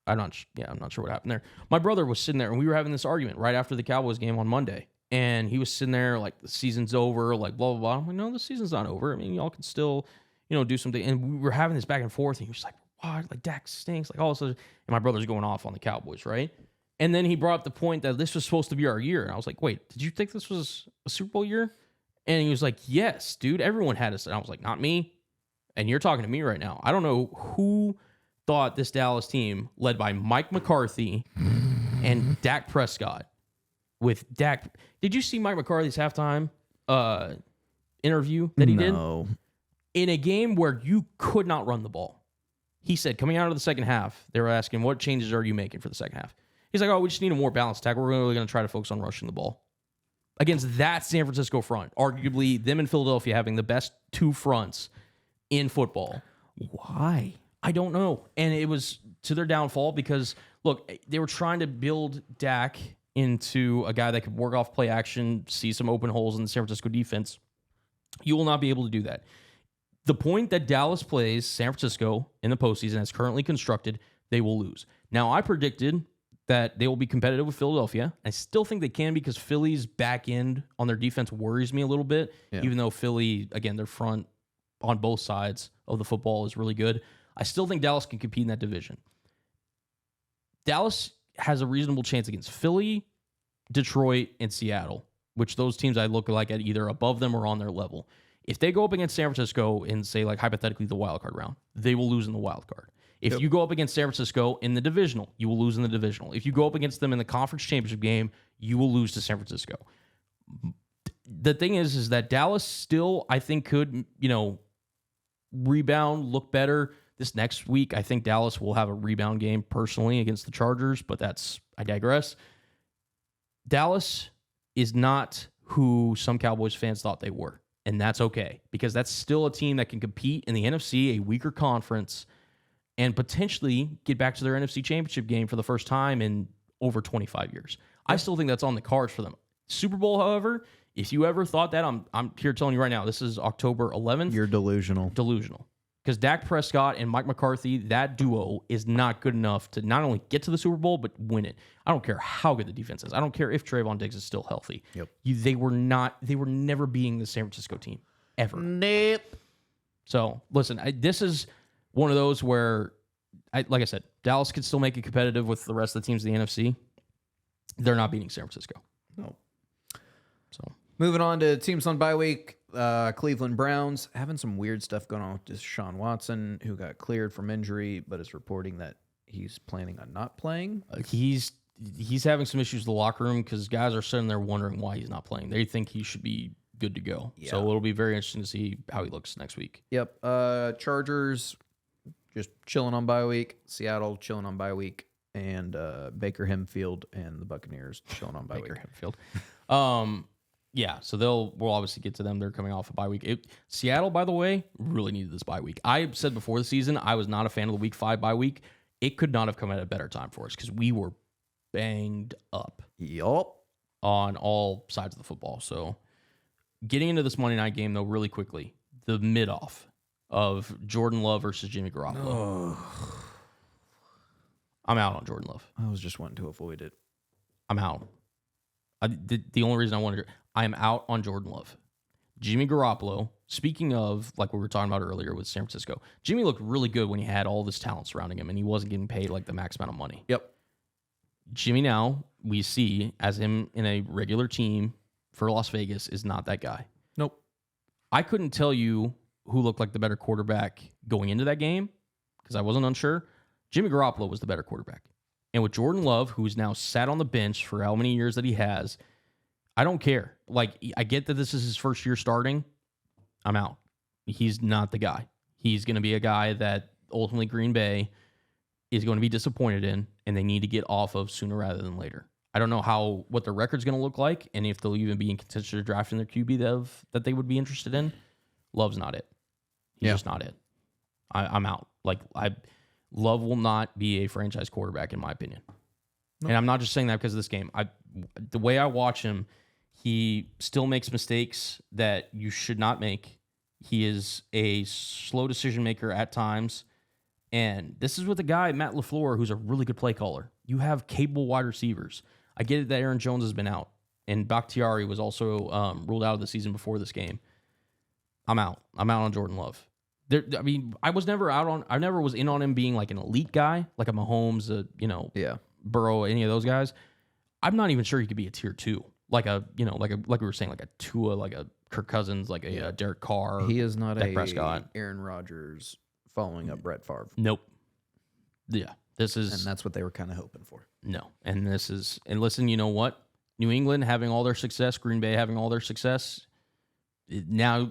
not sure what happened there. My brother was sitting there, and we were having this argument right after the Cowboys game on Monday. And he was sitting there like, the season's over, like, blah, blah, blah. I'm like, no, the season's not over. I mean, y'all can still, do something. And we were having this back and forth, and he was like, what? Like, Dak stinks. Like, all this. And my brother's going off on the Cowboys, right? And then he brought up the point that this was supposed to be our year. And I was like, wait, did you think this was a Super Bowl year? And he was like, yes, dude, everyone had us. And I was like, not me. And you're talking to me right now. I don't know who thought this Dallas team, led by Mike McCarthy and Dak Prescott, with Dak. Did you see Mike McCarthy's halftime interview that he did? No. In a game where you could not run the ball. He said, coming out of the second half, they were asking, what changes are you making for the second half? He's like, we just need a more balanced attack. We're really going to try to focus on rushing the ball. Against that San Francisco front, arguably them and Philadelphia having the best two fronts in football. Why? I don't know. And it was to their downfall because, look, they were trying to build Dak into a guy that could work off play action, see some open holes in the San Francisco defense. You will not be able to do that. The point that Dallas plays San Francisco in the postseason as currently constructed, they will lose. Now, I predicted that they will be competitive with Philadelphia. I still think they can because Philly's back end on their defense worries me a little bit, even though Philly, again, their front on both sides of the football is really good. I still think Dallas can compete in that division. Dallas has a reasonable chance against Philly, Detroit, and Seattle, which those teams I look like at either above them or on their level. If they go up against San Francisco in, say, like hypothetically the wild card round, they will lose in the wild card. If you go up against San Francisco in the divisional, you will lose in the divisional. If you go up against them in the conference championship game, you will lose to San Francisco. The thing is that Dallas still, I think, could, rebound, look better. This next week, I think Dallas will have a rebound game personally against the Chargers, but I digress. Dallas is not who some Cowboys fans thought they were, and that's okay because that's still a team that can compete in the NFC, a weaker conference, and potentially get back to their NFC Championship game for the first time in over 25 years. I still think that's on the cards for them. Super Bowl, however, if you ever thought that, I'm here telling you right now, this is October 11th. You're delusional. Because Dak Prescott and Mike McCarthy, that duo is not good enough to not only get to the Super Bowl, but win it. I don't care how good the defense is. I don't care if Trayvon Diggs is still healthy. Yep. They were never being the San Francisco team, ever. Nope. So, listen, this is one of those where, like I said, Dallas could still make it competitive with the rest of the teams in the NFC. They're not beating San Francisco. No. So, moving on to teams on bye week. Cleveland Browns having some weird stuff going on with Deshaun Watson, who got cleared from injury, but is reporting that he's planning on not playing. He's having some issues in the locker room because guys are sitting there wondering why he's not playing. They think he should be good to go. Yeah. So it'll be very interesting to see how he looks next week. Yep. Chargers just chilling on bye week. Seattle chilling on bye week. And Baker Hempfield and the Buccaneers chilling on bye week. Baker Hempfield. Yeah, so we'll obviously get to them. They're coming off a bye week. Seattle, by the way, really needed this bye week. I said before the season I was not a fan of the Week 5 bye week. It could not have come at a better time for us because we were banged up. Yup. On all sides of the football. So getting into this Monday night game, though, really quickly, the mid-off of Jordan Love versus Jimmy Garoppolo. I'm out on Jordan Love. I was just wanting to avoid it. I'm out. The only reason I wanted to... I am out on Jordan Love. Jimmy Garoppolo, speaking of, like we were talking about earlier with San Francisco, Jimmy looked really good when he had all this talent surrounding him, and he wasn't getting paid like the max amount of money. Yep. Jimmy now, we see as him in a regular team for Las Vegas, is not that guy. Nope. I couldn't tell you who looked like the better quarterback going into that game because I wasn't unsure. Jimmy Garoppolo was the better quarterback. And with Jordan Love, who's now sat on the bench for how many years that he has, I don't care. Like, I get that this is his first year starting. I'm out. He's not the guy. He's going to be a guy that ultimately Green Bay is going to be disappointed in, and they need to get off of sooner rather than later. I don't know what their record's going to look like, and if they'll even be in contention to drafting their QB that they would be interested in. Love's not it. He's just not it. I'm out. Love will not be a franchise quarterback, in my opinion. Nope. And I'm not just saying that because of this game. The way I watch him, he still makes mistakes that you should not make. He is a slow decision maker at times. And this is with a guy, Matt LaFleur, who's a really good play caller. You have capable wide receivers. I get it that Aaron Jones has been out. And Bakhtiari was also ruled out of the season before this game. I'm out. I'm out on Jordan Love. I never was in on him being like an elite guy, like a Mahomes, Burrow, any of those guys. I'm not even sure he could be a tier 2, like we were saying, like a Tua, like a Kirk Cousins, like a Derek Carr. He is not Dak Prescott. Aaron Rodgers following up Brett Favre. Nope. Yeah, and that's what they were kind of hoping for. No, and listen, you know what? New England having all their success, Green Bay having all their success. Now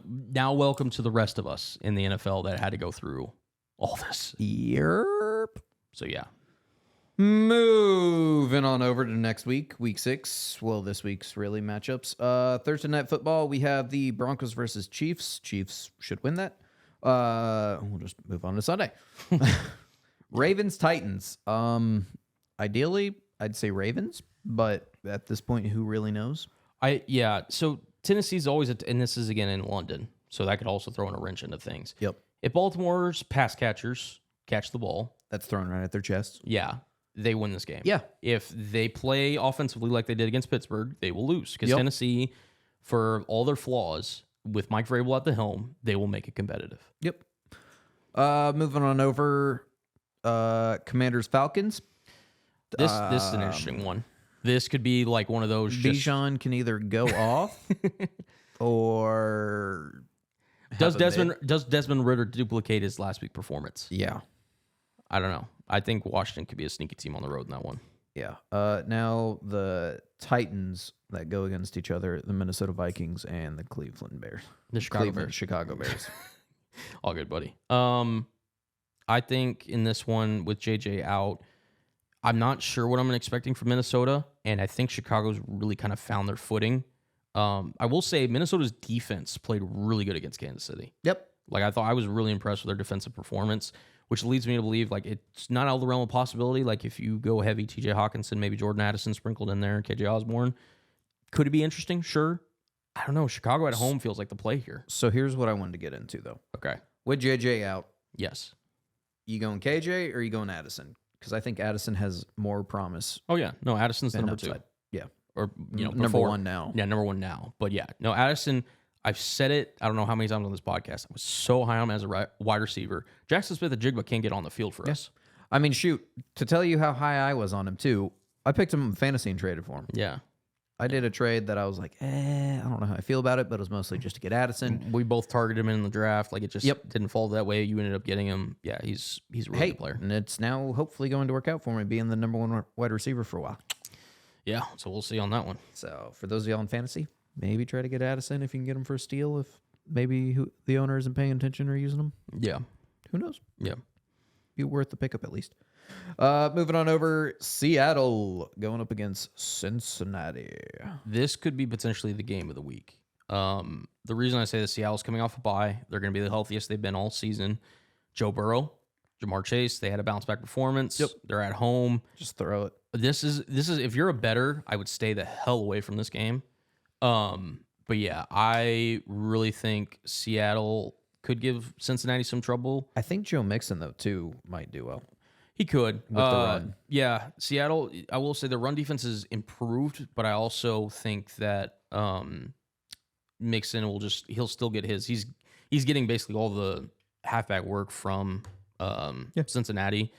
welcome to the rest of us in the NFL that had to go through all this. Yep. So, yeah. Moving on over to next week, week 6. Well, this week's really matchups. Thursday Night Football, we have the Broncos versus Chiefs. Chiefs should win that. We'll just move on to Sunday. Ravens, Titans. Ideally, I'd say Ravens, but at this point, who really knows? So Tennessee's always, and this is again in London, so that could also throw in a wrench into things. Yep. If Baltimore's pass catchers catch the ball, that's thrown right at their chest. Yeah, they win this game. Yeah. If they play offensively like they did against Pittsburgh, they will lose because Tennessee, for all their flaws, with Mike Vrabel at the helm, they will make it competitive. Yep. Moving on over, Commanders, Falcons. This is an interesting one. This could be like one of those. Bijan can either go off or does Desmond Ridder duplicate his last week performance? Yeah, I don't know. I think Washington could be a sneaky team on the road in that one. Yeah. Now the Titans that go against each other: the Minnesota Vikings and the Cleveland Bears. The Chicago Bears. All good, buddy. I think in this one with JJ out, I'm not sure what I'm expecting from Minnesota, and I think Chicago's really kind of found their footing. I will say Minnesota's defense played really good against Kansas City. Yep. I was really impressed with their defensive performance, which leads me to believe it's not out of the realm of possibility. Like if you go heavy, TJ Hawkinson, maybe Jordan Addison sprinkled in there, KJ Osborne, could it be interesting? Sure. I don't know. Chicago at home feels like the play here. So here's what I wanted to get into though. Okay. With JJ out, yes. You going KJ or you going Addison? Because I think Addison has more promise. Oh yeah, no, Addison's the number 2. Yeah, or number 1 now. Yeah, number 1 now. But yeah, no, Addison. I've said it. I don't know how many times on this podcast. I was so high on him as a wide receiver. Jackson Smith-Njigba can't get on the field for us. I mean, shoot, to tell you how high I was on him too, I picked him in fantasy and traded for him. Yeah, I did a trade that I was like, I don't know how I feel about it, but it was mostly just to get Addison. We both targeted him in the draft. Like, it just didn't fall that way. You ended up getting him. Yeah, he's a really good player. And it's now hopefully going to work out for me, being the number one wide receiver for a while. Yeah, so we'll see on that one. So for those of y'all in fantasy, maybe try to get Addison if you can get him for a steal. If maybe the owner isn't paying attention or using him. Yeah. Who knows? Yeah. Be worth the pickup at least. Moving on over, Seattle going up against Cincinnati. This could be potentially the game of the week. The reason I say that Seattle's coming off a bye, they're going to be the healthiest they've been all season. Joe Burrow, Jamar Chase, they had a bounce back performance. Yep. They're at home. Just throw it. This is if you're a bettor, I would stay the hell away from this game. But yeah, I really think Seattle could give Cincinnati some trouble. I think Joe Mixon though too might do well. He could with the run. Yeah, Seattle. I will say the run defense is improved, but I also think that Mixon he'll still get his. He's getting basically all the halfback work from Cincinnati.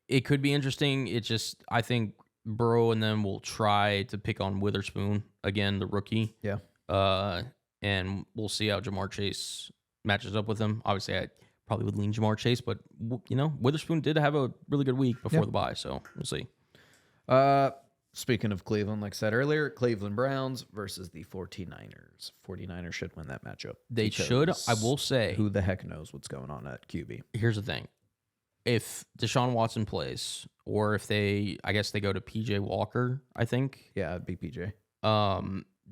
It could be interesting. I think Burrow and them will try to pick on Witherspoon again, the rookie. Yeah. And we'll see how Jamar Chase matches up with him. Obviously, I probably would lean Jamar Chase, but Witherspoon did have a really good week before the bye, so we'll see. Speaking of Cleveland, like I said earlier, Cleveland Browns versus the 49ers. 49ers should win that matchup. They should. I will say, who the heck knows what's going on at QB? Here's the thing. If Deshaun Watson plays, or if they go to PJ Walker, I think. Yeah, it'd be PJ.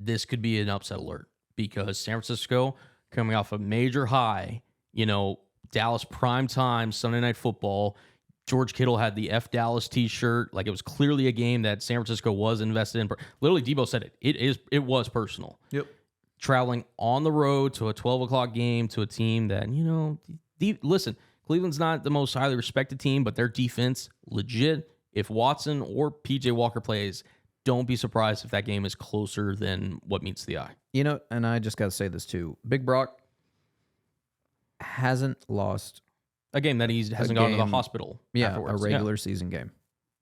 This could be an upset alert because San Francisco coming off a major high, Dallas primetime Sunday Night Football. George Kittle had the F Dallas t-shirt. Like, it was clearly a game that San Francisco was invested in. Literally, Debo said it. It was personal. Yep. Traveling on the road to a 12 o'clock game to a team that, listen, Cleveland's not the most highly respected team, but their defense, legit. If Watson or PJ Walker plays, don't be surprised if that game is closer than what meets the eye. And I just got to say this too. Big Brock hasn't lost a game that he hasn't gone to the hospital. Yeah, afterwards. a regular season game.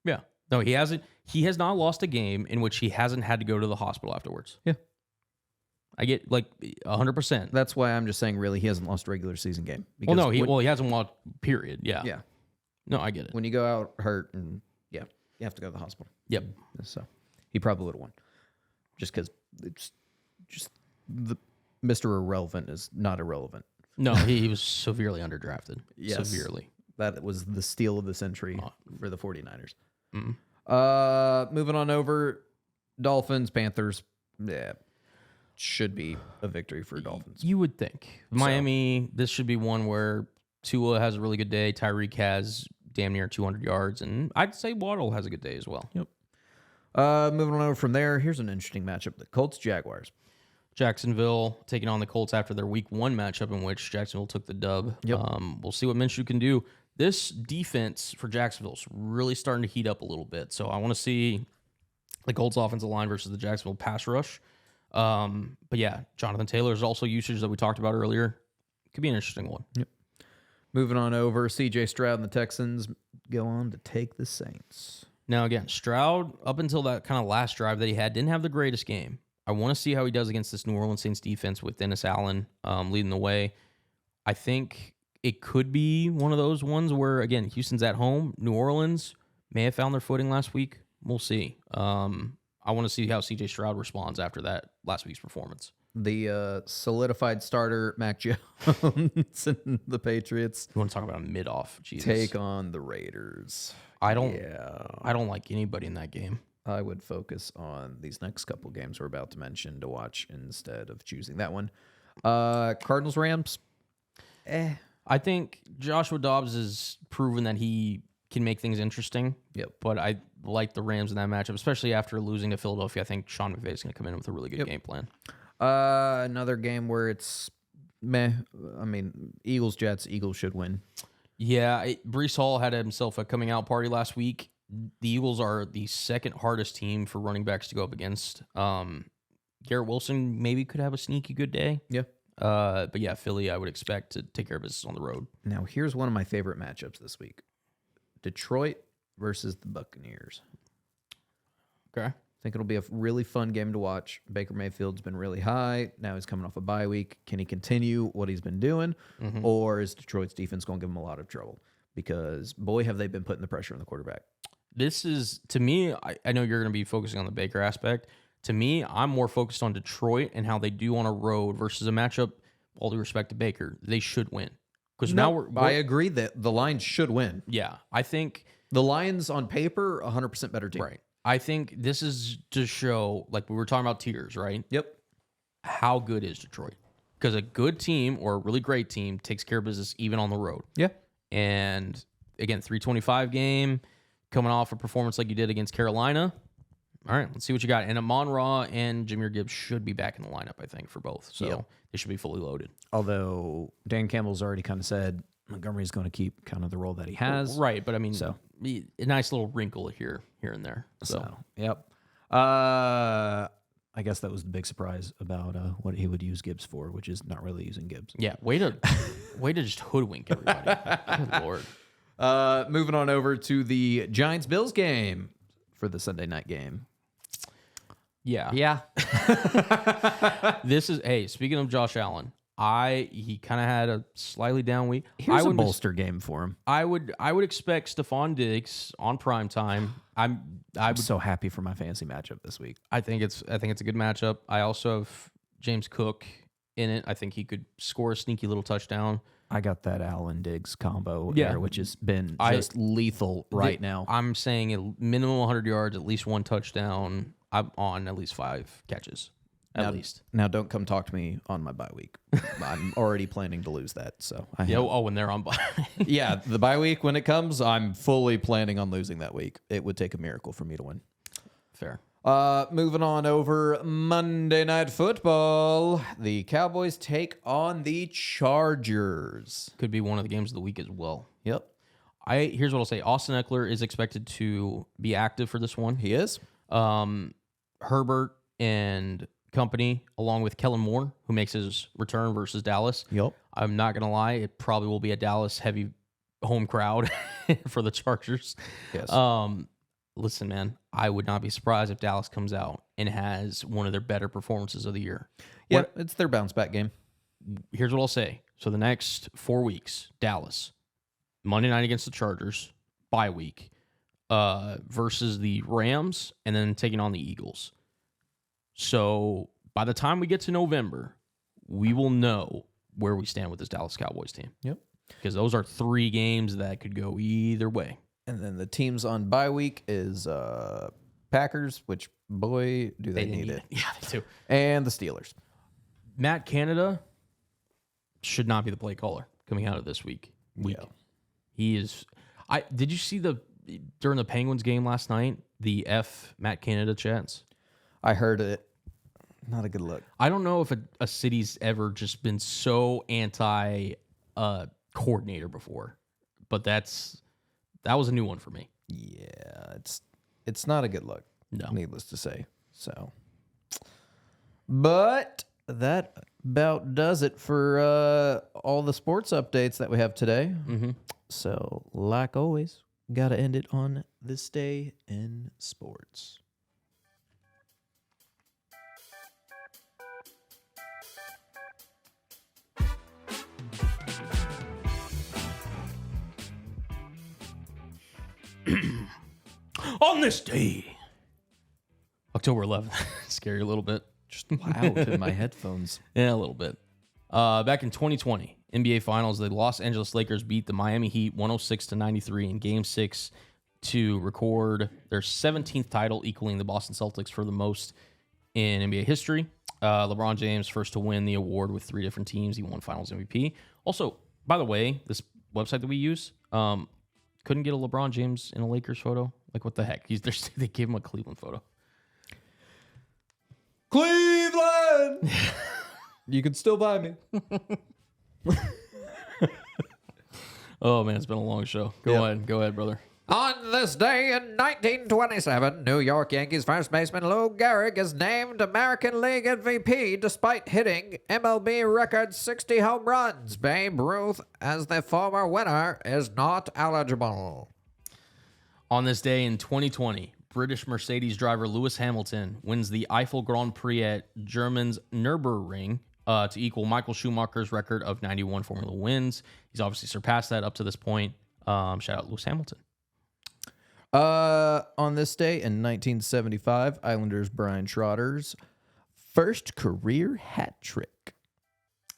Yeah. No, he hasn't. He has not lost a game in which he hasn't had to go to the hospital afterwards. Yeah. I get 100%. That's why I'm just saying, really, he hasn't lost a regular season game. Well, no, he hasn't lost, period. Yeah. Yeah. No, I get it. When you go out hurt and, you have to go to the hospital. Yep. So he probably would have won. Just because it's just the Mr. Irrelevant is not irrelevant. No, he was severely underdrafted. Yes. Severely. That was the steal of the century for the 49ers. Mm-hmm. Moving on over, Dolphins, Panthers. Yeah. Should be a victory for Dolphins. You would think. Miami, this should be one where Tua has a really good day. Tyreek has damn near 200 yards. And I'd say Waddle has a good day as well. Yep. Moving on over from there, here's an interesting matchup. The Colts-Jaguars. Jacksonville taking on the Colts after their week 1 matchup in which Jacksonville took the dub. Yep. We'll see what Minshew can do. This defense for Jacksonville is really starting to heat up a little bit. So I want to see the Colts offensive line versus the Jacksonville pass rush. But yeah, Jonathan Taylor is also usage that we talked about earlier. Could be an interesting one. Yep. Moving on over, CJ Stroud and the Texans go on to take the Saints. Now again, Stroud, up until that kind of last drive that he had, didn't have the greatest game. I want to see how he does against this New Orleans Saints defense with Dennis Allen leading the way. I think it could be one of those ones where, again, Houston's at home. New Orleans may have found their footing last week. We'll see. I want to see how C.J. Stroud responds after that last week's performance. The solidified starter, Mac Jones, and the Patriots. You want to talk about a mid-off? Jesus. Take on the Raiders. I don't like anybody in that game. I would focus on these next couple games we're about to mention to watch instead of choosing that one. Cardinals, Rams. I think Joshua Dobbs has proven that he can make things interesting. Yep. But I like the Rams in that matchup, especially after losing to Philadelphia. I think Sean McVay is going to come in with a really good game plan. Another game where it's meh. I mean, Eagles, Jets. Eagles should win. Yeah. Breece Hall had himself a coming out party last week. The Eagles are the second hardest team for running backs to go up against. Garrett Wilson maybe could have a sneaky good day. Yeah. But yeah, Philly, I would expect to take care of business on the road. Now, here's one of my favorite matchups this week. Detroit versus the Buccaneers. Okay. think it'll be a really fun game to watch. Baker Mayfield's been really high. Now he's coming off a bye week. Can he continue what he's been doing? Or is Detroit's defense going to give him a lot of trouble? Because, boy, have they been putting the pressure on the quarterback. This is, to me, I know you're going to be focusing on the Baker aspect. To me, I'm more focused on Detroit and how they do on a road versus a matchup. All due respect to Baker, they should win. Because I agree that the Lions should win. Yeah, I think the Lions on paper, 100% better team. Right. I think this is to show, like we were talking about tiers, right? Yep. How good is Detroit? Because a good team or a really great team takes care of business even on the road. Yeah. And again, 325 game, coming off a performance like you did against Carolina. All right, let's see what you got. And Amon-Ra and Jahmyr Gibbs should be back in the lineup, I think, for both. So they should be fully loaded. Although Dan Campbell's already kind of said Montgomery's going to keep kind of the role that he has. Right, but I mean, a nice little wrinkle here and there. So yep. I guess that was the big surprise about what he would use Gibbs for, which is not really using Gibbs. Yeah, way to just hoodwink everybody. Good Lord. Moving on over to the Giants-Bills game for the Sunday night game. Yeah. This is, speaking of Josh Allen, he kind of had a slightly down week. Here's a bolster game for him. I would expect Stephon Diggs on primetime. I'm so happy for my fantasy matchup this week. I think it's a good matchup. I also have James Cook in it. I think he could score a sneaky little touchdown. I got that Allen Diggs combo there, which has been just lethal right now. I'm saying a minimum 100 yards, at least one touchdown. I'm on at least 5 catches. At least. Now, don't come talk to me on my bye week. I'm already planning to lose that. So when they're on bye. Yeah, the bye week, when it comes, I'm fully planning on losing that week. It would take a miracle for me to win. Fair. Moving on over Monday Night Football. The Cowboys take on the Chargers. Could be one of the games of the week as well. Yep. Here's what I'll say. Austin Eckler is expected to be active for this one. He is. Herbert and company, along with Kellen Moore, who makes his return versus Dallas. Yep. I'm not going to lie. It probably will be a Dallas-heavy home crowd for the Chargers. Yes. Listen, man, I would not be surprised if Dallas comes out and has one of their better performances of the year. Yeah, it's their bounce-back game. Here's what I'll say. So the next 4 weeks, Dallas, Monday night against the Chargers, bye week, versus the Rams, and then taking on the Eagles. So by the time we get to November, we will know where we stand with this Dallas Cowboys team. Yep. Because those are 3 games that could go either way. And then the teams on bye week is Packers, which, boy, do they need it. Yeah, they do. And the Steelers. Matt Canada should not be the play caller coming out of this week. Yeah. He is. Did you see during the Penguins game last night, the Matt Canada chants? I heard it. Not a good look. I don't know if a city's ever just been so anti coordinator before, but that was a new one for me. Yeah, it's not a good look. No, needless to say. So, but that about does it for all the sports updates that we have today. Mm-hmm. So, like always, gotta end it on this day in sports. On this day, October 11th, scary a little bit. Just loud in my headphones. Yeah, a little bit. Back in 2020, NBA Finals, the Los Angeles Lakers beat the Miami Heat 106-93 in Game 6 to record their 17th title, equaling the Boston Celtics for the most in NBA history. LeBron James, first to win the award with 3 different teams. He won Finals MVP. Also, by the way, this website that we use couldn't get a LeBron James in a Lakers photo. Like, what the heck? They gave him a Cleveland photo. Cleveland! You can still buy me. Oh, man, it's been a long show. Go ahead, brother. On this day in 1927, New York Yankees first baseman Lou Gehrig is named American League MVP despite hitting MLB record 60 home runs. Babe Ruth, as the former winner, is not eligible. On this day in 2020, British Mercedes driver Lewis Hamilton wins the Eiffel Grand Prix at Germany's Nürburgring to equal Michael Schumacher's record of 91 Formula wins. He's obviously surpassed that up to this point. Shout out Lewis Hamilton. On this day in 1975, Islanders Brian Trotter's first career hat trick.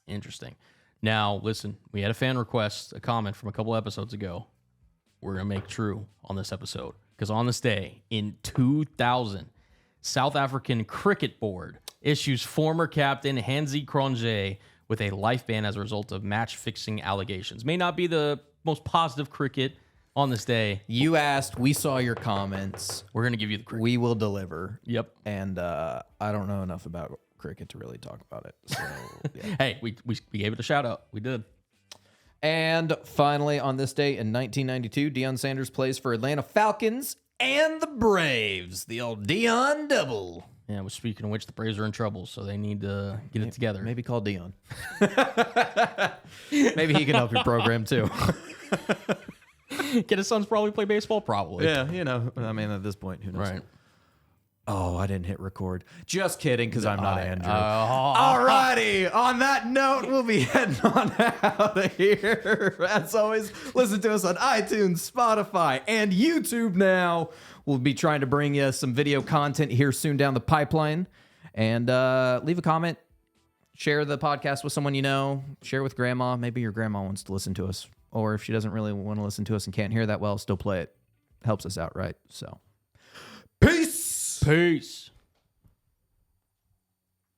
Interesting. Now, listen, we had a fan request, a comment from a couple episodes ago. We're going to make true on this episode. Because on this day in 2000, South African Cricket Board issues former captain Hansie Cronje with a life ban as a result of match-fixing allegations. May not be the most positive cricket on this day. You asked, we saw your comments. We're going to give you the cricket. We will deliver. Yep. And I don't know enough about cricket to really talk about it. So, yeah. Hey, we gave it a shout-out. We did. And finally, on this day in 1992, Deion Sanders plays for Atlanta Falcons and the Braves. The old Deion double. Yeah, well, speaking of which, the Braves are in trouble, so they need to get it together. Maybe call Deion. Maybe he can help your program, too. Get his sons probably play baseball? Probably. Yeah, I mean, at this point, who knows? Right. Oh, I didn't hit record. Just kidding, because I'm not Andrew. All righty. On that note, we'll be heading on out of here. As always, listen to us on iTunes, Spotify, and YouTube now. We'll be trying to bring you some video content here soon down the pipeline. And leave a comment. Share the podcast with someone you know. Share with grandma. Maybe your grandma wants to listen to us. Or if she doesn't really want to listen to us and can't hear that well, still play it. Helps us out, right? So, peace. Peace.